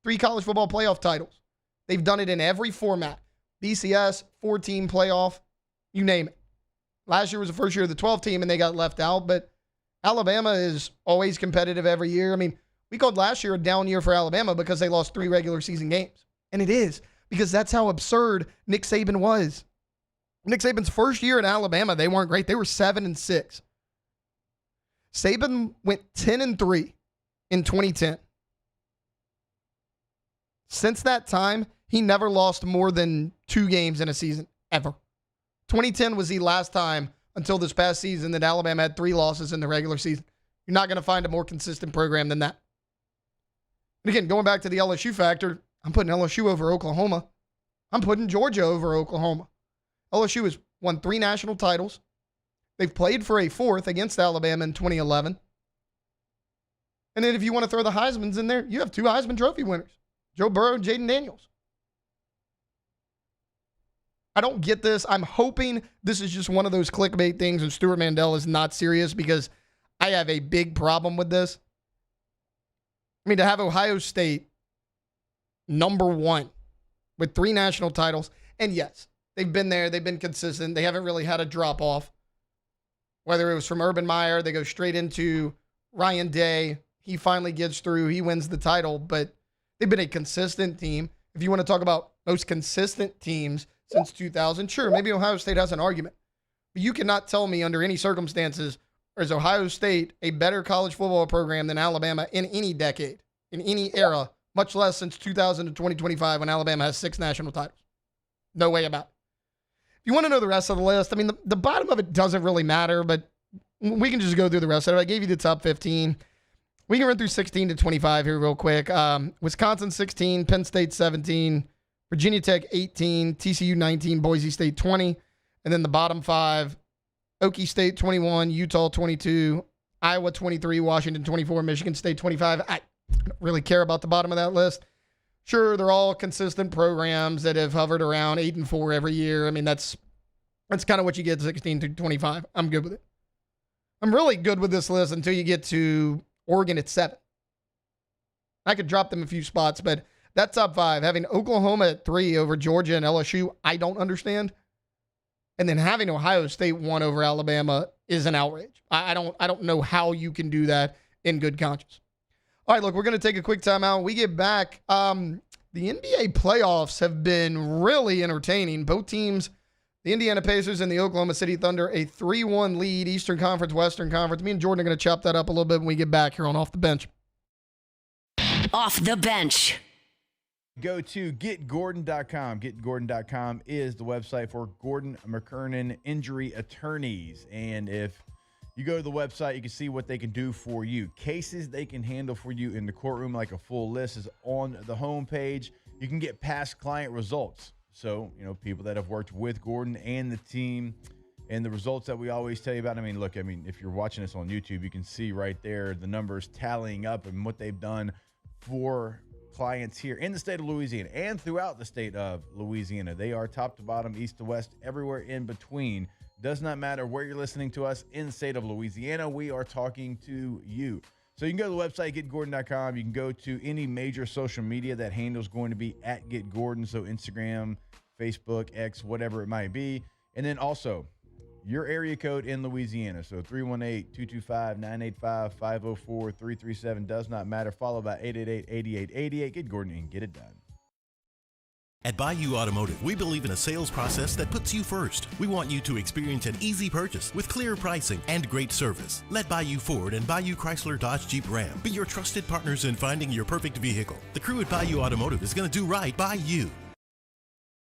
3 college football playoff titles. They've done it in every format. BCS, 4-team playoff, you name it. Last year was the first year of the 12-team, and they got left out, but Alabama is always competitive every year. I mean, we called last year a down year for Alabama because they lost 3 regular season games. And it is, because that's how absurd Nick Saban was. Nick Saban's first year at Alabama, they weren't great. They were 7-6. Saban went 10-3 in 2010. Since that time, he never lost more than 2 games in a season, ever. 2010 was the last time until this past season that Alabama had 3 losses in the regular season. You're not going to find a more consistent program than that. And again, going back to the LSU factor, I'm putting LSU over Oklahoma. I'm putting Georgia over Oklahoma. LSU has won 3 national titles. They've played for a 4th against Alabama in 2011. And then if you want to throw the Heismans in there, you have 2 Heisman Trophy winners, Joe Burrow and Jaden Daniels. I don't get this. I'm hoping this is just one of those clickbait things and Stuart Mandel is not serious, because I have a big problem with this. I mean, to have Ohio State number 1 with 3 national titles, and yes, they've been there. They've been consistent. They haven't really had a drop-off. Whether it was from Urban Meyer, they go straight into Ryan Day, he finally gets through. He wins the title, but they've been a consistent team. If you want to talk about most consistent teams since 2000, sure, maybe Ohio State has an argument. But you cannot tell me under any circumstances is Ohio State a better college football program than Alabama in any decade, in any era, much less since 2000 to 2025 when Alabama has 6 national titles. No way about it. If you want to know the rest of the list, I mean, the bottom of it doesn't really matter, but we can just go through the rest of it. I gave you the top 15. We can run through 16 to 25 here real quick. Wisconsin 16, Penn State 17, Virginia Tech 18, TCU 19, Boise State 20. And then the bottom 5, Okie State 21, Utah 22, Iowa 23, Washington 24, Michigan State 25. I don't really care about the bottom of that list. Sure, they're all consistent programs that have hovered around 8-4 every year. I mean, that's kind of what you get 16 to 25. I'm good with it. I'm really good with this list until you get to Oregon at 7. I could drop them a few spots, but that top 5, having Oklahoma at 3 over Georgia and LSU, I don't understand. And then having Ohio State 1 over Alabama is an outrage. I don't know how you can do that in good conscience. All right, look, we're going to take a quick timeout. When we get back, the NBA playoffs have been really entertaining. Both teams, the Indiana Pacers and the Oklahoma City Thunder, a 3-1 lead, Eastern Conference, Western Conference. Me and Jordan are going to chop that up a little bit when we get back here on Off the Bench. Off the Bench. Go to getgordon.com. Getgordon.com is the website for Gordon McKernan Injury Attorneys. And if you go to the website, you can see what they can do for you. Cases they can handle for you in the courtroom, like a full list, is on the homepage. You can get past client results. So, people that have worked with Gordon and the team and the results that we always tell you about. I mean, look, if you're watching this on YouTube, you can see right there the numbers tallying up and what they've done for clients here in the state of Louisiana and throughout the state of Louisiana. They are top to bottom, east to west, everywhere in between. Does not matter where you're listening to us in the state of Louisiana. We are talking to you. So you can go to the website, getgordon.com. You can go to any major social media. That handle is going to be at getgordon. So Instagram, Facebook, X, whatever it might be. And then also your area code in Louisiana. So 318-225-985-504-337 does not matter. Followed by 888-8888. Get Gordon and get it done. At Bayou Automotive, we believe in a sales process that puts you first. We want you to experience an easy purchase with clear pricing and great service. Let Bayou Ford and Bayou Chrysler Dodge Jeep Ram be your trusted partners in finding your perfect vehicle. The crew at Bayou Automotive is going to do right by you.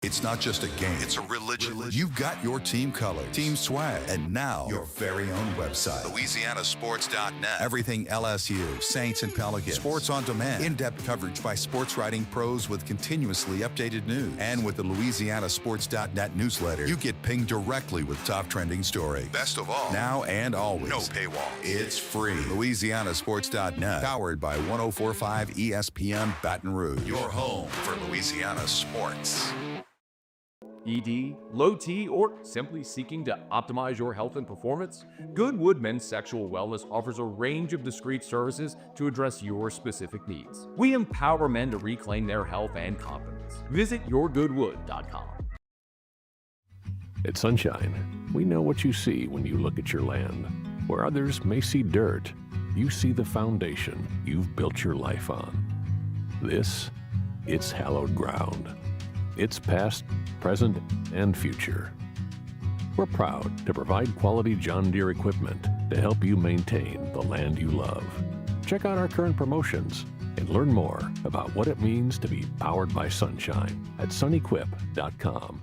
It's not just a game, it's a religion. You've got your team colors, team swag, and now your very own website. LouisianaSports.net. Everything LSU, Saints, and Pelicans. Sports on demand. In-depth coverage by sports writing pros with continuously updated news. And with the LouisianaSports.net newsletter, you get pinged directly with top trending stories. Best of all, now and always, no paywall. It's free. LouisianaSports.net. Powered by 104.5 ESPN Baton Rouge. Your home for Louisiana sports. ED, low T, or simply seeking to optimize your health and performance? Goodwood Men's Sexual Wellness offers a range of discreet services to address your specific needs. We empower men to reclaim their health and confidence. Visit yourgoodwood.com. At Sunshine, we know what you see when you look at your land. Where others may see dirt, you see the foundation you've built your life on. It's hallowed ground. It's past, present, and future. We're proud to provide quality John Deere equipment to help you maintain the land you love. Check out our current promotions and learn more about what it means to be powered by sunshine at sunequip.com.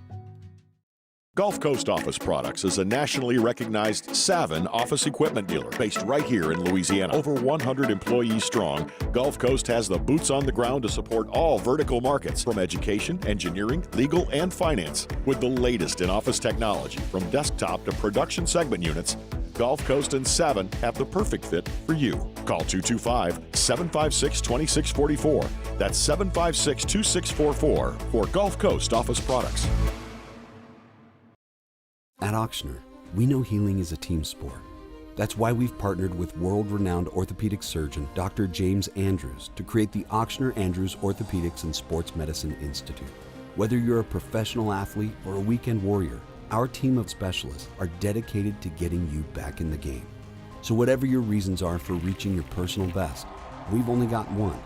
Gulf Coast Office Products is a nationally recognized Savin office equipment dealer based right here in Louisiana. Over 100 employees strong, Gulf Coast has the boots on the ground to support all vertical markets, from education, engineering, legal, and finance. With the latest in office technology, from desktop to production segment units, Gulf Coast and Savin have the perfect fit for you. Call 225-756-2644. That's 756-2644 for Gulf Coast Office Products. At Auctioner, we know healing is a team sport. That's why we've partnered with world-renowned orthopedic surgeon Dr. James Andrews to create the Auctioner Andrews Orthopedics and Sports Medicine Institute. Whether you're a professional athlete or a weekend warrior, our team of specialists are dedicated to getting you back in the game. So whatever your reasons are for reaching your personal best, we've only got one.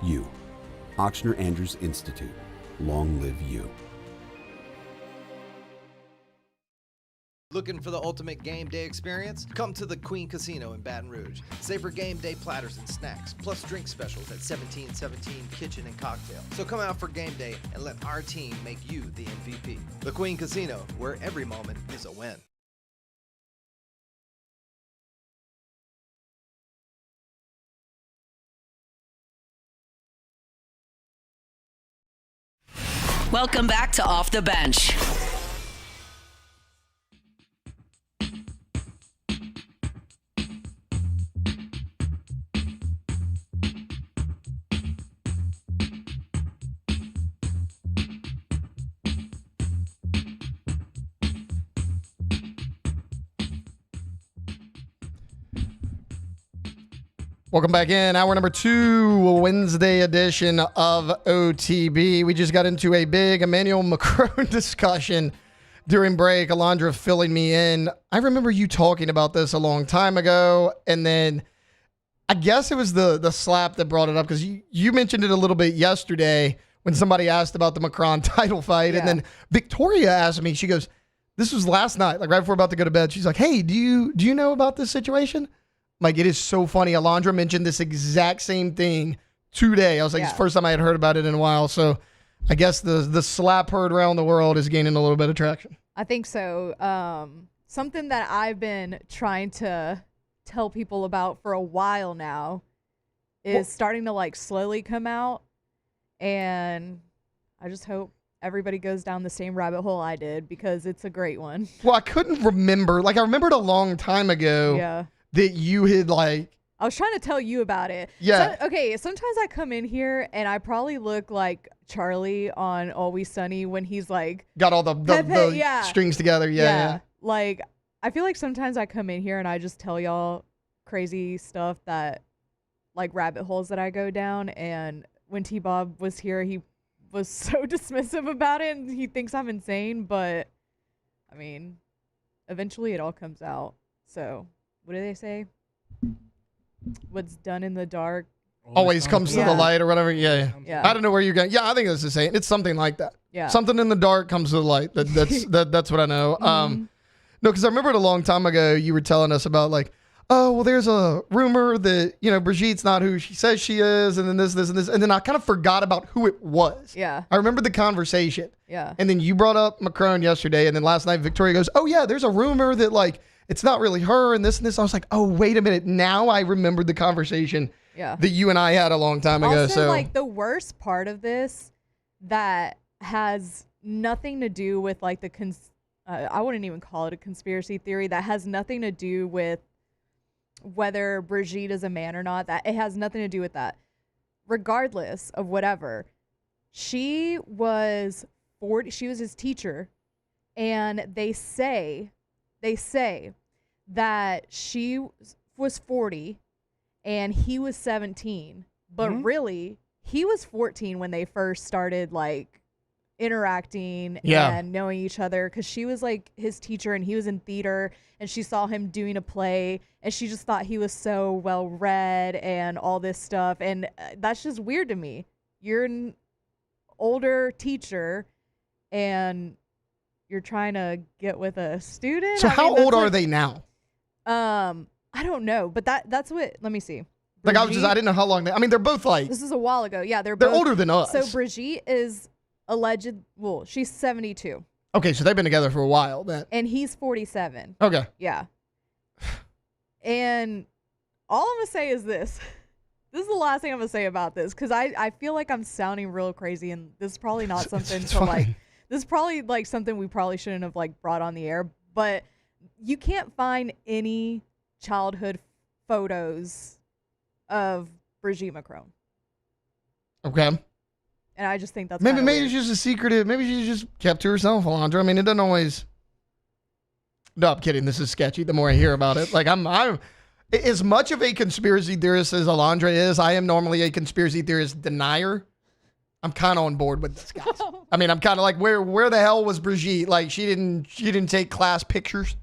You. Auctioneer Andrews Institute. Long live you. Looking for the ultimate game day experience? Come to the Queen Casino in Baton Rouge. Savor game day platters and snacks, plus drink specials at 1717 Kitchen and Cocktail. So come out for game day and let our team make you the MVP. The Queen Casino, where every moment is a win. Welcome back to Off the Bench. Welcome back in. Hour number 2, Wednesday edition of OTB. We just got into a big Emmanuel Macron discussion during break. Alondra filling me in. I remember you talking about this a long time ago, and then I guess it was the slap that brought it up, because you mentioned it a little bit yesterday when somebody asked about the Macron title fight, and then Victoria asked me, she goes, this was last night, like right before we're about to go to bed. She's like, hey, do you know about this situation? Like, it is so funny. Alondra mentioned this exact same thing today. I was like, it's the first time I had heard about it in a while. So I guess the slap heard around the world is gaining a little bit of traction. I think so. Something that I've been trying to tell people about for a while now is starting to like slowly come out. And I just hope everybody goes down the same rabbit hole I did, because it's a great one. Well, I couldn't remember. Like, I remembered a long time ago that you had like... I was trying to tell you about it. Yeah. So, okay, sometimes I come in here and I probably look like Charlie on Always Sunny when he's like... Got all the strings together. Yeah. Like, I feel like sometimes I come in here and I just tell y'all crazy stuff that... like rabbit holes that I go down. And when T-Bob was here, he was so dismissive about it and he thinks I'm insane. But, I mean, eventually it all comes out. So... what do they say? What's done in the dark always comes to the light, or whatever. Yeah. I don't know where you're going. Yeah, I think that's the same. It's something like that. Yeah. Something in the dark comes to the light. That's what I know. No, because I remember it a long time ago, you were telling us about like, oh, well, there's a rumor that, Brigitte's not who she says she is, and then this, and this. And then I kind of forgot about who it was. Yeah. I remember the conversation. Yeah. And then you brought up Macron yesterday, and then last night Victoria goes, oh, yeah, there's a rumor that like, it's not really her and this and this. I was like, oh, wait a minute. Now I remembered the conversation that you and I had a long time ago. Also, like the worst part of this that has nothing to do with like I wouldn't even call it a conspiracy theory, that has nothing to do with whether Brigitte is a man or not. That it has nothing to do with that. Regardless of whatever, she was 40. She was his teacher, and they say that she was 40 and he was 17, but really he was 14 when they first started like interacting and knowing each other, because she was like his teacher and he was in theater and she saw him doing a play and she just thought he was so well read and all this stuff. And that's just weird to me. You're an older teacher and you're trying to get with a student. So how old are they now? I don't know, but that's what. Let me see. Like I didn't know how long they're both like. This is a while ago. Yeah, they're both older than us. So Brigitte is alleged. Well, she's 72. Okay, so they've been together for a while then. And he's 47. Okay. Yeah. And all I'm gonna say is this. This is the last thing I'm gonna say about this, because I feel like I'm sounding real crazy, and this is probably not something to like. This is probably like something we probably shouldn't have like brought on the air, but you can't find any childhood photos of Brigitte Macron. Okay. And I just think that's maybe it's just a secretive. Maybe she just kept to herself, Alondra. I mean, it doesn't always. No, I'm kidding. This is sketchy. The more I hear about it, like I'm as much of a conspiracy theorist as Alondra is. I am normally a conspiracy theorist denier. I'm kind of on board with this, guys. I mean, I'm kind of like, where the hell was Brigitte? Like, she didn't take class pictures.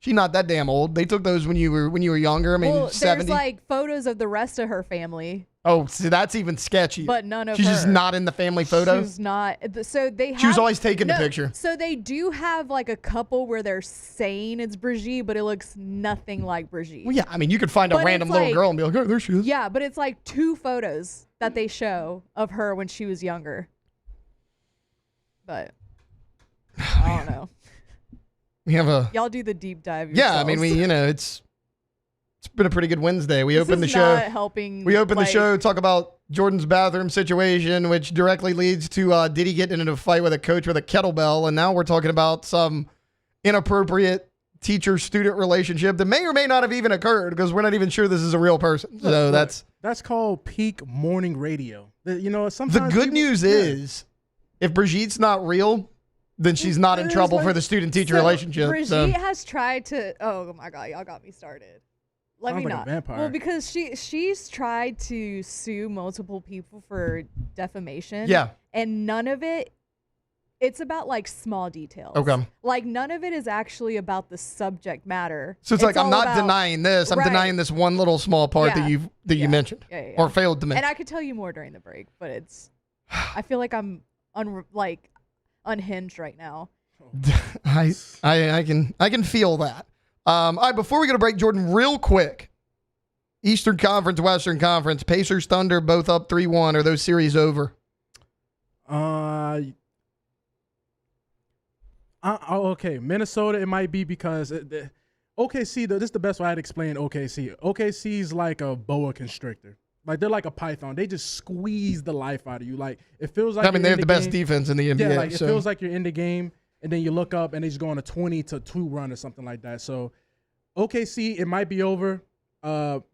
She's not that damn old. They took those when you were younger. I mean, 70. There's like photos of the rest of her family. Oh, see, that's even sketchy. But none of She's her. just not in the family photo. She's not. So they have, She was always taking the picture. So they do have like a couple where they're saying it's Brigitte, but it looks nothing like Brigitte. Well, yeah, I mean, you could find a But random it's little like- girl and be like, oh, there she is. Yeah, but it's like 2 photos that they show of her when she was younger. But I don't know. We have a Y'all do the deep dive. yeah. I yourselves. mean, it's been a pretty good Wednesday. We This opened the is show. not helping, We opened like- the show talk about Jordan's bathroom situation, which directly leads to did he get into a fight with a coach with a kettlebell, and now we're talking about some inappropriate teacher-student relationship that may or may not have even occurred because we're not even sure this is a real person. So Look, that's that's called peak morning radio. You know, the sometimes good people- news is if Brigitte's not real, then she's not in There's trouble like- for the student-teacher So, relationship. Brigitte So. has tried to. Oh my god, y'all got me started. Let Sounds me like a not. vampire. Well, because she's tried to sue multiple people for defamation. Yeah. And none of it. It's about like small details. Okay. Like none of it is actually about the subject matter. So it's like I'm all not about- denying this. I'm Right. denying this one little small part Yeah. that you mentioned Yeah. or failed to mention. And I could tell you more during the break, but it's. I feel like I'm unhinged right now. I can feel that. All right, before we go to break, Jordan, real quick. Eastern Conference, Western Conference, Pacers, Thunder, both up 3-1. Are those series over? Okay, Minnesota. It might be because OKC. This is the best way I'd explain OKC. OKC's like a boa constrictor. Like they're like a python. They just squeeze the life out of you. Like it feels like I mean, they have the best defense in the NBA. Yeah, like so. it feels like you're in the game, and then you look up and they just go on a 20-2 run or something like that. So OKC, it might be over.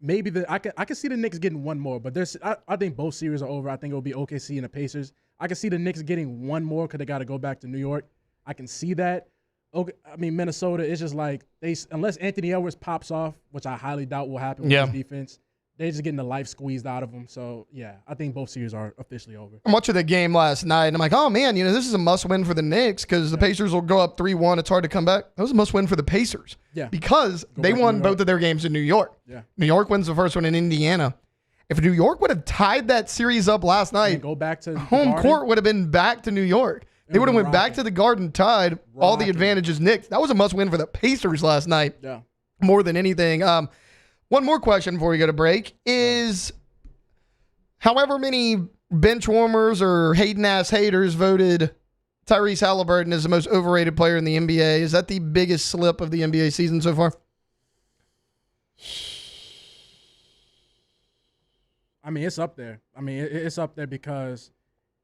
Maybe I can see the Knicks getting one more, but I think both series are over. I think it'll be OKC and the Pacers. I can see the Knicks getting one more because they got to go back to New York. I can see that. Okay, I mean Minnesota. It's just like unless Anthony Edwards pops off, which I highly doubt will happen with his defense. They're just getting the life squeezed out of them. So yeah, I think both series are officially over. I'm watching the game last night, and I'm like, oh man, this is a must-win for the Knicks because the Pacers will go up 3-1. It's hard to come back. That was a must-win for the Pacers. Yeah. Because they won both of their games in New York. Yeah. New York wins the first one in Indiana. If New York would have tied that series up last night, go back to home court would have been back to New York. They would have went back to the Garden tied. All the advantages Knicks. That was a must-win for the Pacers last night. Yeah. More than anything. One more question before we go to break is however many bench warmers or Hayden-ass haters voted Tyrese Halliburton as the most overrated player in the NBA. Is that the biggest slip of the NBA season so far? I mean, it's up there. I mean, it's up there because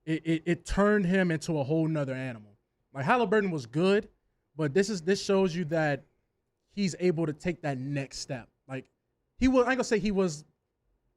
it turned him into a whole nother animal. Like Halliburton was good, but this shows you that he's able to take that next step. Like I ain't gonna say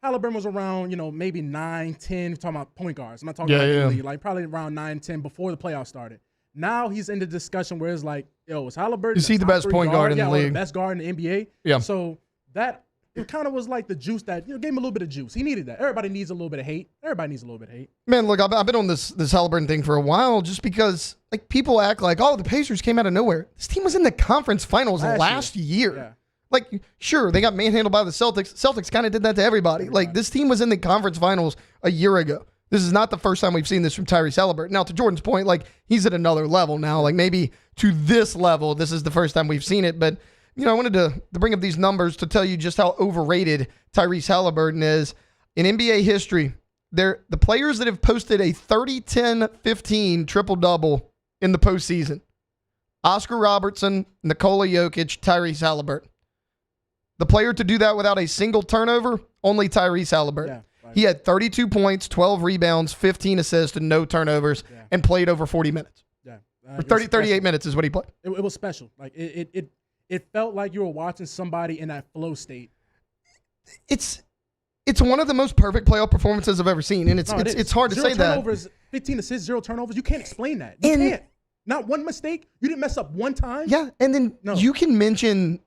Halliburton was around, maybe 9, 10. Talking about point guards. I'm not talking about the league. Like probably around 9, 10 before the playoffs started. Now he's in the discussion where it's like, is Halliburton? Is he the top best 3 point guard in the or league? the best guard in the NBA? Yeah. So that it kind of was like the juice that gave him a little bit of juice. He needed that. Everybody needs a little bit of hate. Everybody needs a little bit of hate. Man, look, I've been on this Halliburton thing for a while just because like people act like, oh, the Pacers came out of nowhere. This team was in the conference finals last year. Yeah. Like, sure, they got manhandled by the Celtics. Celtics kind of did that to everybody. Like, this team was in the conference finals a year ago. This is not the first time we've seen this from Tyrese Halliburton. Now, to Jordan's point, like, he's at another level now. Like, maybe to this level, this is the first time we've seen it. But, I wanted to bring up these numbers to tell you just how overrated Tyrese Halliburton is. In NBA history, the players that have posted a 30, 10, 15 triple-double in the postseason, Oscar Robertson, Nikola Jokic, Tyrese Halliburton. The player to do that without a single turnover, only Tyrese Halliburton. Yeah, right. He had 32 points, 12 rebounds, 15 assists, and no turnovers, and played over 40 minutes. Yeah. Or 38 minutes is what he played. It was special. Like it felt like you were watching somebody in that flow state. It's one of the most perfect playoff performances I've ever seen, and it's hard to say that. 0 turnovers, 15 assists, 0 turnovers. You can't explain that. You can't. Not one mistake. You didn't mess up one time. Yeah, and then you can mention.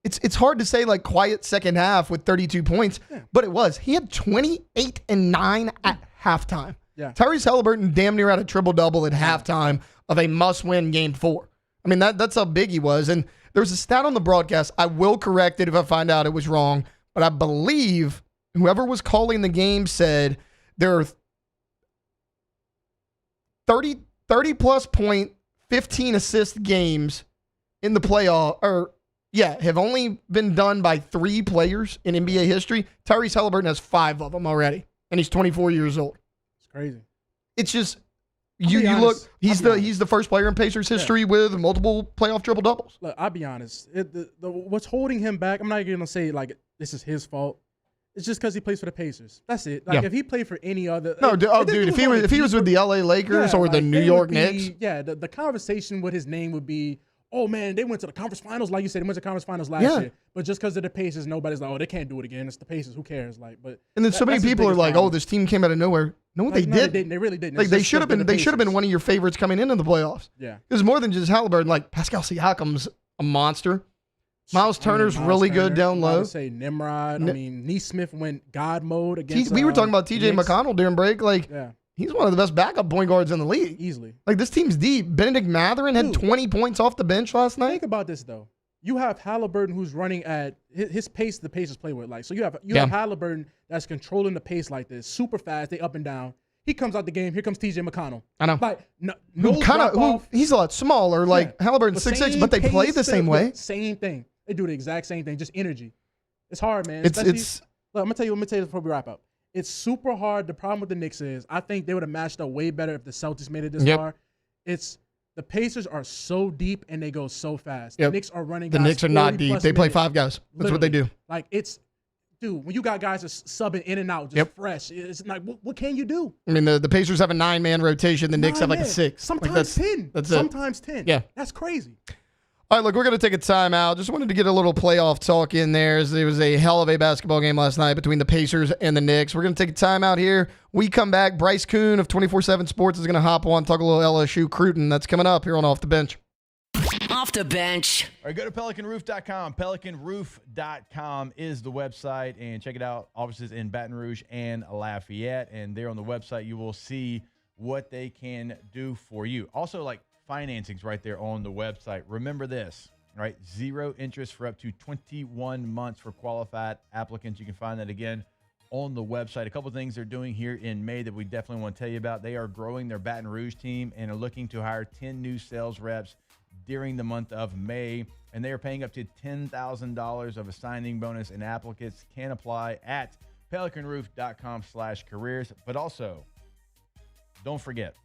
It's hard to say like quiet second half with 32 points, but it was. He had 28 and 9 at halftime. Yeah. Tyrese Halliburton damn near had a triple-double at halftime of a must-win Game 4. I mean, that's how big he was. And There's a stat on the broadcast. I will correct it if I find out it was wrong, but I believe whoever was calling the game said there are 30 plus point, 15 assist games in the playoff, have only been done by 3 players in NBA history. Tyrese Halliburton has 5 of them already, and he's 24 years old. It's crazy. It's just you look. He's the first player in Pacers history with multiple playoff triple doubles. Look, I'll be honest. What's holding him back? I'm not gonna say like this is his fault. It's just because he plays for the Pacers. That's it. Like if he played for any other, if he was with the LA Lakers or the New York Knicks, the conversation with his name would be, oh man, they went to the conference finals. Like you said, they went to the conference finals last year. But just because of the Pacers, nobody's like, oh, they can't do it again. It's the Pacers. Who cares? And then so many people are like, oh, this team came out of nowhere. No, they didn't. They really didn't. Like they should have been. They should have been one of your favorites coming into the playoffs. Yeah, it was more than just Halliburton. Like Pascal Siakam's a monster. Miles Turner's really good down low. I would say Nimrod. Neesmith went God mode against. We were talking about TJ McConnell during break. He's one of the best backup point guards in the league. Easily. Like this team's deep. Benedict Mathurin had 20 points off the bench last night. Think about this though. You have Halliburton who's running at his pace. The Pacers play with so you have Halliburton that's controlling the pace like this, super fast. They up and down. He comes out the game. Here comes TJ McConnell. I know. Like he's a lot smaller. Halliburton's 6'6", but they play the same way. Same thing. They do the exact same thing. Just energy. It's hard, man. Look, I'm gonna tell you before we wrap up. It's super hard. The problem with the Knicks is I think they would have matched up way better if the Celtics made it this far. The Pacers are so deep and they go so fast. The Knicks are running. The Knicks are not deep. They play 5 guys. That's what they do. Dude, when you got guys just subbing in and out, just fresh, it's like, what can you do? I mean, the Pacers have a 9-man rotation. The Knicks have a 6. Sometimes 10. Sometimes 10. Yeah. That's crazy. All right, look, we're going to take a timeout. Just wanted to get a little playoff talk in there. There was a hell of a basketball game last night between the Pacers and the Knicks. We're going to take a timeout here. We come back. Bryce Kuhn of 24/7 Sports is going to hop on, talk a little LSU Cruton. That's coming up here on Off the Bench. Off the Bench. All right, go to PelicanRoof.com. PelicanRoof.com is the website, and check it out. Offices in Baton Rouge and Lafayette, and there on the website you will see what they can do for you. Also, financing's right there on the website. Remember this, right? 0 interest for up to 21 months for qualified applicants. You can find that again on the website. A couple things they're doing here in May that we definitely want to tell you about. They are growing their Baton Rouge team and are looking to hire 10 new sales reps during the month of May, and they are paying up to $10,000 of a signing bonus, and applicants can apply at pelicanroof.com/careers. But also, don't forget,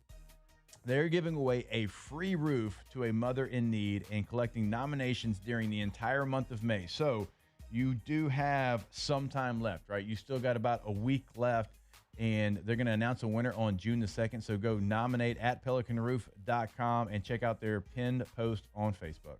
they're giving away a free roof to a mother in need and collecting nominations during the entire month of May. So you do have some time left, right? You still got about a week left, and they're going to announce a winner on June the 2nd. So go nominate at pelicanroof.com and check out their pinned post on Facebook.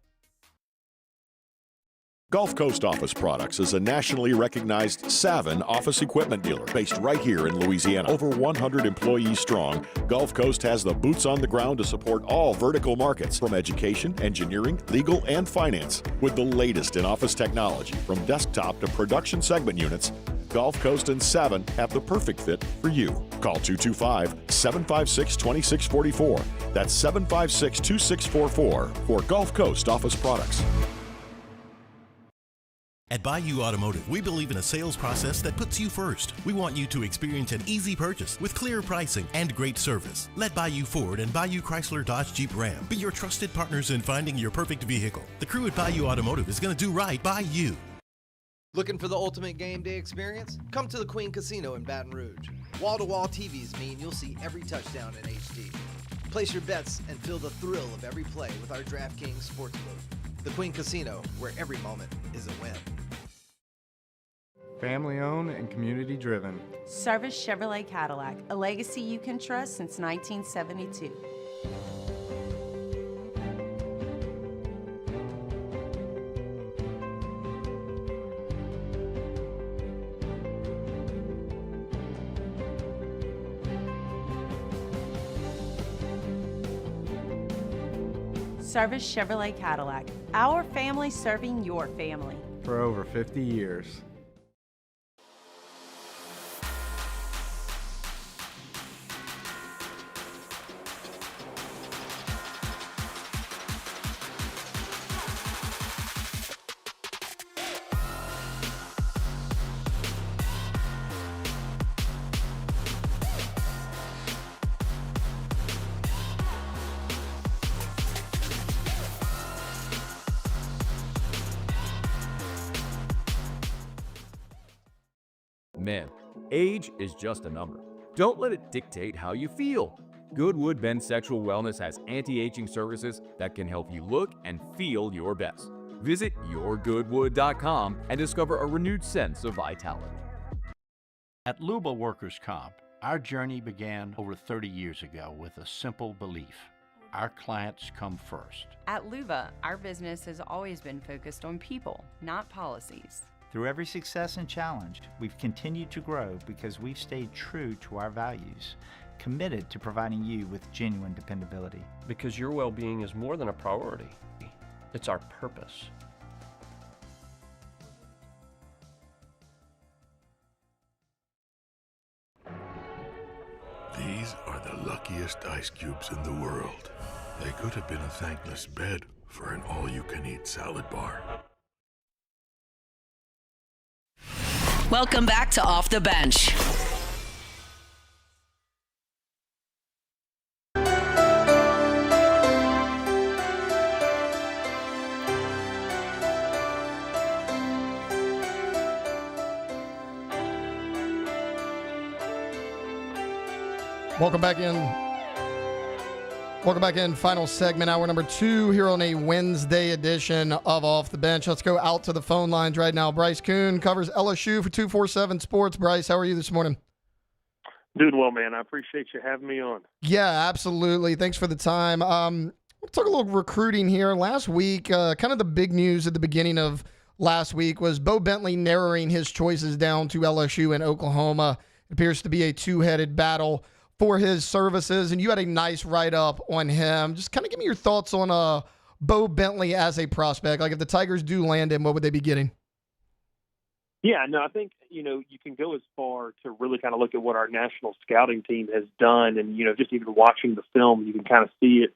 Gulf Coast Office Products is a nationally recognized Savin office equipment dealer based right here in Louisiana. Over 100 employees strong, Gulf Coast has the boots on the ground to support all vertical markets from education, engineering, legal, and finance. With the latest in office technology from desktop to production segment units, Gulf Coast and Savin have the perfect fit for you. Call 225-756-2644. That's 756-2644 for Gulf Coast Office Products. At Bayou Automotive, we believe in a sales process that puts you first. We want you to experience an easy purchase with clear pricing and great service. Let Bayou Ford and Bayou Chrysler Dodge Jeep Ram be your trusted partners in finding your perfect vehicle. The crew at Bayou Automotive is going to do right by you. Looking for the ultimate game day experience? Come to the Queen Casino in Baton Rouge. Wall-to-wall TVs mean you'll see every touchdown in HD. Place your bets and feel the thrill of every play with our DraftKings Sportsbook. The Queen Casino, where every moment is a win. Family owned and community driven. Service Chevrolet Cadillac, a legacy you can trust since 1972. Service Chevrolet Cadillac, our family serving your family. For over 50 years. Man, age is just a number. Don't let it dictate how you feel. Goodwood Men's Sexual Wellness has anti-aging services that can help you look and feel your best. Visit yourgoodwood.com and discover a renewed sense of vitality. At Luba Workers' Comp, our journey began over 30 years ago with a simple belief. Our clients come first. At Luba, our business has always been focused on people, not policies. Through every success and challenge, we've continued to grow because we've stayed true to our values, committed to providing you with genuine dependability. Because your well-being is more than a priority. It's our purpose. These are the luckiest ice cubes in the world. They could have been a thankless bed for an all-you-can-eat salad bar. Welcome back to Off the Bench. Welcome back in. Welcome back in. Final segment, hour number 2 here on a Wednesday edition of Off the Bench. Let's go out to the phone lines right now. Bryce Kuhn covers LSU for 247 Sports. Bryce, how are you this morning? Doing well, man. I appreciate you having me on. Yeah, absolutely. Thanks for the time. We'll talk a little recruiting here. Last week, kind of the big news at the beginning of last week was Bo Bentley narrowing his choices down to LSU and Oklahoma. It appears to be a two-headed battle for his services, and you had a nice write-up on him. Just kind of give me your thoughts on Bo Bentley as a prospect. Like, if the Tigers do land him, what would they be getting? Yeah, no, I think, you can go as far to really kind of look at what our national scouting team has done, and, just even watching the film, you can kind of see it.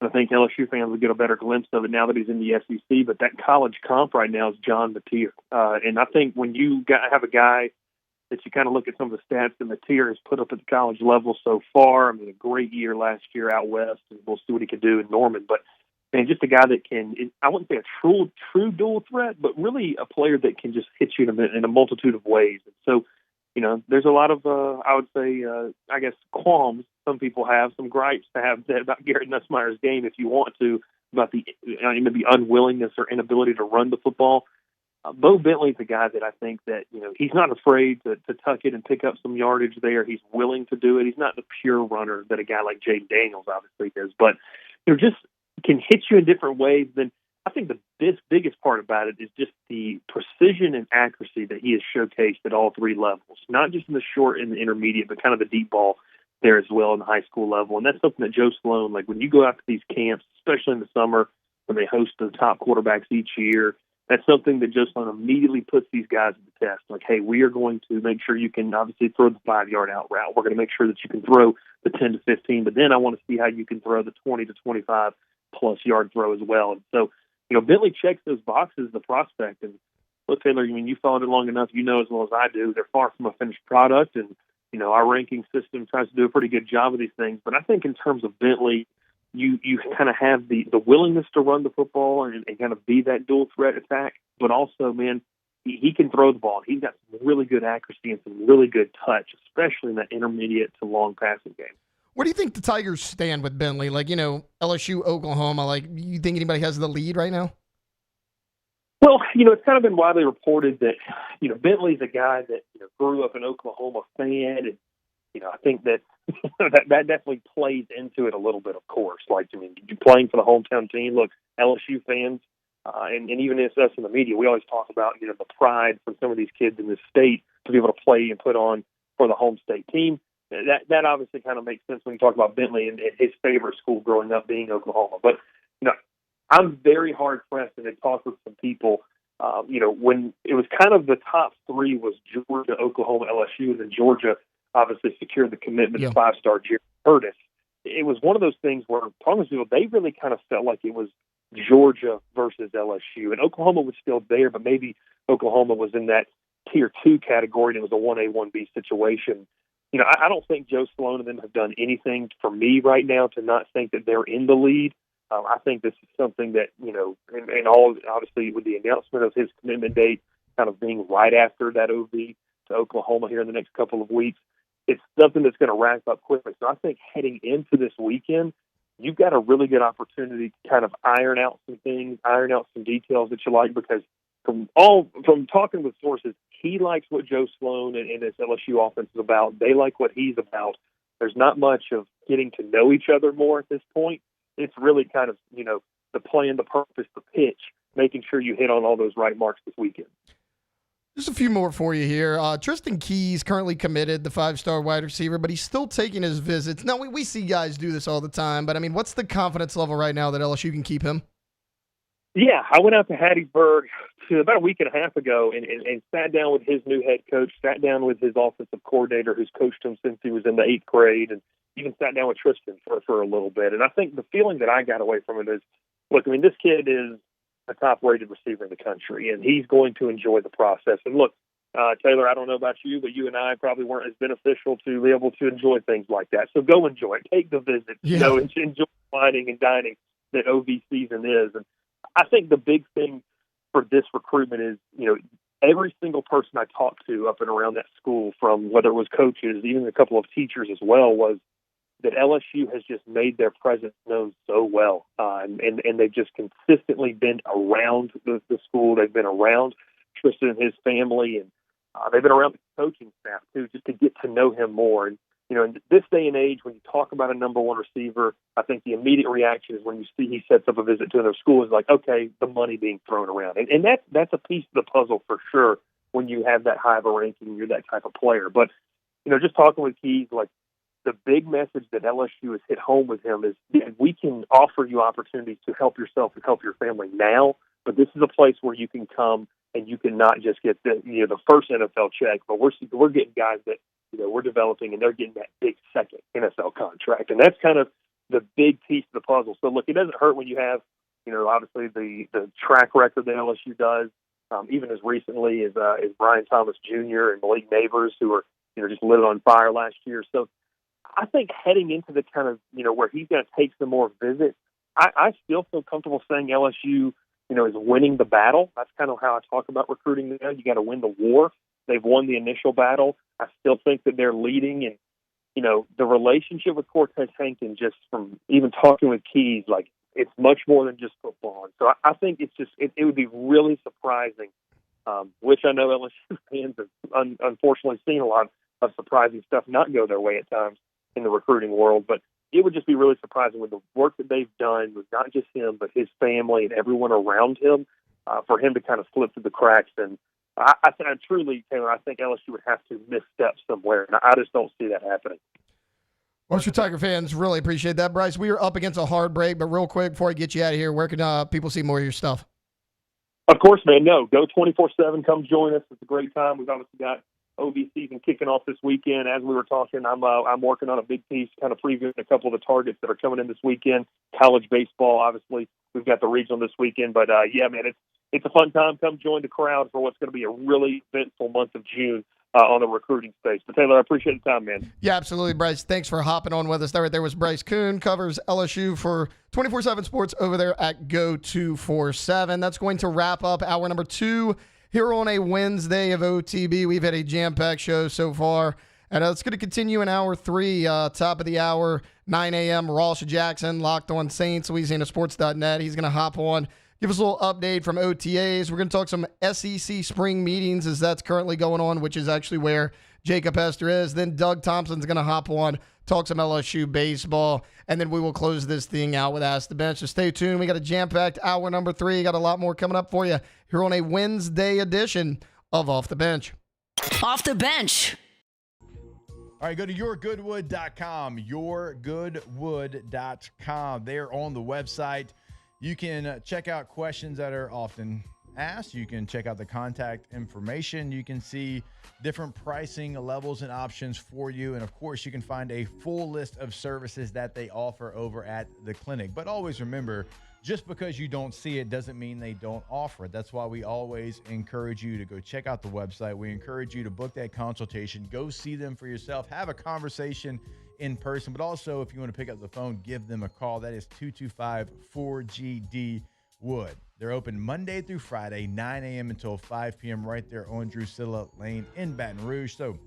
And I think LSU fans will get a better glimpse of it now that he's in the SEC, but that college comp right now is John Mateer. And I think when you have a guy that you kind of look at some of the stats that Mateer has put up at the college level so far. I mean, a great year last year out west, and we'll see what he can do in Norman. But, man, just a guy that can, I wouldn't say a true dual threat, but really a player that can just hit you in a multitude of ways. And so, there's a lot of, I would say, I guess, qualms some people have, some gripes to have about Garrett Nussmeier's game if you want to, about the maybe unwillingness or inability to run the football. Bo Bentley's a guy that I think that, he's not afraid to tuck it and pick up some yardage there. He's willing to do it. He's not the pure runner that a guy like Jaden Daniels obviously is, but, just can hit you in different ways. Then I think the biggest part about it is just the precision and accuracy that he has showcased at all three levels, not just in the short and the intermediate, but kind of the deep ball there as well in the high school level. And that's something that Joe Sloan, like when you go out to these camps, especially in the summer when they host the top quarterbacks each year, that's something that Joe Sloan immediately puts these guys to the test. Like, hey, we are going to make sure you can obviously throw the 5-yard out route. We're going to make sure that you can throw the 10 to 15, but then I want to see how you can throw the 20 to 25 plus yard throw as well. And so, Bentley checks those boxes, the prospect. And look, Taylor, you followed it long enough, as well as I do, they're far from a finished product. And, our ranking system tries to do a pretty good job of these things. But I think in terms of Bentley, you kind of have the willingness to run the football and kind of be that dual threat attack, but also, man, he can throw the ball. He's got some really good accuracy and some really good touch, especially in that intermediate to long passing game. Where do you think the Tigers stand with Bentley? Like, LSU, Oklahoma, like, you think anybody has the lead right now? Well, it's kind of been widely reported that, Bentley's a guy that grew up an Oklahoma fan, and, I think that that definitely plays into it a little bit, of course. Like, you're playing for the hometown team. Look, LSU fans, and even us in the media, we always talk about, the pride for some of these kids in this state to be able to play and put on for the home state team. That obviously kind of makes sense when you talk about Bentley and his favorite school growing up being Oklahoma. But, I'm very hard-pressed and I talked with some people, when it was kind of the top three was Georgia, Oklahoma, LSU, and then Georgia obviously secured the commitment of 5-star Jerry Curtis. It was one of those things where, people, they really kind of felt like it was Georgia versus LSU. And Oklahoma was still there, but maybe Oklahoma was in that Tier 2 category and it was a 1A, 1B situation. I don't think Joe Sloan and them have done anything for me right now to not think that they're in the lead. I think this is something that, and all, obviously, with the announcement of his commitment date kind of being right after that OV to Oklahoma here in the next couple of weeks. It's something that's going to rack up quickly. So I think heading into this weekend, you've got a really good opportunity to kind of iron out some things, iron out some details that you like, because from talking with sources, he likes what Joe Sloan and this LSU offense is about. They like what he's about. There's not much of getting to know each other more at this point. It's really kind of, the plan, the purpose, the pitch, making sure you hit on all those right marks this weekend. Just a few more for you here. Tristan Keys currently committed, the 5-star wide receiver, but he's still taking his visits. Now, we see guys do this all the time, but, I mean, what's the confidence level right now that LSU can keep him? Yeah, I went out to Hattiesburg about a week and a half ago and sat down with his new head coach, sat down with his offensive coordinator who's coached him since he was in the 8th grade, and even sat down with Tristan for a little bit. And I think the feeling that I got away from it is, look, I mean, this kid is a top-rated receiver in the country, and he's going to enjoy the process. And look, Taylor, I don't know about you, but you and I probably weren't as beneficial to be able to enjoy things like that. So go enjoy it. Take the visit. Yeah. Enjoy whining and dining that OV season is. And I think the big thing for this recruitment is, every single person I talked to up and around that school, from whether it was coaches, even a couple of teachers as well, was that LSU has just made their presence known so well. And they've just consistently been around the school. They've been around Tristan and his family, and they've been around the coaching staff, too, just to get to know him more. And, in this day and age, when you talk about a number one receiver, I think the immediate reaction is when you see he sets up a visit to another school is like, okay, the money being thrown around. And that's a piece of the puzzle for sure when you have that high of a ranking and you're that type of player. But, just talking with Keys, like, the big message that LSU has hit home with him is that we can offer you opportunities to help yourself and help your family now, but this is a place where you can come and you can not just get the first NFL check, but we're getting guys that we're developing, and they're getting that big second NFL contract, and that's kind of the big piece of the puzzle. So look, it doesn't hurt when you have obviously the track record that LSU does, even as recently as Brian Thomas Jr. and Malik Neighbors, who are just lit on fire last year. So I think heading into the kind of, where he's going to take some more visits, I still feel comfortable saying LSU, is winning the battle. That's kind of how I talk about recruiting now. You got to win the war. They've won the initial battle. I still think that they're leading. And, the relationship with Cortez Hankton, just from even talking with Keys, like, it's much more than just football. And so I think it's just, it would be really surprising, which I know LSU fans have unfortunately seen a lot of surprising stuff not go their way at times in the recruiting world, but it would just be really surprising with the work that they've done with not just him, but his family and everyone around him, for him to kind of slip through the cracks. And I truly, Taylor, I think LSU would have to misstep somewhere, and I just don't see that happening. Most of Tiger fans really appreciate that. Bryce, we are up against a hard break, but real quick, before I get you out of here, where can people see more of your stuff? Of course, man. No, go 24/7. Come join us. It's a great time. We've obviously got OV season kicking off this weekend. As we were talking, I'm working on a big piece, kind of previewing a couple of the targets that are coming in this weekend. College baseball, obviously, we've got the regional this weekend. But yeah, man, it's a fun time. Come join the crowd for what's going to be a really eventful month of June on the recruiting space. But Taylor, I appreciate the time, man. Yeah, absolutely, Bryce. Thanks for hopping on with us. That right there was Bryce Kuhn, covers LSU for 24/7 Sports over there at Go247. That's going to wrap up hour number 2 here on a Wednesday of OTB. We've had a jam-packed show so far, and it's going to continue in hour 3, top of the hour, 9 a.m. Ross Jackson, Locked on Saints, LouisianaSports.net. He's going to hop on, give us a little update from OTAs. We're going to talk some SEC spring meetings as that's currently going on, which is actually where Jacob Hester is. Then Doug Thompson's going to hop on, talk some LSU baseball, and then we will close this thing out with Ask the Bench. So stay tuned. We got a jam-packed hour number 3. Got a lot more coming up for you here on a Wednesday edition of Off the Bench. Off the Bench. All right, go to yourgoodwood.com, yourgoodwood.com. There on the website, you can check out questions that are often asked. You can check out the contact information. You can see different pricing levels and options for you. And of course, you can find a full list of services that they offer over at the clinic. But always remember, just because you don't see it doesn't mean they don't offer it. That's why we always encourage you to go check out the website. We encourage you to book that consultation, go see them for yourself, have a conversation in person. But also, if you want to pick up the phone, give them a call. That is 225-4GD. Wood. They're open Monday through Friday, 9 a.m. until 5 p.m. right there on Drusilla Lane in Baton Rouge. So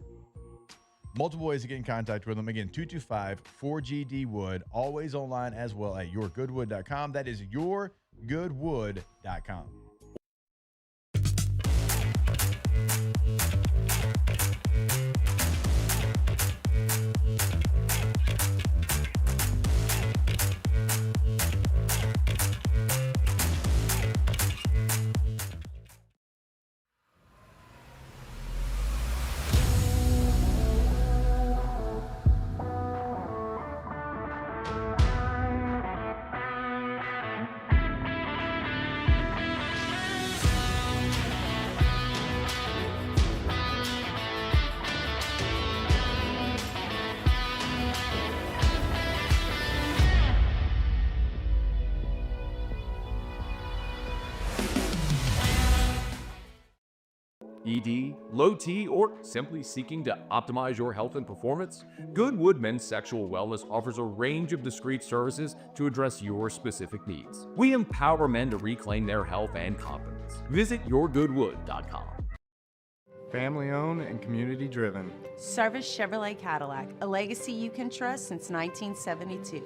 multiple ways to get in contact with them. Again, 225-4GD-WOOD. Always online as well at yourgoodwood.com. That is yourgoodwood.com. ED, low T, or simply seeking to optimize your health and performance? Goodwood Men's Sexual Wellness offers a range of discreet services to address your specific needs. We empower men to reclaim their health and confidence. Visit yourgoodwood.com. Family owned and community driven. Service Chevrolet Cadillac, a legacy you can trust since 1972.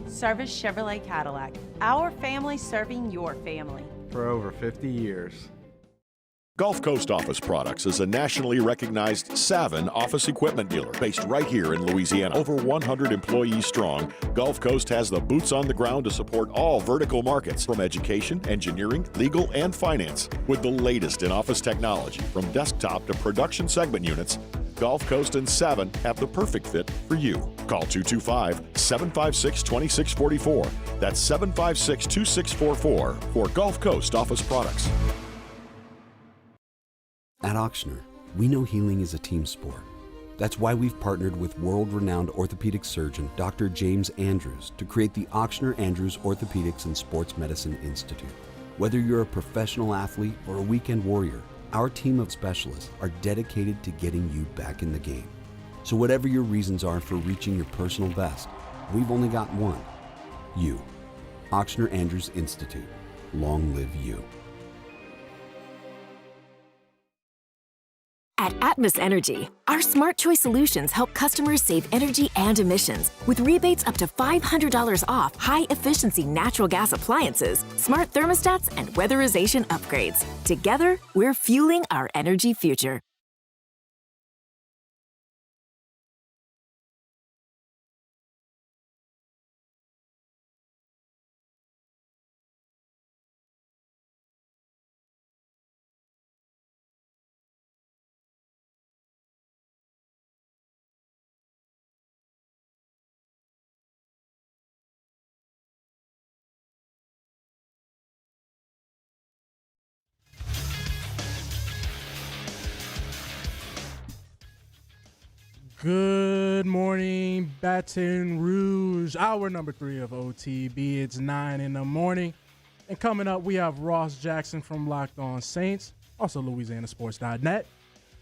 Service Chevrolet Cadillac, our family serving your family. For over 50 years. Gulf Coast Office Products is a nationally recognized Savin office equipment dealer based right here in Louisiana. Over 100 employees strong, Gulf Coast has the boots on the ground to support all vertical markets from education, engineering, legal, and finance. With the latest in office technology from desktop to production segment units, Gulf Coast and Savin have the perfect fit for you. Call 225-756-2644. That's 756-2644 for Gulf Coast Office Products. At Auctioner, we know healing is a team sport. That's why we've partnered with world-renowned orthopedic surgeon Dr. James Andrews to create the Auctioner Andrews Orthopedics and Sports Medicine Institute. Whether you're a professional athlete or a weekend warrior, our team of specialists are dedicated to getting you back in the game. So whatever your reasons are for reaching your personal best, we've only got one: you. Auctioner Andrews Institute. Long live you. At Atmos Energy, our Smart Choice solutions help customers save energy and emissions with rebates up to $500 off high-efficiency natural gas appliances, smart thermostats, and weatherization upgrades. Together, we're fueling our energy future. Good morning, Baton Rouge. Hour number 3 of OTB. It's 9 in the morning. And coming up, we have Ross Jackson from Locked On Saints, also LouisianaSports.net.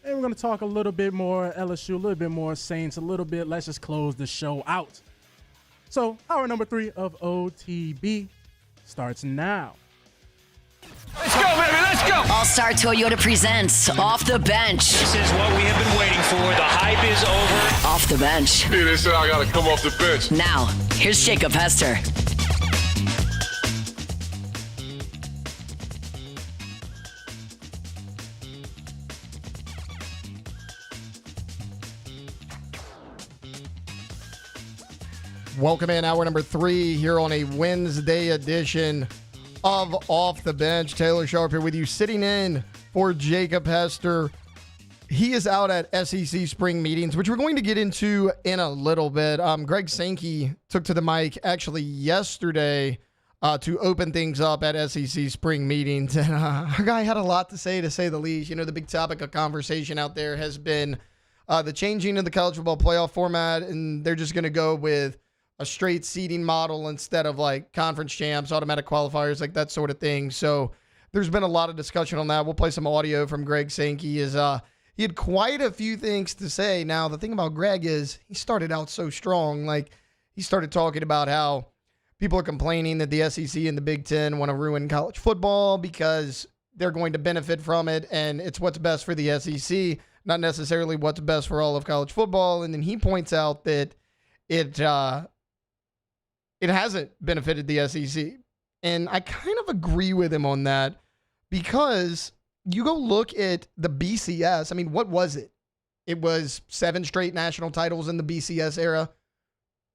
And we're going to talk a little bit more LSU, a little bit more Saints, a little bit. Let's just close the show out. So, hour number 3 of OTB starts now. Let's go, baby, let's go! All-Star Toyota presents Off the Bench. This is what we have been waiting for. The hype is over. Off the Bench. Yeah, they said I got to come off the bench. Now, here's Jacob Hester. Welcome in hour number 3 here on a Wednesday edition of Off the Bench. Taylor Sharp here with you, sitting in for Jacob Hester. He is out at SEC spring meetings, which we're going to get into in a little bit. Greg Sankey took to the mic actually yesterday to open things up at SEC spring meetings. And our guy had a lot to say the least. You know, the big topic of conversation out there has been the changing of the college football playoff format, and they're just going to go with a straight seeding model instead of like conference champs, automatic qualifiers, like that sort of thing. So there's been a lot of discussion on that. We'll play some audio from Greg Sankey. He had quite a few things to say. Now, the thing about Greg is he started out so strong. Like, he started talking about how people are complaining that the SEC and the Big Ten want to ruin college football because they're going to benefit from it, and it's what's best for the SEC, not necessarily what's best for all of college football. And then he points out that it hasn't benefited the SEC. And I kind of agree with him on that because you go look at the BCS. I mean, what was it? It was 7 straight national titles in the BCS era,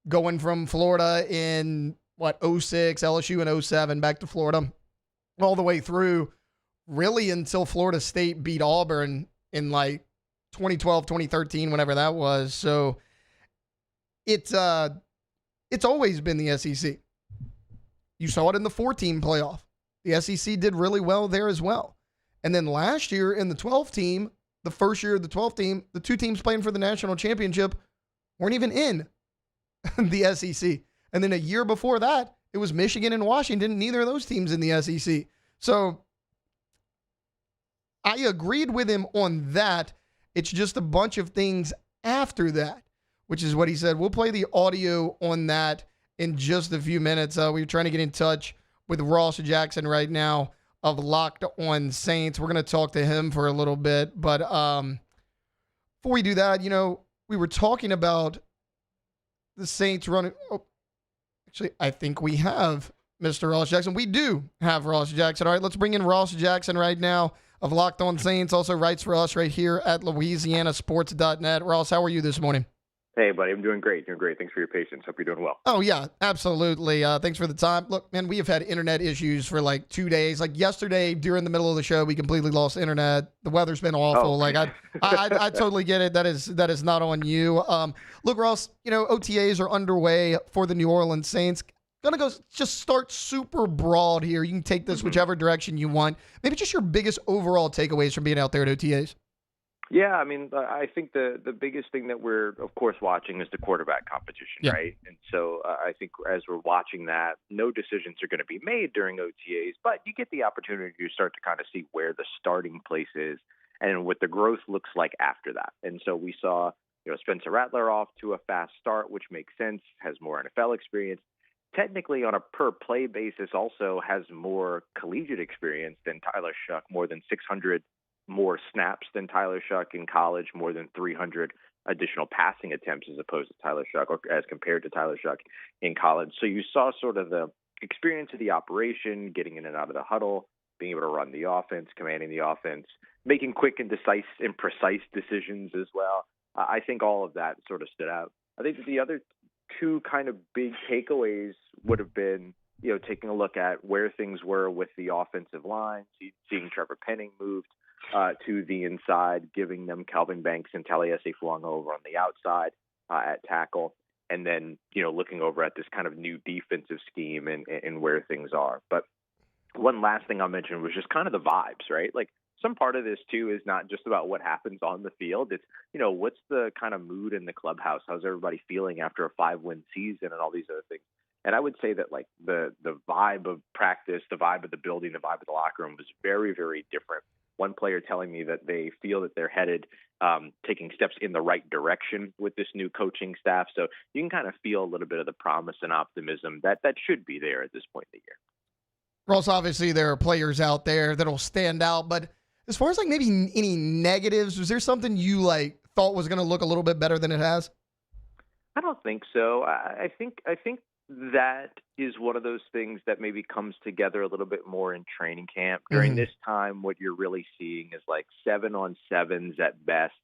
going from Florida in, 06, LSU in 07, back to Florida, all the way through, really until Florida State beat Auburn in like 2012, 2013, whenever that was. So it's always been the SEC. You saw it in the 4-team playoff. The SEC did really well there as well. And then last year in the 12 team, the first year of the 12 team, the 2 teams playing for the national championship weren't even in the SEC. And then a year before that, it was Michigan and Washington, neither of those teams in the SEC. So I agreed with him on that. It's just a bunch of things after that, which is what he said. We'll play the audio on that in just a few minutes. We were trying to get in touch with Ross Jackson right now of Locked On Saints. We're going to talk to him for a little bit. But before we do that, we were talking about the Saints running. Oh, actually, I think we have Mr. Ross Jackson. We do have Ross Jackson. All right, let's bring in Ross Jackson right now of Locked On Saints. Also writes for us right here at LouisianaSports.net. Ross, how are you this morning? Hey, buddy. I'm doing great. Thanks for your patience. Hope you're doing well. Oh, yeah, absolutely. Thanks for the time. Look, man, we have had internet issues for like 2 days. Like yesterday, during the middle of the show, we completely lost internet. The weather's been awful. Oh. Like I totally get it. That is not on you. Look, Ross, OTAs are underway for the New Orleans Saints. Gonna go just start super broad here. You can take this whichever direction you want. Maybe just your biggest overall takeaways from being out there at OTAs. Yeah, I mean, I think the biggest thing that we're, of course, watching is the quarterback competition, right? And so I think as we're watching that, no decisions are going to be made during OTAs, but you get the opportunity to start to kind of see where the starting place is and what the growth looks like after that. And so we saw, Spencer Rattler off to a fast start, which makes sense, has more NFL experience. Technically, on a per-play basis, also has more collegiate experience than Tyler Shuck, more than 600 more snaps than Tyler Shuck in college, more than 300 additional passing attempts as opposed to Tyler Shuck, or as compared to Tyler Shuck in college. So you saw sort of the experience of the operation, getting in and out of the huddle, being able to run the offense, commanding the offense, making quick and precise decisions as well. I think all of that sort of stood out. I think that the other 2 kind of big takeaways would have been, taking a look at where things were with the offensive line, seeing Trevor Penning moved to the inside, giving them Calvin Banks and Taliesin Fuanga over on the outside at tackle, and then, looking over at this kind of new defensive scheme and where things are. But one last thing I'll mention was just kind of the vibes, right? Like, some part of this, too, is not just about what happens on the field. It's, what's the kind of mood in the clubhouse? How's everybody feeling after a 5-win season and all these other things? And I would say that, like, the vibe of practice, the vibe of the building, the vibe of the locker room was very, very different. One player telling me that they feel that they're headed, taking steps in the right direction with this new coaching staff. So you can kind of feel a little bit of the promise and optimism that should be there at this point in the year. Ross, obviously there are players out there that'll stand out, but as far as like maybe any negatives, was there something you like thought was going to look a little bit better than it has? I don't think so. I think that is one of those things that maybe comes together a little bit more in training camp. During this time, what you're really seeing is like 7-on-7s at best,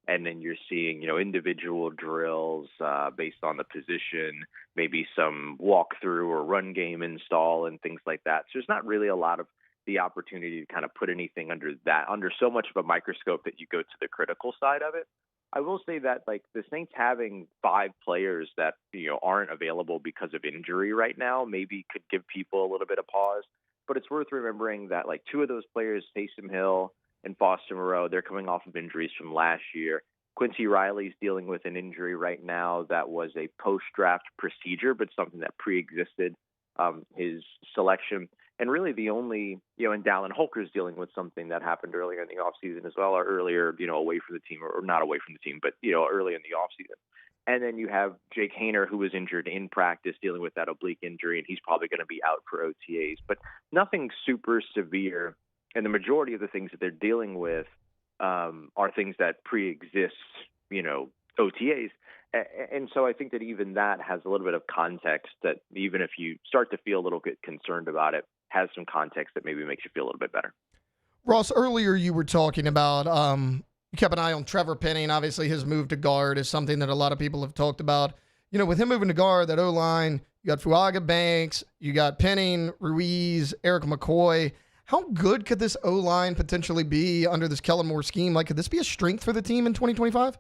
and then you're seeing, individual drills based on the position, maybe some walkthrough or run game install and things like that. So there's not really a lot of the opportunity to kind of put anything under so much of a microscope that you go to the critical side of it. I will say that, like, the Saints having 5 players that, aren't available because of injury right now maybe could give people a little bit of pause. But it's worth remembering that, like, 2 of those players, Taysom Hill and Foster Moreau, they're coming off of injuries from last year. Quincy Riley's dealing with an injury right now that was a post-draft procedure, but something that pre-existed his selection. And really the only, and Dallin Holker's dealing with something that happened earlier in the offseason as well, or earlier, away from the team, or not away from the team, but, early in the offseason. And then you have Jake Haener, who was injured in practice, dealing with that oblique injury, and he's probably going to be out for OTAs. But nothing super severe. And the majority of the things that they're dealing with are things that pre-exist, OTAs. And so I think that even that has a little bit of context that even if you start to feel a little bit concerned about it, has some context that maybe makes you feel a little bit better. Ross, earlier you were talking about you kept an eye on Trevor Penning. Obviously, his move to guard is something that a lot of people have talked about. With him moving to guard, that O-line, you got Fuaga Banks, you got Penning, Ruiz, Eric McCoy. How good could this O-line potentially be under this Kellen Moore scheme? Could this be a strength for the team in 2025?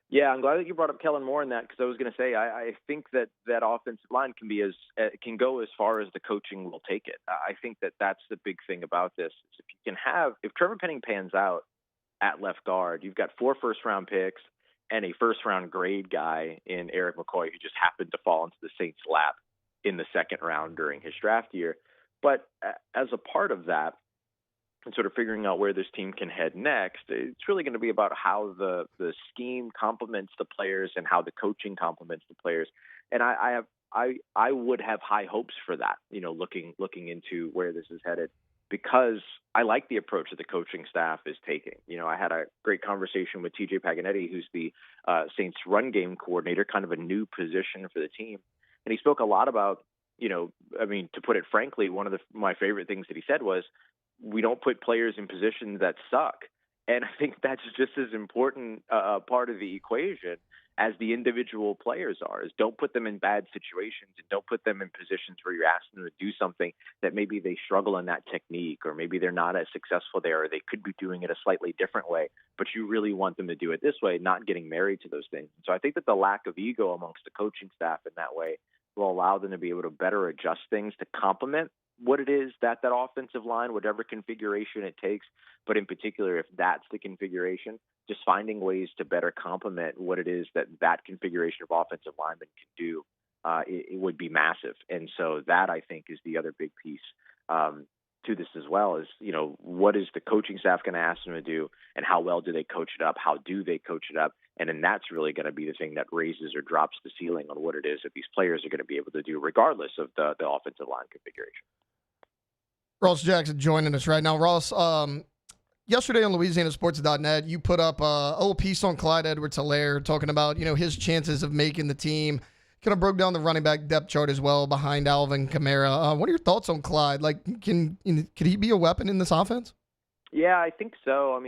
Yeah, I'm glad that you brought up Kellen Moore in that, because I was going to say I think that offensive line can go as far as the coaching will take it. I think that that's the big thing about this. If Trevor Penning pans out at left guard, you've got 4 first-round picks and a first-round grade guy in Eric McCoy, who just happened to fall into the Saints' lap in the second round during his draft year. But as a part of that, and sort of figuring out where this team can head next, it's really going to be about how the scheme complements the players and how the coaching complements the players. And I would have high hopes for that, looking into where this is headed, because I like the approach that the coaching staff is taking. I had a great conversation with TJ Paganetti, who's the Saints run game coordinator, kind of a new position for the team. And he spoke a lot about, to put it frankly, one of my favorite things that he said was, we don't put players in positions that suck. And I think that's just as important a part of the equation as the individual players are, is don't put them in bad situations and don't put them in positions where you're asking them to do something that maybe they struggle in that technique, or maybe they're not as successful there, or they could be doing it a slightly different way, but you really want them to do it this way, not getting married to those things. So I think that the lack of ego amongst the coaching staff in that way will allow them to be able to better adjust things to complement what it is that offensive line, whatever configuration it takes, but in particular, if that's the configuration, just finding ways to better complement what it is that configuration of offensive linemen can do, it would be massive. And so that, I think, is the other big piece to this as well, is, what is the coaching staff going to ask them to do, and how well do they coach it up? How do they coach it up? And then that's really going to be the thing that raises or drops the ceiling on what it is that these players are going to be able to do, regardless of the offensive line configuration. Ross Jackson joining us right now. Ross, yesterday on LouisianaSports.net, you put up a little piece on Clyde Edwards-Helaire talking about, his chances of making the team. Kind of broke down the running back depth chart as well behind Alvin Kamara. What are your thoughts on Clyde? Could he be a weapon in this offense? Yeah, I think so.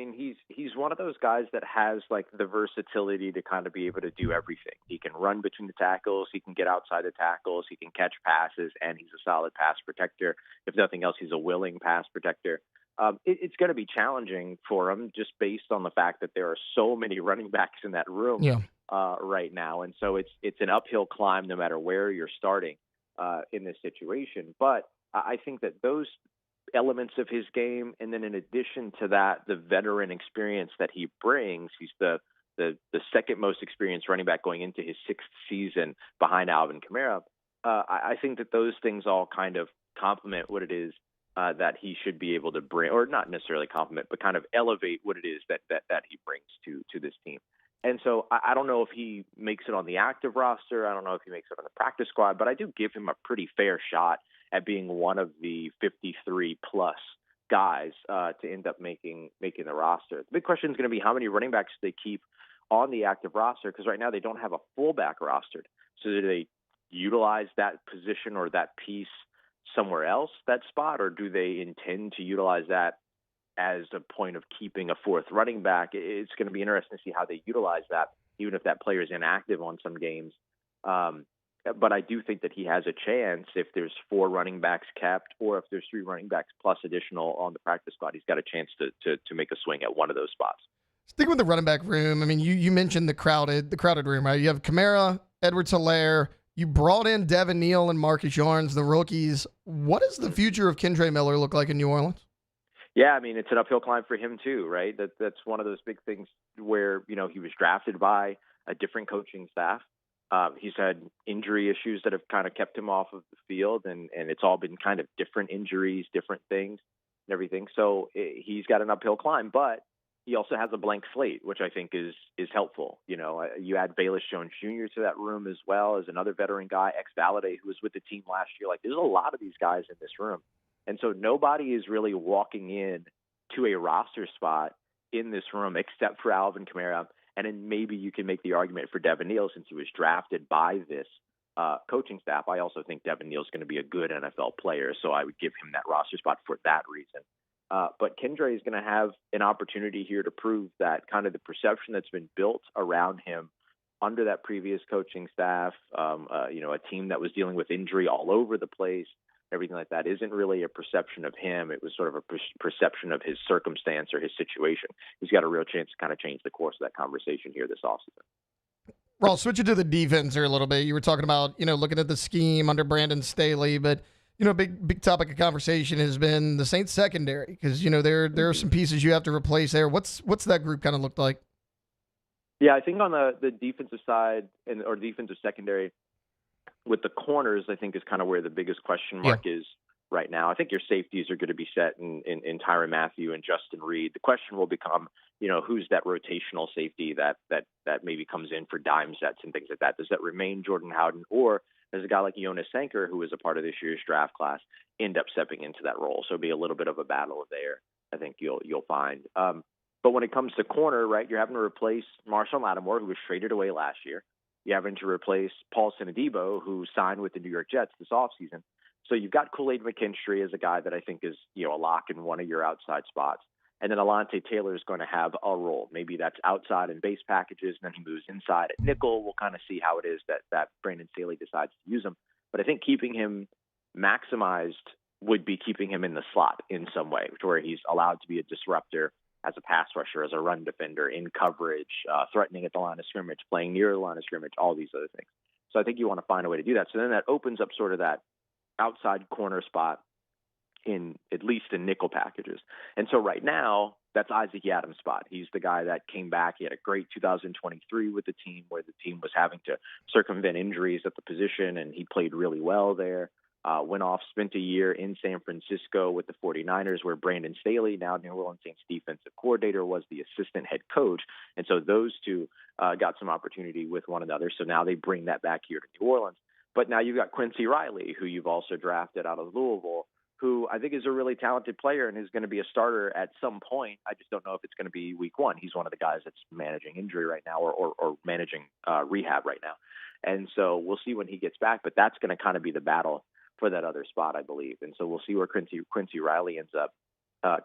He's one of those guys that has the versatility to kind of be able to do everything. He can run between the tackles, he can get outside the tackles, he can catch passes, and he's a solid pass protector. If nothing else, he's a willing pass protector. It's going to be challenging for him just based on the fact that there are so many running backs in that room right now, and so it's an uphill climb no matter where you're starting in this situation. But I think that those elements of his game, and then in addition to that, the veteran experience that he brings, he's the second most experienced running back going into his 6th season behind Alvin Kamara. I think that those things all kind of complement what it is that he should be able to bring, or not necessarily complement, but kind of elevate what it is that he brings to this team. And so I don't know if he makes it on the active roster. I don't know if he makes it on the practice squad, but I do give him a pretty fair shot at being one of the 53-plus guys to end up making the roster. The big question is going to be how many running backs they keep on the active roster, because right now they don't have a fullback rostered. So do they utilize that position or that piece somewhere else, that spot, or do they intend to utilize that as a point of keeping a 4th running back? It's going to be interesting to see how they utilize that, even if that player is inactive on some games. But I do think that he has a chance if there's 4 running backs kept, or if there's 3 running backs plus additional on the practice squad. He's got a chance to make a swing at one of those spots. Sticking with the running back room, you mentioned the crowded room, right? You have Kamara, Edwards-Helaire. You brought in Devin Neal and Marcus Yarns, the rookies. What does the future of Kendre Miller look like in New Orleans? Yeah, it's an uphill climb for him too, right? That's one of those big things where, he was drafted by a different coaching staff. He's had injury issues that have kind of kept him off of the field, and it's all been kind of different injuries, different things and everything. So he's got an uphill climb, but he also has a blank slate, which I think is helpful. You add Bayless Jones Jr. to that room as well as another veteran guy, ex-Valaday, who was with the team last year. Like, there's a lot of these guys in this room. And so nobody is really walking in to a roster spot in this room except for Alvin Kamara. And then maybe you can make the argument for Devin Neal since he was drafted by this coaching staff. I also think Devin Neal's going to be a good NFL player, so I would give him that roster spot for that reason. But Kendre is going to have an opportunity here to prove that kind of the perception that's been built around him under that previous coaching staff, a team that was dealing with injury all over the place, everything like that, isn't really a perception of him. It was sort of a perception of his circumstance or his situation. He's got a real chance to kind of change the course of that conversation here this offseason. Ross, switching to the defense here a little bit. You were talking about, looking at the scheme under Brandon Staley, but big topic of conversation has been the Saints secondary because, there are some pieces you have to replace there. What's that group kind of looked like? Yeah, I think on the defensive side or defensive secondary with the corners, I think is kind of where the biggest question mark is right now. I think your safeties are going to be set in Tyrann Mathieu and Justin Reed. The question will become, who's that rotational safety that maybe comes in for dime sets and things like that? Does that remain Jordan Howden, or does a guy like Jonas Sanker, who was a part of this year's draft class, end up stepping into that role? So it'll be a little bit of a battle there, I think you'll find. But when it comes to corner, right, you're having to replace Marshawn Lattimore, who was traded away last year. You're having to replace Paul Sinadebo, who signed with the New York Jets this offseason. So you've got Kool-Aid McKinstry as a guy that I think is, a lock in one of your outside spots. And then Alontae Taylor is going to have a role. Maybe that's outside in base packages, and then he moves inside at nickel. We'll kind of see how it is that Brandon Staley decides to use him. But I think keeping him maximized would be keeping him in the slot in some way, where he's allowed to be a disruptor as a pass rusher, as a run defender, in coverage, threatening at the line of scrimmage, playing near the line of scrimmage, all these other things. So I think you want to find a way to do that. So then that opens up sort of that outside corner spot in at least in nickel packages. And so right now, that's Isaac Adams' spot. He's the guy that came back. He had a great 2023 with the team, where the team was having to circumvent injuries at the position, and he played really well there. Went off, spent a year in San Francisco with the 49ers, where Brandon Staley, now New Orleans Saints defensive coordinator, was the assistant head coach. And so those two got some opportunity with one another. So now they bring that back here to New Orleans. But now you've got Quincy Riley, who you've also drafted out of Louisville, who I think is a really talented player and is going to be a starter at some point. I just don't know if it's going to be week one. He's one of the guys that's managing injury right now or managing rehab right now. And so we'll see when he gets back, but that's going to kind of be the battle for that other spot, I believe. And so we'll see where Quincy Riley ends up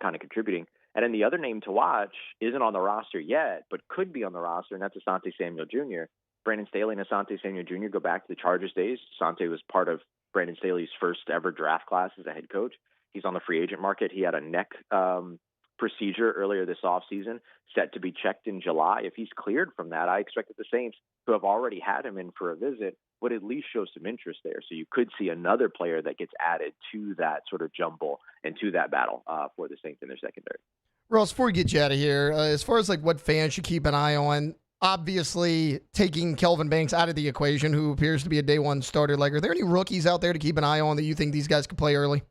kind of contributing. And then the other name to watch isn't on the roster yet, but could be on the roster, and that's Asante Samuel Jr. Brandon Staley and Asante Samuel Jr. go back to the Chargers days. Asante was part of Brandon Staley's first ever draft class as a head coach. He's on the free agent market. He had a neck procedure earlier this offseason, set to be checked in July. If he's cleared from that, I expect that the Saints, who have already had him in for a visit, would at least show some interest there. So you could see another player that gets added to that sort of jumble and to that battle for the Saints in their secondary. Ross, before we get you out of here, as far as like what fans should keep an eye on, obviously taking Kelvin Banks out of the equation, who appears to be a day one starter, like, are there any rookies out there to keep an eye on that you think these guys could play early?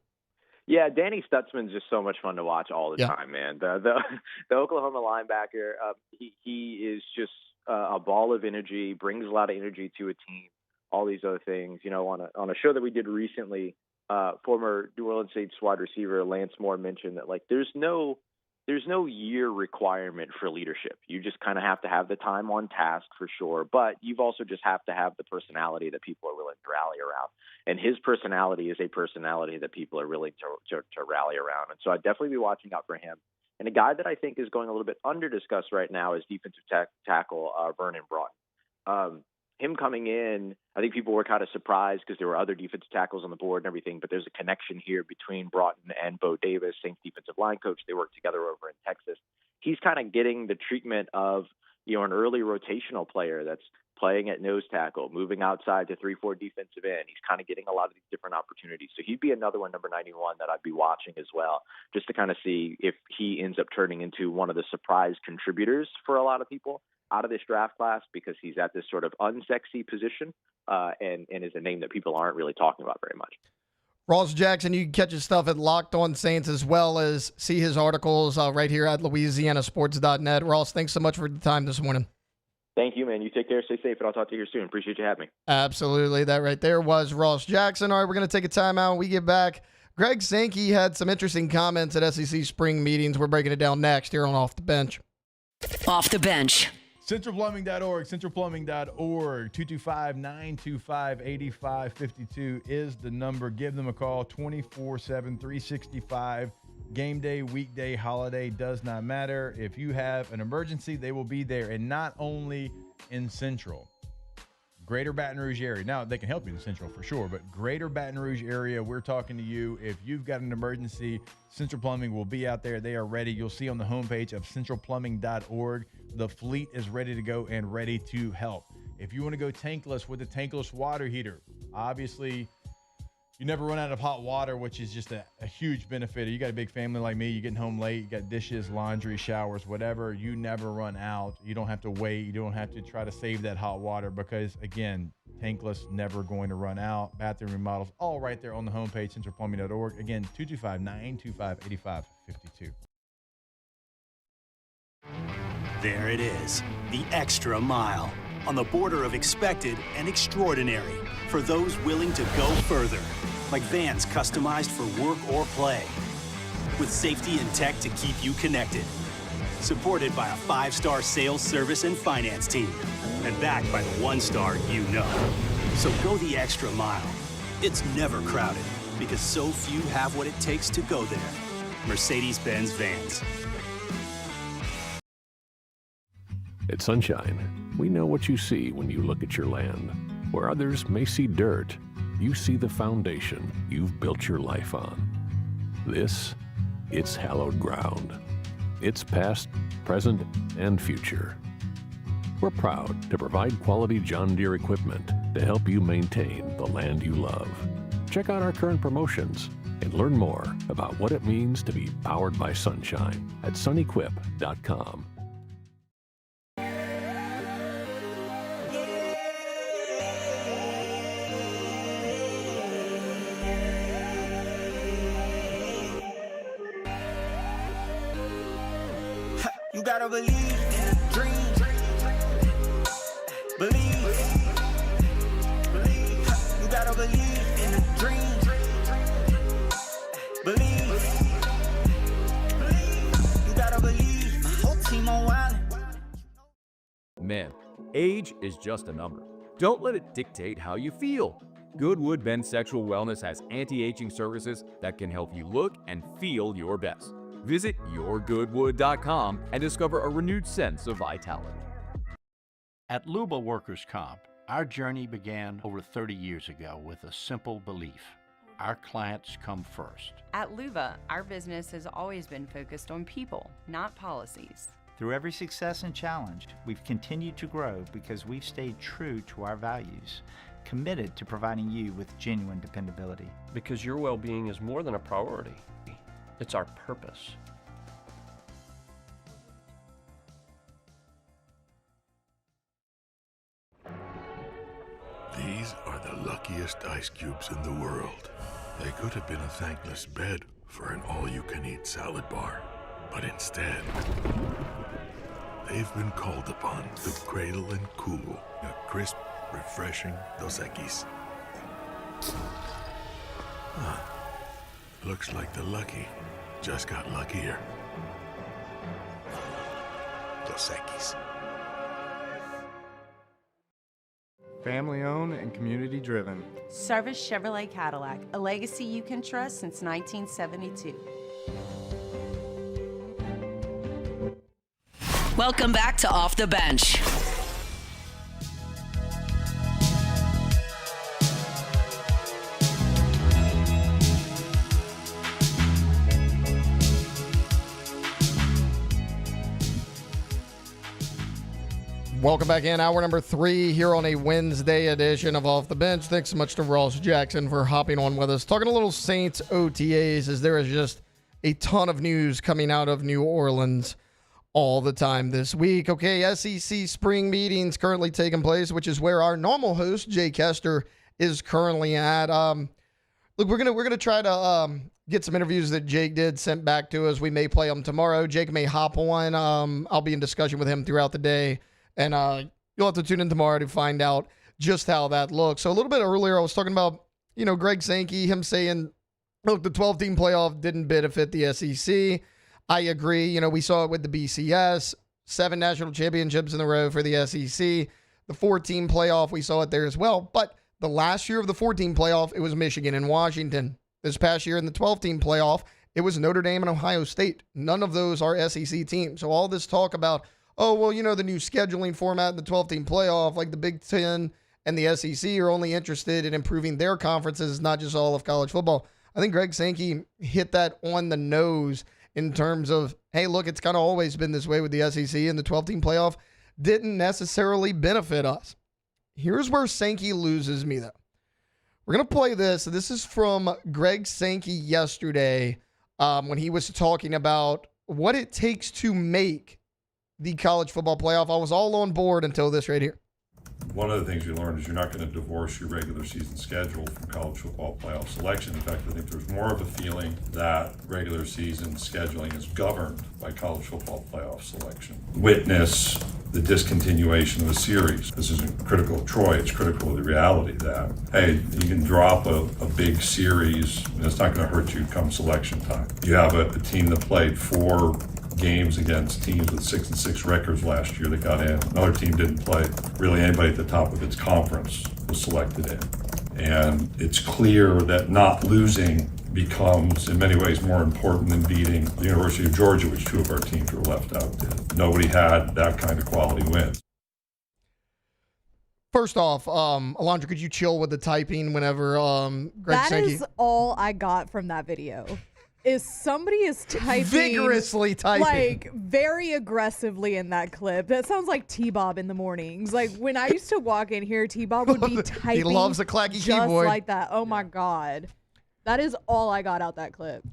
Yeah, Danny Stutzman's just so much fun to watch all the time, man. The Oklahoma linebacker, he is just a ball of energy, brings a lot of energy to a team, all these other things. You know, on a show that we did recently, former New Orleans Saints wide receiver Lance Moore mentioned that, like, there's no year requirement for leadership. You just kind of have to have the time on task for sure, but you've also just have to have the personality that people are willing to rally around. And his personality is a personality that people are willing to rally around. And so I'd definitely be watching out for him. And a guy that I think is going a little bit under-discussed right now is defensive tackle Vernon Broughton. Him coming in, I think people were kind of surprised because there were other defensive tackles on the board and everything, but there's a connection here between Broughton and Bo Davis, Saints defensive line coach. They work together over in Texas. He's kind of getting the treatment of, you know, an early rotational player that's playing at nose tackle, moving outside to 3-4 defensive end. He's kind of getting a lot of these different opportunities. So he'd be another one, number 91, that I'd be watching as well, just to kind of see if he ends up turning into one of the surprise contributors for a lot of people out of this draft class, because he's at this sort of unsexy position and is a name that people aren't really talking about very much. Ross Jackson, you can catch his stuff at Locked On Saints as well as see his articles right here at LouisianaSports.net. Ross, thanks so much for the time this morning. Thank you, man. You take care, stay safe, and I'll talk to you here soon. Appreciate you having me. Absolutely. That right there was Ross Jackson. All right, we're going to take a timeout. When we get back, Greg Sankey had some interesting comments at SEC spring meetings. We're breaking it down next here on Off the Bench. Off the Bench. CentralPlumbing.org, CentralPlumbing.org, 225-925-8552 is the number. Give them a call, 24/7, 365. Game day, weekday, holiday, does not matter. If you have an emergency, they will be there. And not only in Central, Greater Baton Rouge area. Now, they can help you in Central for sure, but Greater Baton Rouge area, we're talking to you. If you've got an emergency, Central Plumbing will be out there. They are ready. You'll see on the homepage of centralplumbing.org, the fleet is ready to go and ready to help. If you want to go tankless with a tankless water heater, obviously, you never run out of hot water, which is just a huge benefit. You got a big family like me, you're getting home late, you got dishes, laundry, showers, whatever. You never run out. You don't have to wait. You don't have to try to save that hot water because, again, tankless, never going to run out. Bathroom remodels, all right there on the homepage, centralplumbing.org. Again, 225-925-8552. There it is, the extra mile. On the border of expected and extraordinary for those willing to go further, like vans customized for work or play, with safety and tech to keep you connected. Supported by a 5-star sales, service, and finance team, and backed by the 1-star you know. So go the extra mile. It's never crowded because so few have what it takes to go there. Mercedes-Benz Vans. At Sunshine, we know what you see when you look at your land. Where others may see dirt, you see the foundation you've built your life on. It's hallowed ground. It's past, present, and future. We're proud to provide quality John Deere equipment to help you maintain the land you love. Check out our current promotions and learn more about what it means to be powered by sunshine at sunequip.com. You gotta believe in a dream. Believe. You gotta believe in a dream. Believe. You gotta believe. My whole team on wild. Man, age is just a number. Don't let it dictate how you feel. Goodwood Bend Sexual Wellness has anti-aging services that can help you look and feel your best. Visit yourgoodwood.com and discover a renewed sense of vitality. At Luba Workers' Comp, our journey began over 30 years ago with a simple belief. Our clients come first. At Luba, our business has always been focused on people, not policies. Through every success and challenge, we've continued to grow because we've stayed true to our values, committed to providing you with genuine dependability. Because your well-being is more than a priority. It's our purpose. These are the luckiest ice cubes in the world. They could have been a thankless bed for an all-you-can-eat salad bar. But instead, they've been called upon to cradle and cool a crisp, refreshing Dos Equis. Looks like the lucky just got luckier. Dos Equis. Family owned and community driven. Service Chevrolet Cadillac, a legacy you can trust since 1972. Welcome back to Off the Bench. Welcome back in. Hour number 3 here on a Wednesday edition of Off the Bench. Thanks so much to Ross Jackson for hopping on with us. Talking a little Saints OTAs, as there is just a ton of news coming out of New Orleans all the time this week. Okay, SEC spring meetings currently taking place, which is where our normal host, Jake Hester, is currently at. Look, we're gonna try to get some interviews that Jake did sent back to us. We may play them tomorrow. Jake may hop on. I'll be in discussion with him throughout the day. And you'll have to tune in tomorrow to find out just how that looks. So a little bit earlier, I was talking about, Greg Sankey, him saying, look, the 12-team playoff didn't benefit the SEC. I agree. We saw it with the BCS, 7 national championships in a row for the SEC. The 4-team playoff, we saw it there as well. But the last year of the 4-team playoff, it was Michigan and Washington. This past year in the 12-team playoff, it was Notre Dame and Ohio State. None of those are SEC teams. So all this talk about, oh, well, the new scheduling format in the 12-team playoff, like the Big Ten and the SEC are only interested in improving their conferences, not just all of college football. I think Greg Sankey hit that on the nose in terms of, hey, look, it's kind of always been this way with the SEC, and the 12-team playoff didn't necessarily benefit us. Here's where Sankey loses me, though. We're going to play this. This is from Greg Sankey yesterday when he was talking about what it takes to make the college football playoff. I was all on board until this right here. One of the things you learn is you're not going to divorce your regular season schedule from college football playoff selection. In fact, I think there's more of a feeling that regular season scheduling is governed by college football playoff selection. Witness the discontinuation of a series. This isn't critical of Troy, it's critical of the reality that, hey, you can drop a big series and it's not going to hurt you come selection time. You have a team that played 4 games against teams with 6-6 records last year that got in. Another team didn't play. Really anybody at the top of its conference was selected in. And it's clear that not losing becomes in many ways more important than beating the University of Georgia, which 2 of our teams were left out did. Nobody had that kind of quality win. First off, Alondra, could you chill with the typing whenever Greg Sankey? That is all I got from that video. Is somebody is typing vigorously typing, like very aggressively in that clip. That sounds like T-Bob in the mornings. Like when I used to walk in here, T-Bob would be typing. He loves a clacky just keyboard like that. Oh my God, that is all I got out that clip.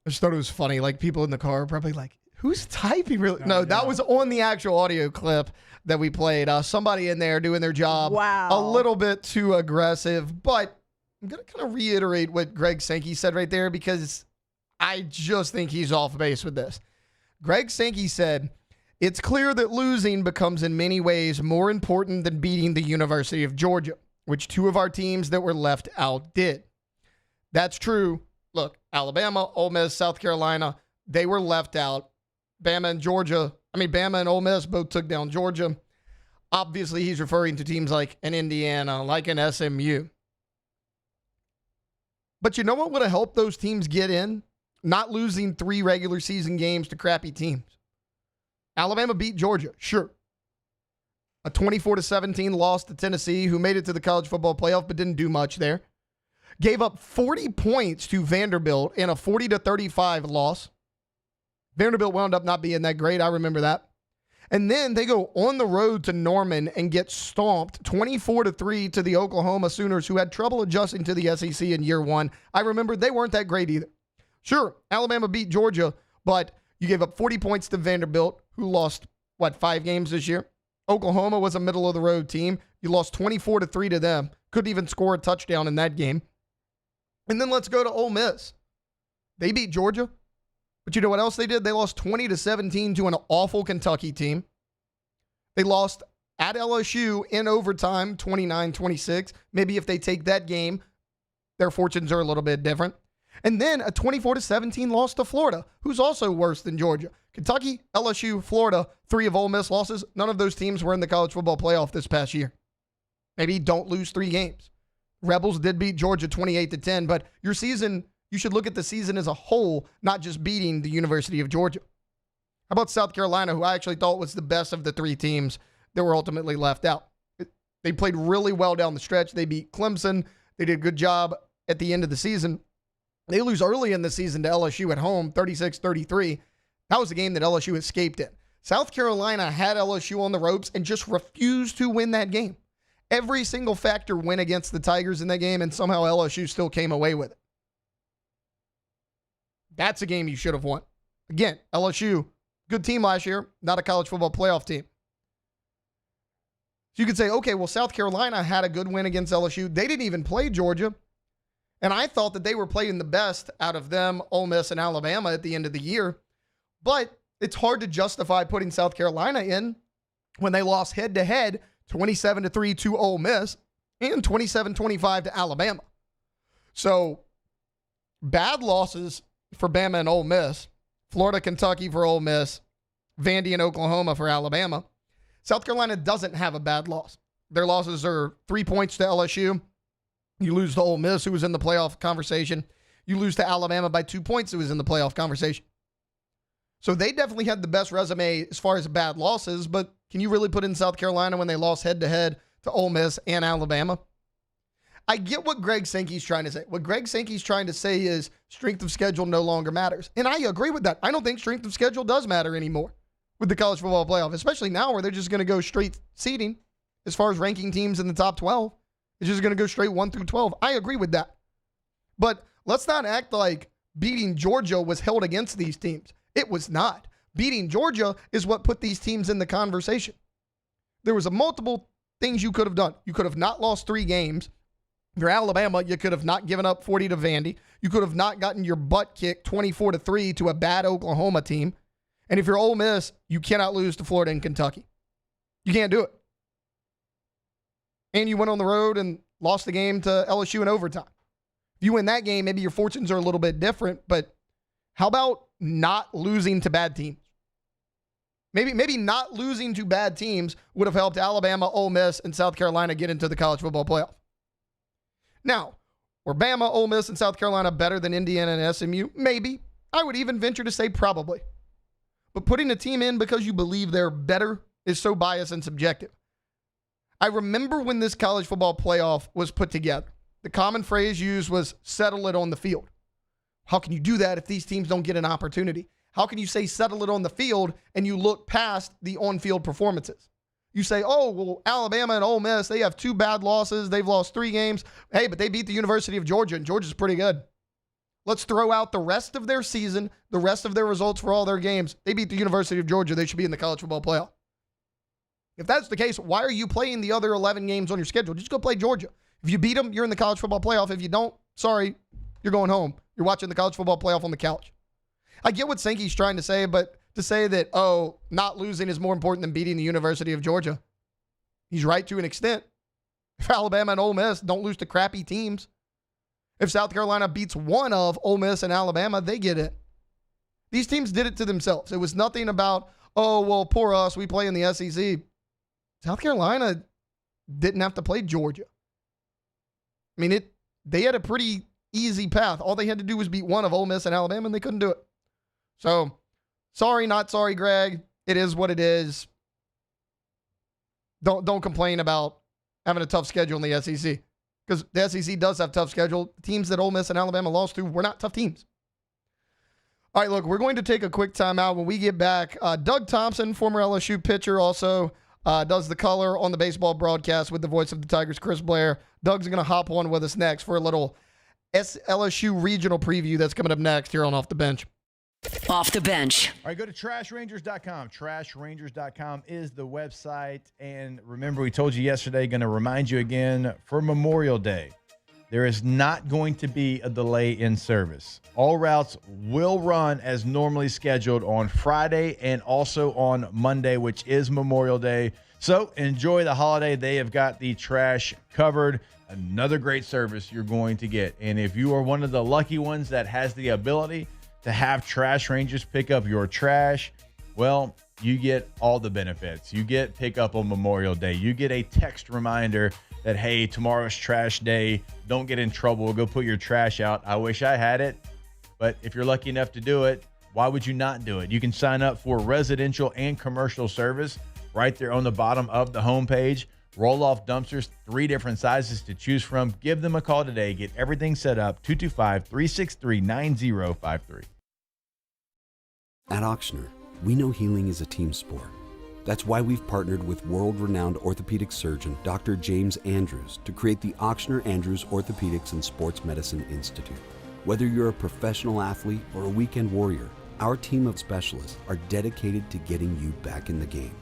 I just thought it was funny. Like people in the car are probably like, "Who's typing?" Really? No, that was on the actual audio clip that we played. Somebody in there doing their job. Wow, a little bit too aggressive. But I'm gonna kind of reiterate what Greg Sankey said right there because I just think he's off base with this. Greg Sankey said, it's clear that losing becomes in many ways more important than beating the University of Georgia, which 2 of our teams that were left out did. That's true. Look, Alabama, Ole Miss, South Carolina, they were left out. Bama and Ole Miss both took down Georgia. Obviously, he's referring to teams like an Indiana, like an SMU. But you know what would have helped those teams get in? Not losing 3 regular season games to crappy teams. Alabama beat Georgia, sure. A 24-17 loss to Tennessee, who made it to the college football playoff but didn't do much there. Gave up 40 points to Vanderbilt in a 40-35 loss. Vanderbilt wound up not being that great. I remember that. And then they go on the road to Norman and get stomped 24-3 to the Oklahoma Sooners, who had trouble adjusting to the SEC in year 1. I remember they weren't that great either. Sure, Alabama beat Georgia, but you gave up 40 points to Vanderbilt, who lost, 5 games this year? Oklahoma was a middle-of-the-road team. You lost 24-3 to them. Couldn't even score a touchdown in that game. And then let's go to Ole Miss. They beat Georgia, but you know what else they did? They lost 20-17 to an awful Kentucky team. They lost at LSU in overtime, 29-26. Maybe if they take that game, their fortunes are a little bit different. And then a 24-17 loss to Florida, who's also worse than Georgia. Kentucky, LSU, Florida, 3 of Ole Miss losses. None of those teams were in the college football playoff this past year. Maybe don't lose 3 games. Rebels did beat Georgia 28-10, but your season, you should look at the season as a whole, not just beating the University of Georgia. How about South Carolina, who I actually thought was the best of the 3 teams that were ultimately left out? They played really well down the stretch. They beat Clemson. They did a good job at the end of the season. They lose early in the season to LSU at home, 36-33. That was the game that LSU escaped in. South Carolina had LSU on the ropes and just refused to win that game. Every single factor went against the Tigers in that game, and somehow LSU still came away with it. That's a game you should have won. Again, LSU, good team last year, not a college football playoff team. So you could say, okay, well, South Carolina had a good win against LSU. They didn't even play Georgia. And I thought that they were playing the best out of them, Ole Miss, and Alabama at the end of the year. But it's hard to justify putting South Carolina in when they lost head-to-head 27-3 to Ole Miss and 27-25 to Alabama. So bad losses for Bama and Ole Miss, Florida, Kentucky for Ole Miss, Vandy and Oklahoma for Alabama. South Carolina doesn't have a bad loss. Their losses are 3 points to LSU. You lose to Ole Miss, who was in the playoff conversation. You lose to Alabama by 2 points, who was in the playoff conversation. So they definitely had the best resume as far as bad losses, but can you really put in South Carolina when they lost head-to-head to Ole Miss and Alabama? I get what Greg Sankey's trying to say. What Greg Sankey's trying to say is strength of schedule no longer matters. And I agree with that. I don't think strength of schedule does matter anymore with the college football playoff, especially now where they're just going to go straight seeding as far as ranking teams in the top 12. It's just going to go straight 1 through 12. I agree with that. But let's not act like beating Georgia was held against these teams. It was not. Beating Georgia is what put these teams in the conversation. There was a multiple things you could have done. You could have not lost 3 games. If you're Alabama, you could have not given up 40 to Vandy. You could have not gotten your butt kicked 24-3 to a bad Oklahoma team. And if you're Ole Miss, you cannot lose to Florida and Kentucky. You can't do it. And you went on the road and lost the game to LSU in overtime. If you win that game, maybe your fortunes are a little bit different, but how about not losing to bad teams? Maybe not losing to bad teams would have helped Alabama, Ole Miss, and South Carolina get into the college football playoff. Now, were Bama, Ole Miss, and South Carolina better than Indiana and SMU? Maybe. I would even venture to say probably. But putting a team in because you believe they're better is so biased and subjective. I remember when this college football playoff was put together. The common phrase used was settle it on the field. How can you do that if these teams don't get an opportunity? How can you say settle it on the field and you look past the on-field performances? You say, oh, well, Alabama and Ole Miss, they have 2 bad losses. They've lost 3 games. Hey, but they beat the University of Georgia, and Georgia's pretty good. Let's throw out the rest of their season, the rest of their results for all their games. They beat the University of Georgia. They should be in the college football playoff. If that's the case, why are you playing the other 11 games on your schedule? Just go play Georgia. If you beat them, you're in the college football playoff. If you don't, sorry, you're going home. You're watching the college football playoff on the couch. I get what Sankey's trying to say, but to say that, oh, not losing is more important than beating the University of Georgia, he's right to an extent. If Alabama and Ole Miss don't lose to crappy teams, if South Carolina beats one of Ole Miss and Alabama, they get it. These teams did it to themselves. It was nothing about, oh, well, poor us, we play in the SEC. South Carolina didn't have to play Georgia. I mean, they had a pretty easy path. All they had to do was beat one of Ole Miss and Alabama, and they couldn't do it. So, sorry, not sorry, Greg. It is what it is. Don't complain about having a tough schedule in the SEC, because the SEC does have tough schedule. The teams that Ole Miss and Alabama lost to were not tough teams. All right, look, we're going to take a quick timeout. When we get back, Doug Thompson, former LSU pitcher, also does the color on the baseball broadcast with the voice of the Tigers, Chris Blair. Doug's going to hop on with us next for a little LSU regional preview that's coming up next here on Off the Bench. Off the Bench. All right, go to trashrangers.com. Trashrangers.com is the website. And remember, we told you yesterday, going to remind you again, for Memorial Day, there is not going to be a delay in service. All routes will run as normally scheduled on Friday and also on Monday, which is Memorial Day. So enjoy the holiday. They have got the trash covered. Another great service you're going to get. And if you are one of the lucky ones that has the ability to have Trash Rangers pick up your trash, well, you get all the benefits. You get pickup on Memorial Day. You get a text reminder that, hey, tomorrow's trash day. Don't get in trouble. Go put your trash out. I wish I had it. But if you're lucky enough to do it, why would you not do it? You can sign up for residential and commercial service right there on the bottom of the homepage. Roll-off dumpsters, 3 different sizes to choose from. Give them a call today. Get everything set up. 225-363-9053. At Auctioner, We know healing is a team sport. That's why we've partnered with world-renowned orthopedic surgeon Dr. James Andrews to create the Ochsner Andrews Orthopedics and Sports Medicine Institute. Whether you're a professional athlete or a weekend warrior, our team of specialists are dedicated to getting you back in the game.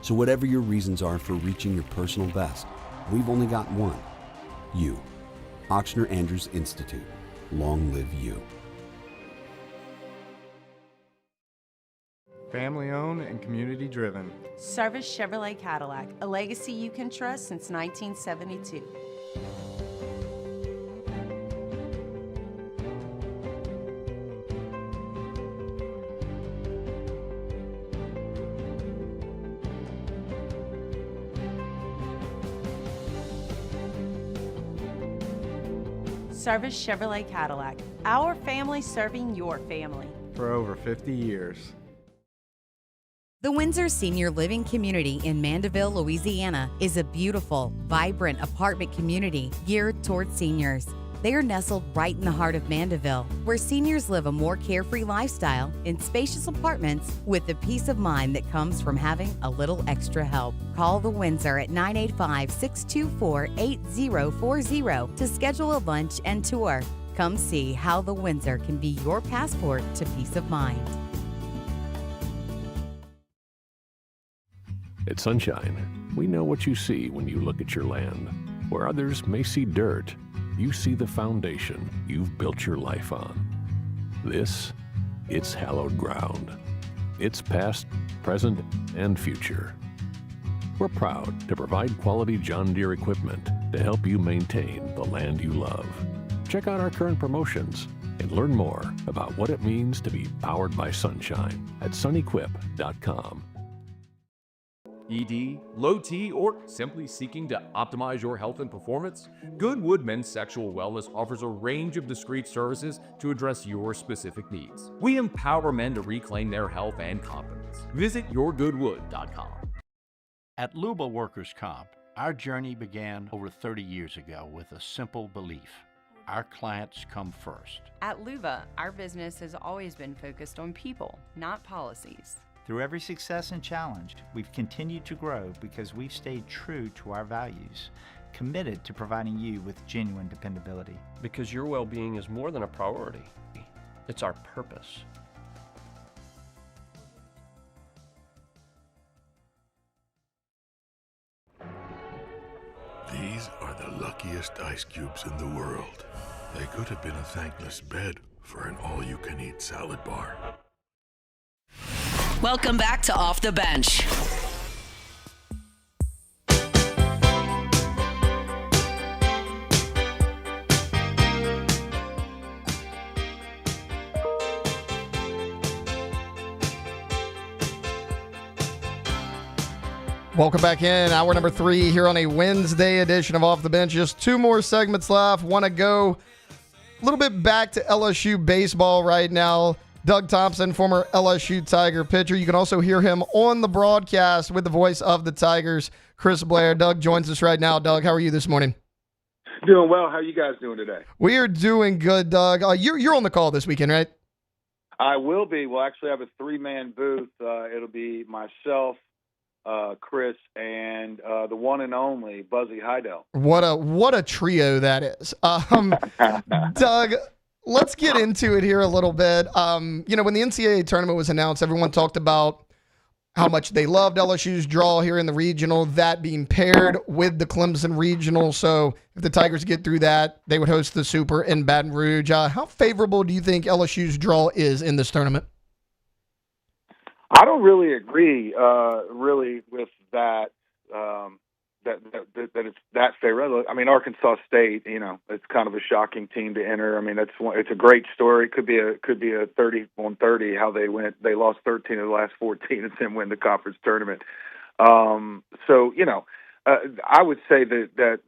So whatever your reasons are for reaching your personal best, we've only got one. You. Ochsner Andrews Institute. Long live you. Family owned and community driven. Service Chevrolet Cadillac, a legacy you can trust since 1972. Service Chevrolet Cadillac, our family serving your family. For over 50 years. The Windsor Senior Living Community in Mandeville, Louisiana is a beautiful, vibrant apartment community geared towards seniors. They are nestled right in the heart of Mandeville, where seniors live a more carefree lifestyle in spacious apartments with the peace of mind that comes from having a little extra help. Call the Windsor at 985-624-8040 to schedule a lunch and tour. Come see how the Windsor can be your passport to peace of mind. At Sunshine, we know what you see when you look at your land. Where others may see dirt, you see the foundation you've built your life on. It's hallowed ground. It's past, present, and future. We're proud to provide quality John Deere equipment to help you maintain the land you love. Check out our current promotions and learn more about what it means to be powered by sunshine at sunequip.com. ED, low T, or simply seeking to optimize your health and performance? Goodwood Men's Sexual Wellness offers a range of discreet services to address your specific needs. We empower men to reclaim their health and confidence. Visit yourgoodwood.com. At Luba Workers' Comp, our journey began over 30 years ago with a simple belief. Our clients come first. At Luva, our business has always been focused on people, not policies. Through every success and challenge, we've continued to grow because we've stayed true to our values, committed to providing you with genuine dependability. Because your well-being is more than a priority. It's our purpose. These are the luckiest ice cubes in the world. They could have been a thankless bed for an all-you-can-eat salad bar. Welcome back to Off the Bench. Welcome back in. Hour number 3 here on a Wednesday edition of Off the Bench. Just 2 more segments left. Want to go a little bit back to LSU baseball right now. Doug Thompson, former LSU Tiger pitcher. You can also hear him on the broadcast with the voice of the Tigers, Chris Blair. Doug joins us right now. Doug, how are you this morning? Doing well. How are you guys doing today? We are doing good, Doug. You're on the call this weekend, right? I will be. We'll actually have a 3-man booth. It'll be myself, Chris, and the one and only Buzzy Heidel. What a trio that is. Doug, let's get into it here a little bit. When the NCAA tournament was announced, everyone talked about how much they loved LSU's draw here in the regional, that being paired with the Clemson regional. So if the Tigers get through that, they would host the Super in Baton Rouge. How favorable do you think LSU's draw is in this tournament? I don't really agree, really, with that. That it's that favorable. I mean, Arkansas State, it's kind of a shocking team to enter. I mean, it's a great story. Could be a 30-on-30 how they went. They lost 13 of the last 14 and then win the conference tournament. I would say that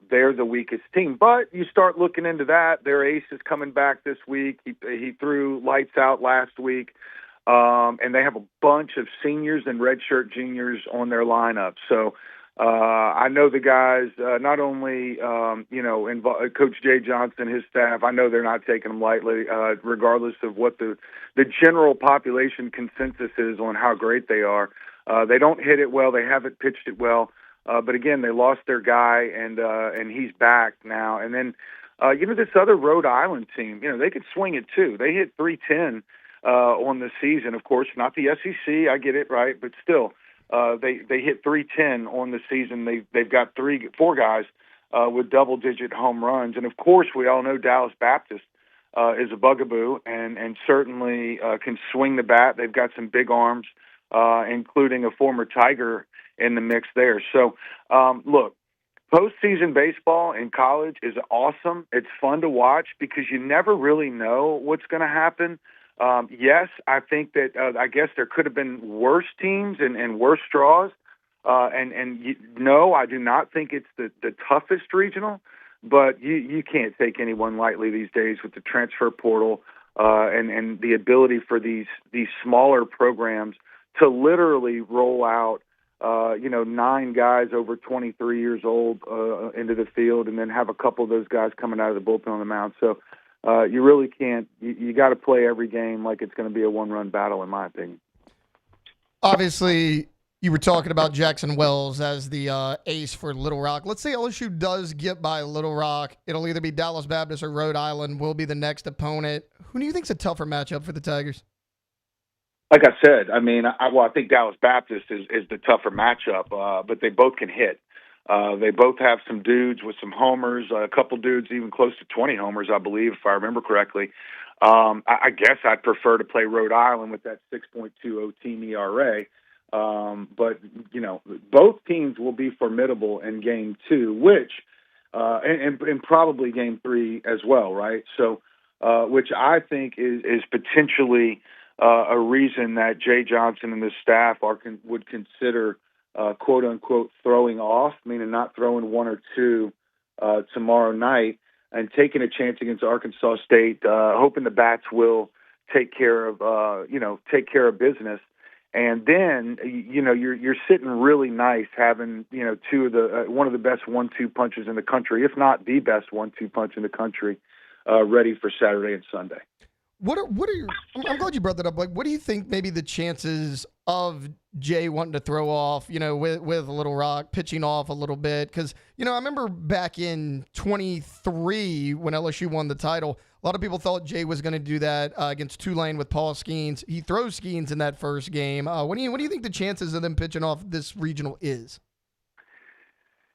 they're the weakest team. But you start looking into that. Their ace is coming back this week. He threw lights out last week. And they have a bunch of seniors and redshirt juniors on their lineup. So, I know the guys, not only, Coach Jay Johnson, his staff, I know they're not taking them lightly, regardless of what the general population consensus is on how great they are. They don't hit it well. They haven't pitched it well. But again, they lost their guy, and he's back now. And then, this other Rhode Island team, they could swing it too. They hit 310 on the season, of course, not the SEC. I get it, right? But still. They hit 310 on the season. They've got 4 guys with double-digit home runs, and of course we all know Dallas Baptist is a bugaboo and certainly can swing the bat. They've got some big arms, including a former Tiger in the mix there. So look, postseason baseball in college is awesome. It's fun to watch because you never really know what's going to happen. Yes, I think that I guess there could have been worse teams and worse draws. No, I do not think it's the toughest regional, but you can't take anyone lightly these days with the transfer portal and the ability for these smaller programs to literally roll out 9 guys over 23 years old into the field and then have a couple of those guys coming out of the bullpen on the mound. So you really can't. You got to play every game like it's going to be a one-run battle, in my opinion. Obviously, you were talking about Jackson Wells as the ace for Little Rock. Let's say LSU does get by Little Rock. It'll either be Dallas Baptist or Rhode Island will be the next opponent. Who do you think's a tougher matchup for the Tigers? Like I said, I mean, I think Dallas Baptist is the tougher matchup, but they both can hit. They both have some dudes with some homers, a couple dudes even close to 20 homers, I believe, if I remember correctly. I guess I'd prefer to play Rhode Island with that 6.20 team ERA. But, both teams will be formidable in Game 2, which, and probably Game 3 as well, right? So, which I think is potentially a reason that Jay Johnson and the staff would consider quote unquote throwing off, meaning not throwing 1 or 2 tomorrow night and taking a chance against Arkansas State, hoping the Bats will take care of business. And then, you're sitting really nice having, two of the one of the best 1-2 punches in the country, if not the best 1-2 punch in the country, ready for Saturday and Sunday. What are your? I'm glad you brought that up. Like, what do you think maybe the chances of Jay wanting to throw off, with Little Rock, pitching off a little bit? Because, I remember back in 23 when LSU won the title, a lot of people thought Jay was going to do that against Tulane with Paul Skeens. He throws Skeens in that first game. What do you think the chances of them pitching off this regional is?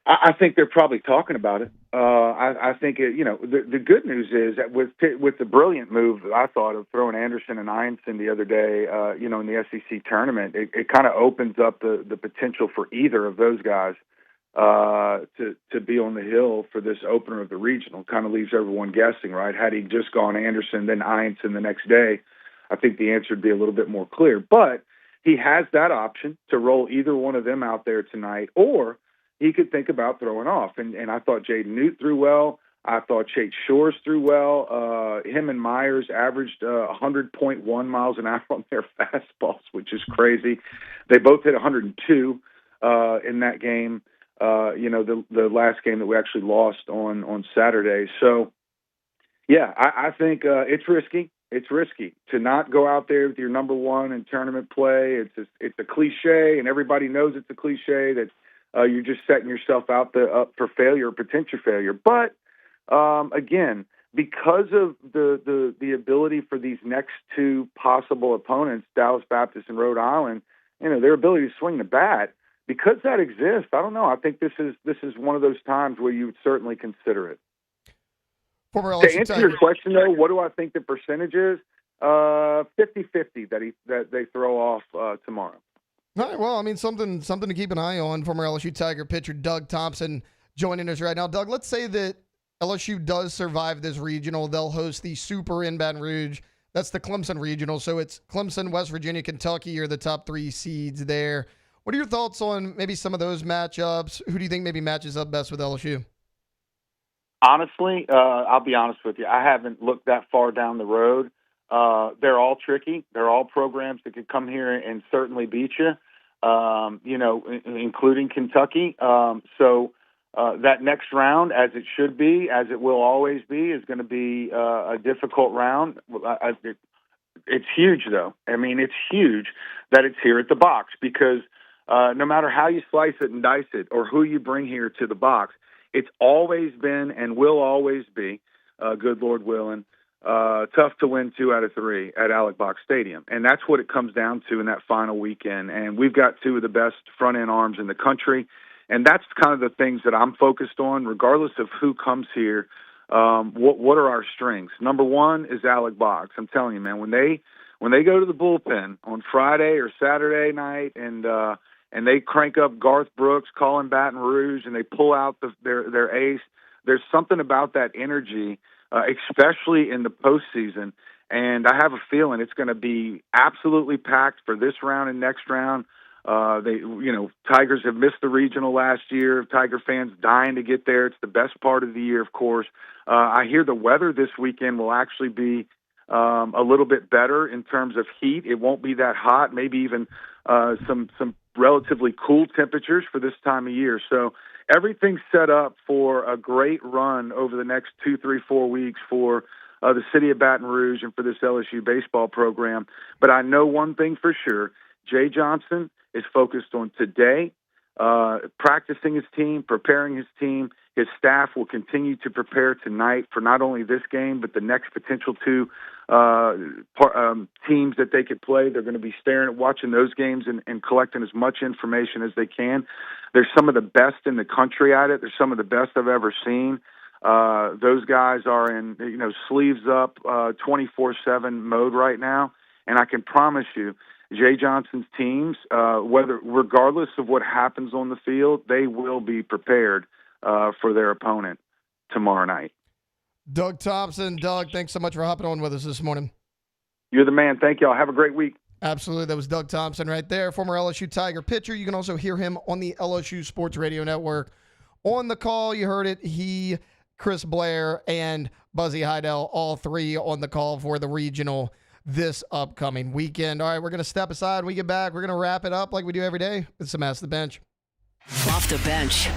I think they're probably talking about it. I think the good news is that with the brilliant move I thought of throwing Anderson and Ianson the other day, in the SEC tournament, it kind of opens up the potential for either of those guys to be on the hill for this opener of the regional. Kind of leaves everyone guessing, right? Had he just gone Anderson then Ianson the next day, I think the answer would be a little bit more clear. But he has that option to roll either one of them out there tonight, or he could think about throwing off. And I thought Jaden Newt threw well. I thought Chase Shores threw well. Him and Myers averaged 100.1 miles an hour on their fastballs, which is crazy. They both hit 102 in that game, the last game that we actually lost on Saturday. So, yeah, I think it's risky. It's risky to not go out there with your number one in tournament play. It's a cliche, and everybody knows it's a cliche that you're just setting yourself up for failure, potential failure. But again, because of the ability for these next 2 possible opponents, Dallas Baptist and Rhode Island, their ability to swing the bat, because that exists, I don't know. I think this is one of those times where you would certainly consider it. To answer your question, though, what do I think the percentage is? 50-50 that they throw off tomorrow. All right, well, I mean, something to keep an eye on. Former LSU Tiger pitcher Doug Thompson joining us right now. Doug, let's say that LSU does survive this regional. They'll host the Super in Baton Rouge. That's the Clemson regional. So it's Clemson, West Virginia, Kentucky are the top 3 seeds there. What are your thoughts on maybe some of those matchups? Who do you think maybe matches up best with LSU? Honestly, I'll be honest with you. I haven't looked that far down the road. They're all tricky. They're all programs that could come here and certainly beat you. including Kentucky. So that next round, as it should be, as it will always be, is going to be a difficult round. It's huge, though. I mean, it's huge that it's here at the box because no matter how you slice it and dice it or who you bring here to the box, it's always been and will always be, good Lord willing, tough to win 2 out of 3 at Alex Box Stadium. And that's what it comes down to in that final weekend. And we've got 2 of the best front-end arms in the country. And that's kind of the things that I'm focused on, regardless of who comes here. What are our strengths? Number one is Alex Box. I'm telling you, man, when they go to the bullpen on Friday or Saturday night and they crank up Garth Brooks, calling Baton Rouge, and they pull out their ace, there's something about that energy, especially in the postseason. And I have a feeling it's going to be absolutely packed for this round and next round. Tigers have missed the regional last year. Tiger fans dying to get there. It's the best part of the year, of course. I hear the weather this weekend will actually be a little bit better in terms of heat. It won't be that hot, maybe even some relatively cool temperatures for this time of year. So everything's set up for a great run over the next 2, 3, 4 weeks for the city of Baton Rouge and for this LSU baseball program. But I know one thing for sure. Jay Johnson is focused on today, practicing his team, preparing his team. His staff will continue to prepare tonight for not only this game, but the next potential 2 teams that they could play. They're going to be watching those games and collecting as much information as they can. They're some of the best in the country at it. They're some of the best I've ever seen. Those guys are in, sleeves up, 24/7 mode right now. And I can promise you, Jay Johnson's teams, regardless of what happens on the field, they will be prepared for their opponent tomorrow night. Doug Thompson. Doug, thanks so much for hopping on with us this morning. You're the man. Thank y'all. Have a great week. Absolutely. That was Doug Thompson right there, former LSU Tiger pitcher. You can also hear him on the LSU Sports Radio Network. On the call, you heard it, he, Chris Blair, and Buzzy Heidel, all 3 on the call for the regional this upcoming weekend. All right, we're going to step aside. When we get back, we're going to wrap it up like we do every day with some Ask the Bench. Off the bench.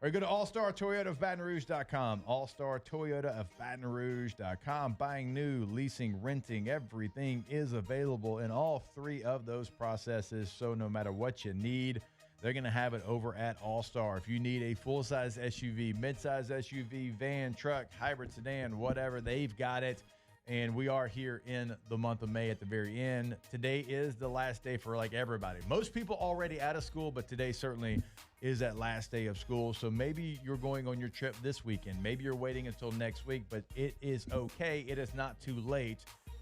Or go to All-Star Toyota of Baton Rouge.com. All-Star Toyota of Baton Rouge.com. Buying new, leasing, renting, everything is available in all 3 of those processes. So no matter what you need, they're going to have it over at All-Star. If you need a full-size SUV, mid-size SUV, van, truck, hybrid sedan, whatever, they've got it. And we are here in the month of May at the very end. Today is the last day for everybody. Most people already out of school, but today certainly is that last day of school. So maybe you're going on your trip this weekend. Maybe you're waiting until next week, but it is okay. It is not too late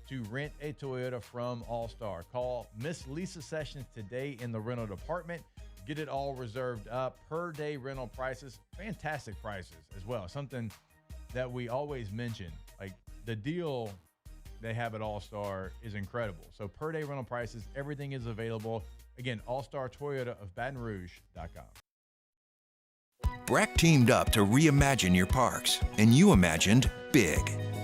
to rent a Toyota from All-Star. Call Miss Lisa Sessions today in the rental department. Get it all reserved up. Per day rental prices, fantastic prices as well. Something that we always mention, the deal they have at All-Star is incredible. So per day rental prices, everything is available. Again, All-Star Toyota of Baton Rouge.com. Breck teamed up to reimagine your parks, and you imagined big.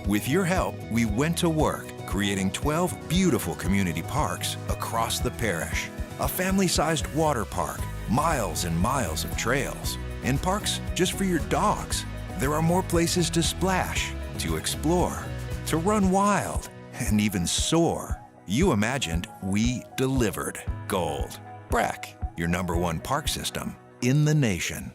With your help, we went to work creating 12 beautiful community parks across the parish. A family-sized water park, miles and miles of trails, and parks just for your dogs. There are more places to splash, to explore, to run wild, and even soar. You imagined, we delivered. Gold. Breck, your #1 park system in the nation.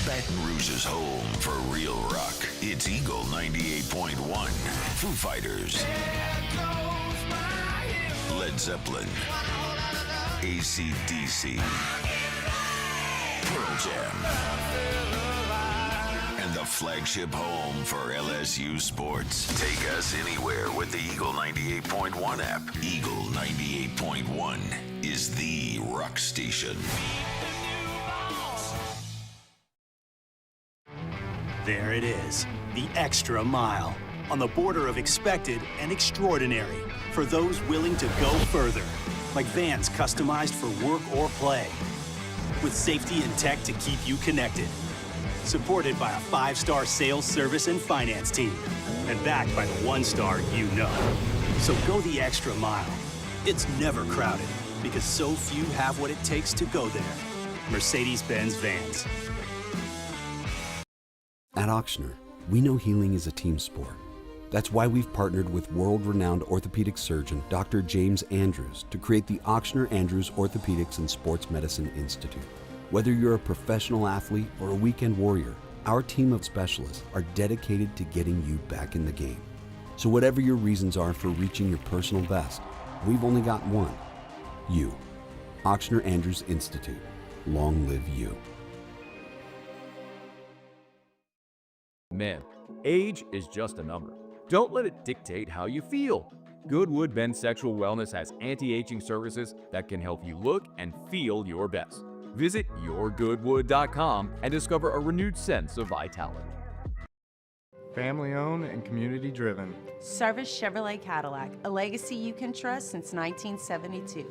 Baton Rouge's home for real rock. It's Eagle 98.1. Foo Fighters. Led Zeppelin. AC/DC. Pearl Jam. And the flagship home for LSU sports. Take us anywhere with the Eagle 98.1 app. Eagle 98.1 is the rock station. There it is, the extra mile, on the border of expected and extraordinary, for those willing to go further, like vans customized for work or play, with safety and tech to keep you connected, supported by a 5-star sales, service, and finance team, and backed by the 1-star you know. So go the extra mile. It's never crowded because so few have what it takes to go there. Mercedes-Benz Vans. At Auctioner, we know healing is a team sport. That's why we've partnered with world-renowned orthopedic surgeon Dr. James Andrews to create the Auctioner Andrews Orthopedics and Sports Medicine Institute. Whether you're a professional athlete or a weekend warrior, our team of specialists are dedicated to getting you back in the game. So whatever your reasons are for reaching your personal best, we've only got one. You. Auctioner Andrews Institute. Long live you. Man, age is just a number. Don't let it dictate how you feel. Goodwood Men's Sexual Wellness has anti-aging services that can help you look and feel your best. Visit yourgoodwood.com and discover a renewed sense of vitality. Family owned and community driven. Service Chevrolet Cadillac, a legacy you can trust since 1972.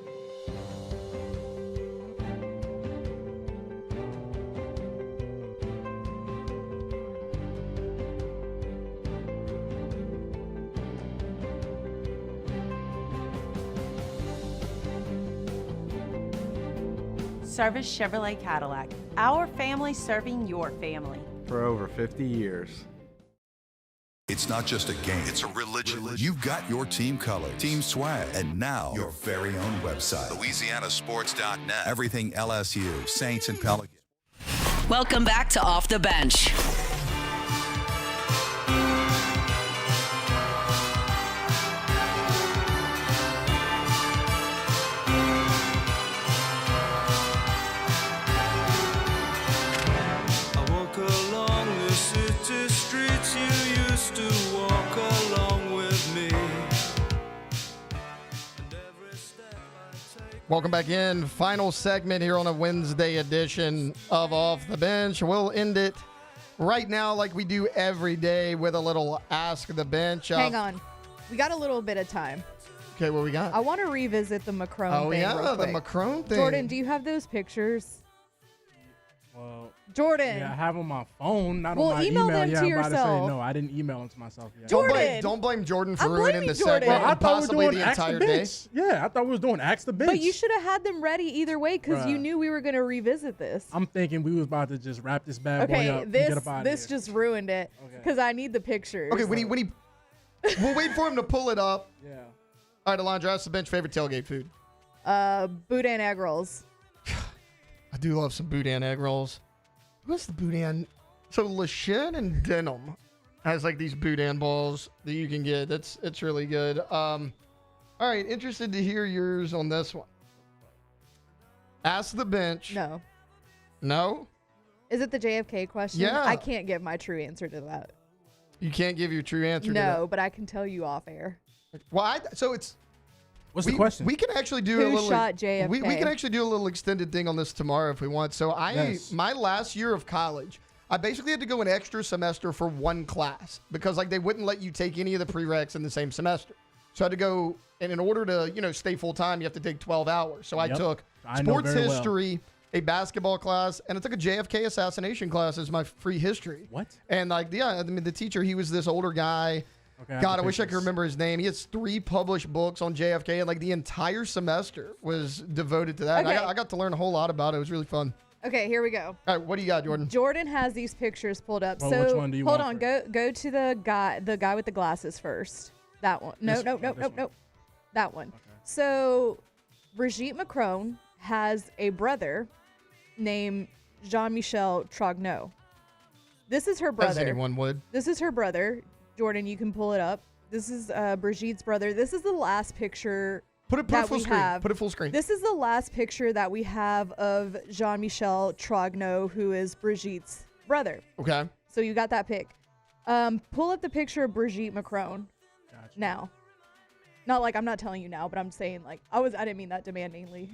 Service Chevrolet Cadillac, our family serving your family. For over 50 years. It's not just a game, it's a religion. You've got your team color, team swag, and now your very own website, LouisianaSports.net. Everything LSU, Saints, and Pelicans. Welcome back to Off the Bench. Welcome back in. Final segment here on a Wednesday edition of Off the Bench. We'll end it right now like we do every day with a little Ask the Bench. Hang on. We got a little bit of time. Okay, what we got? I want to revisit the Macron thing. Oh, yeah, real the quick. Macron thing. Jordan, do you have those pictures? Well, Jordan. Yeah, I have on my phone, not Well, on my email email. them Yeah, to I'm about to yourself. say, no, I didn't email them to myself yet. Jordan. Don't blame Jordan for I'm ruining blaming the Jordan. segment Well, I and thought we were possibly doing the Ask entire the day. Bench. Yeah, I thought we was doing Ask the Bench. But you should have had them ready either way because you Bruh. knew we were going to revisit this. I'm thinking we was about to just wrap this bad boy Okay, up and get up out of this here. just ruined it because I need the pictures. Okay, when he we'll wait for him to pull it up. Yeah. All right, Alondra, ask the bench favorite tailgate food. Boudin egg rolls. I do love some boudin egg rolls. What's the boudin? So Lachine and Denim has like these boudin balls that you can get. It's really good. All right, interested to hear yours on this one. Ask the bench. No. No? Is it the JFK question? Yeah. I can't give my true answer to that. You can't give your true answer to that? No, but I can tell you off air. Well, so it's... What's the question? We can actually do a Who little... shot JFK? We can actually do a little extended thing on this tomorrow if we want. So my last year of college, I basically had to go an extra semester for one class because like they wouldn't let you take any of the prereqs in the same semester. So I had to go, and in order to, stay full time, you have to take 12 hours. So I took sports history, a basketball class, and I took a JFK assassination class as my free history. What? And the teacher, he was this older guy. Okay, God, I wish I could remember his name. He has 3 published books on JFK, and like the entire semester was devoted to that. Okay. And I got to learn a whole lot about it. It was really fun. Okay, here we go. All right, what do you got, Jordan? Jordan has these pictures pulled up. Well, so which one do you hold want on, go to the guy with the glasses first. That one. No. That one. So Brigitte Macron has a brother named Jean-Michel Trogneau. This is her brother. As anyone would. This is her brother. Jordan, you can pull it up. This is Brigitte's brother. This is the last picture Put it full screen. Put it full screen. This is the last picture that we have of Jean-Michel Trogneau, who is Brigitte's brother. Okay. So you got that pic. Pull up the picture of Brigitte Macron now. Not like I'm not telling you now, but I'm saying like I didn't mean that demandingly.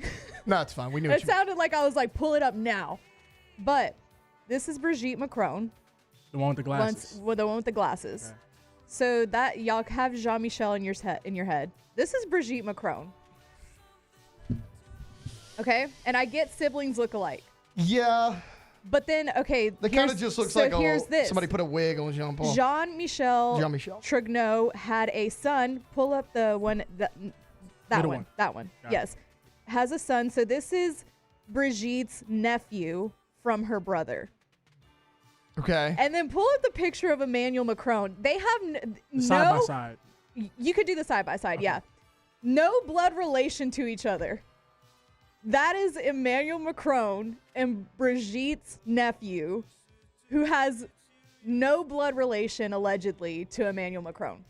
No, it's fine. We knew It what you meant. sounded like I was like, pull it up now. But this is Brigitte Macron. The one with the glasses. The one with the glasses. Okay. So that y'all have Jean-Michel in your head. This is Brigitte Macron. Okay? And I get siblings look alike. Yeah. But then, okay, that kind of just looks like somebody put a wig on Jean-Paul. Jean-Michel Trigneau had a son. Pull up the one, that one. Yes. Has a son. So this is Brigitte's nephew from her brother. Okay. And then pull up the picture of Emmanuel Macron. They have side by side. You could do the side by side, yeah. No blood relation to each other. That is Emmanuel Macron and Brigitte's nephew, who has no blood relation, allegedly, to Emmanuel Macron.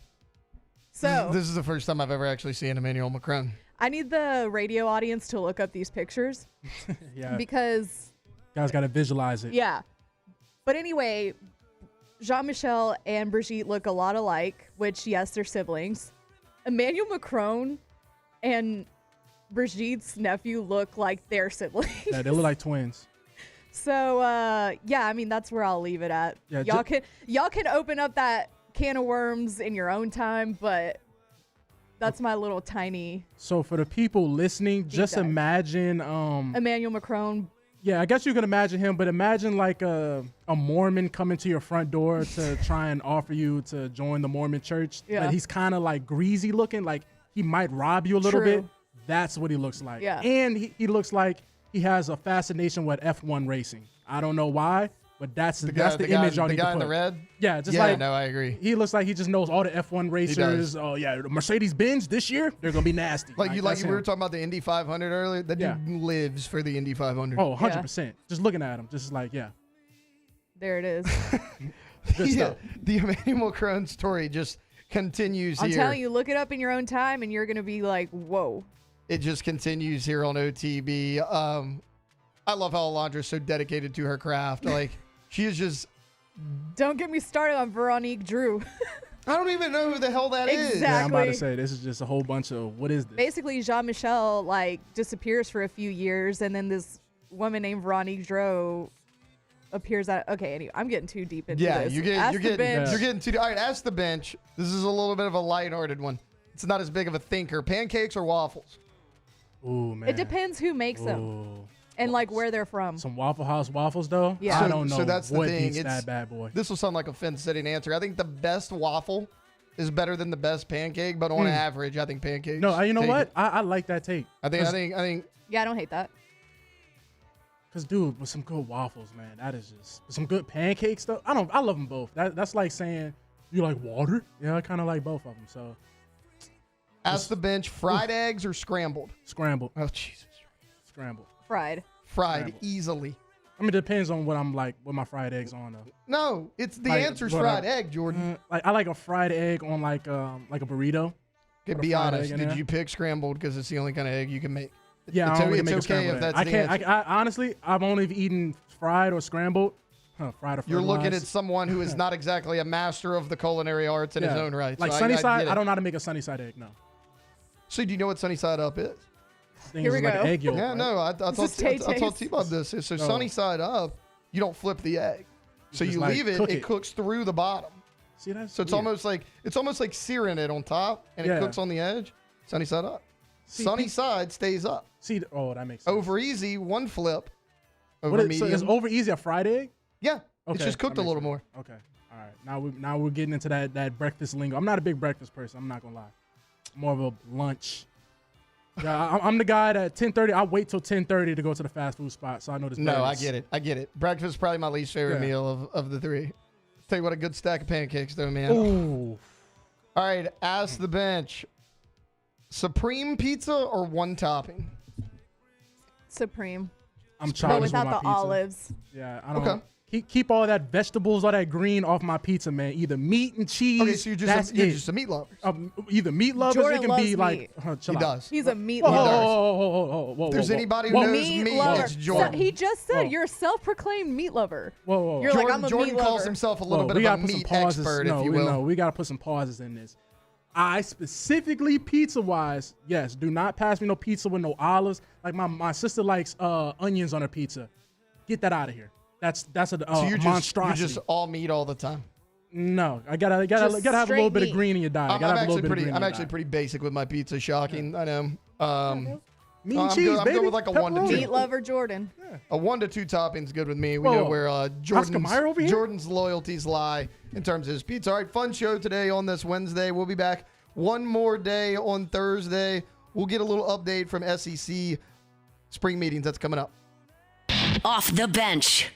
So this is the first time I've ever actually seen Emmanuel Macron. I need the radio audience to look up these pictures. Yeah. Because guys got to visualize it. Yeah. But anyway, Jean-Michel and Brigitte look a lot alike, which, yes, they're siblings. Emmanuel Macron and Brigitte's nephew look like they're siblings. Yeah, they look like twins. So, yeah, I mean, that's where I'll leave it at. Yeah, y'all can open up that can of worms in your own time, but that's my little tiny. So for the people listening, just dive. imagine Emmanuel Macron. Yeah, I guess you can imagine him, but imagine like a Mormon coming to your front door to try and offer you to join the Mormon church. Yeah. But he's kind of like greasy looking, like he might rob you a little bit. That's what he looks like. Yeah. And he looks like he has a fascination with F1 racing. I don't know why, but that's the image y'all need to put. The guy in the red? Yeah, just no, I agree. He looks like he just knows all the F1 racers. Oh yeah, Mercedes-Benz this year, they're gonna be nasty. Like we were talking about the Indy 500 earlier. That dude lives for the Indy 500. Oh, 100%. Just looking at him, just like There it is. Good stuff. The Emmanuel Macron story just continues I'm here. telling you, look it up in your own time, and you're gonna be like, whoa. It just continues here on OTB. I love how Alondra's so dedicated to her craft. Like, she is just... Don't get me started on Veronique Drew. I don't even know who the hell that is. Exactly. Yeah, I'm about to say, this is just a whole bunch of, what is this? Basically, Jean-Michel, disappears for a few years, and then this woman named Veronique Drew appears at... Okay, anyway, I'm getting too deep into this. You're getting too... All right, ask the bench. This is a little bit of a lighthearted one. It's not as big of a thinker. Pancakes or waffles? Ooh, man. It depends who makes them and where they're from. Some Waffle House waffles, though? Yeah. I don't know so that's the what thing. beats that bad boy. This will sound like a fence-sitting answer. I think the best waffle is better than the best pancake, but on average, I think pancakes. No, you know take what? it. I like that take. I think. Yeah, I don't hate that. Because, dude, with some good waffles, man, that is just some good pancakes, though. I love them both. That's like saying, you like water? Yeah, I kind of like both of them, so. Ask the bench, fried eggs or scrambled? Scrambled. Oh, Jesus. Scrambled. Fried. Fried, easily. I mean, it depends on what I'm like, with my fried eggs on, though. No, it's the answer's fried egg, Jordan. I like a fried egg on like a burrito. Okay, be honest. Did you pick scrambled because it's the only kind of egg you can make? Yeah, it's okay if that's the answer. I honestly, I've only eaten fried or scrambled. Fried or You're looking at someone who is not exactly a master of the culinary arts in his own right. Like so sunny side, I don't know how to make a sunny side egg, no. So do you know what sunny side up is? Here we go. Like egg yolk, yeah, right? no, I told T-Bob this. So sunny side up, you don't flip the egg. So you leave it, it cooks through the bottom. See, that's so it's almost like searing it on top, and it cooks on the edge. Sunny side up. Sunny side stays up. See, that makes sense. Over easy, one flip. Over medium. So is over easy a fried egg? Yeah. Okay, it's just cooked a little more. Okay. All right. Now we're getting into that breakfast lingo. I'm not a big breakfast person. I'm not gonna lie. More of a lunch. Yeah, I'm the guy that 10:30. I wait till 10:30 to go to the fast food spot, so I know this. No, I get it. Breakfast is probably my least favorite meal of the three. Tell you what, a good stack of pancakes though, man. Ooh. All right, ask the bench. Supreme pizza or one topping? Supreme. I'm childish without with my the pizza. olives. Yeah, I don't. Keep all that vegetables, all that green off my pizza, man. Either meat and cheese. Okay, so you're just a meat lover. Either meat lovers. Jordan it can loves be like. meat. He does. He's a meat Whoa, lover. whoa, If there's anybody who knows meat, lover. it's Jordan. So he just said you're a self-proclaimed meat lover. Whoa. You're like, I'm a Jordan meat calls lover. himself a little bit of a meat expert, if you will. No, we got to put some pauses in this. I specifically pizza-wise, yes, do not pass me no pizza with no olives. Like my sister likes onions on her pizza. Get that out of here. That's a so you're monstrosity. You're just all meat all the time. No, I gotta have a little bit of green in your diet. I'm actually pretty basic with my pizza. Shocking, I know. Mean I'm cheese, good. I'm baby. good with like a 1 to 2. Meat lover Jordan. A 1 to 2 topping's good with me. We Whoa. know where Oscar Mayer over here? Jordan's loyalties lie in terms of his pizza. All right, fun show today on this Wednesday. We'll be back one more day on Thursday. We'll get a little update from SEC spring meetings that's coming up. Off the bench.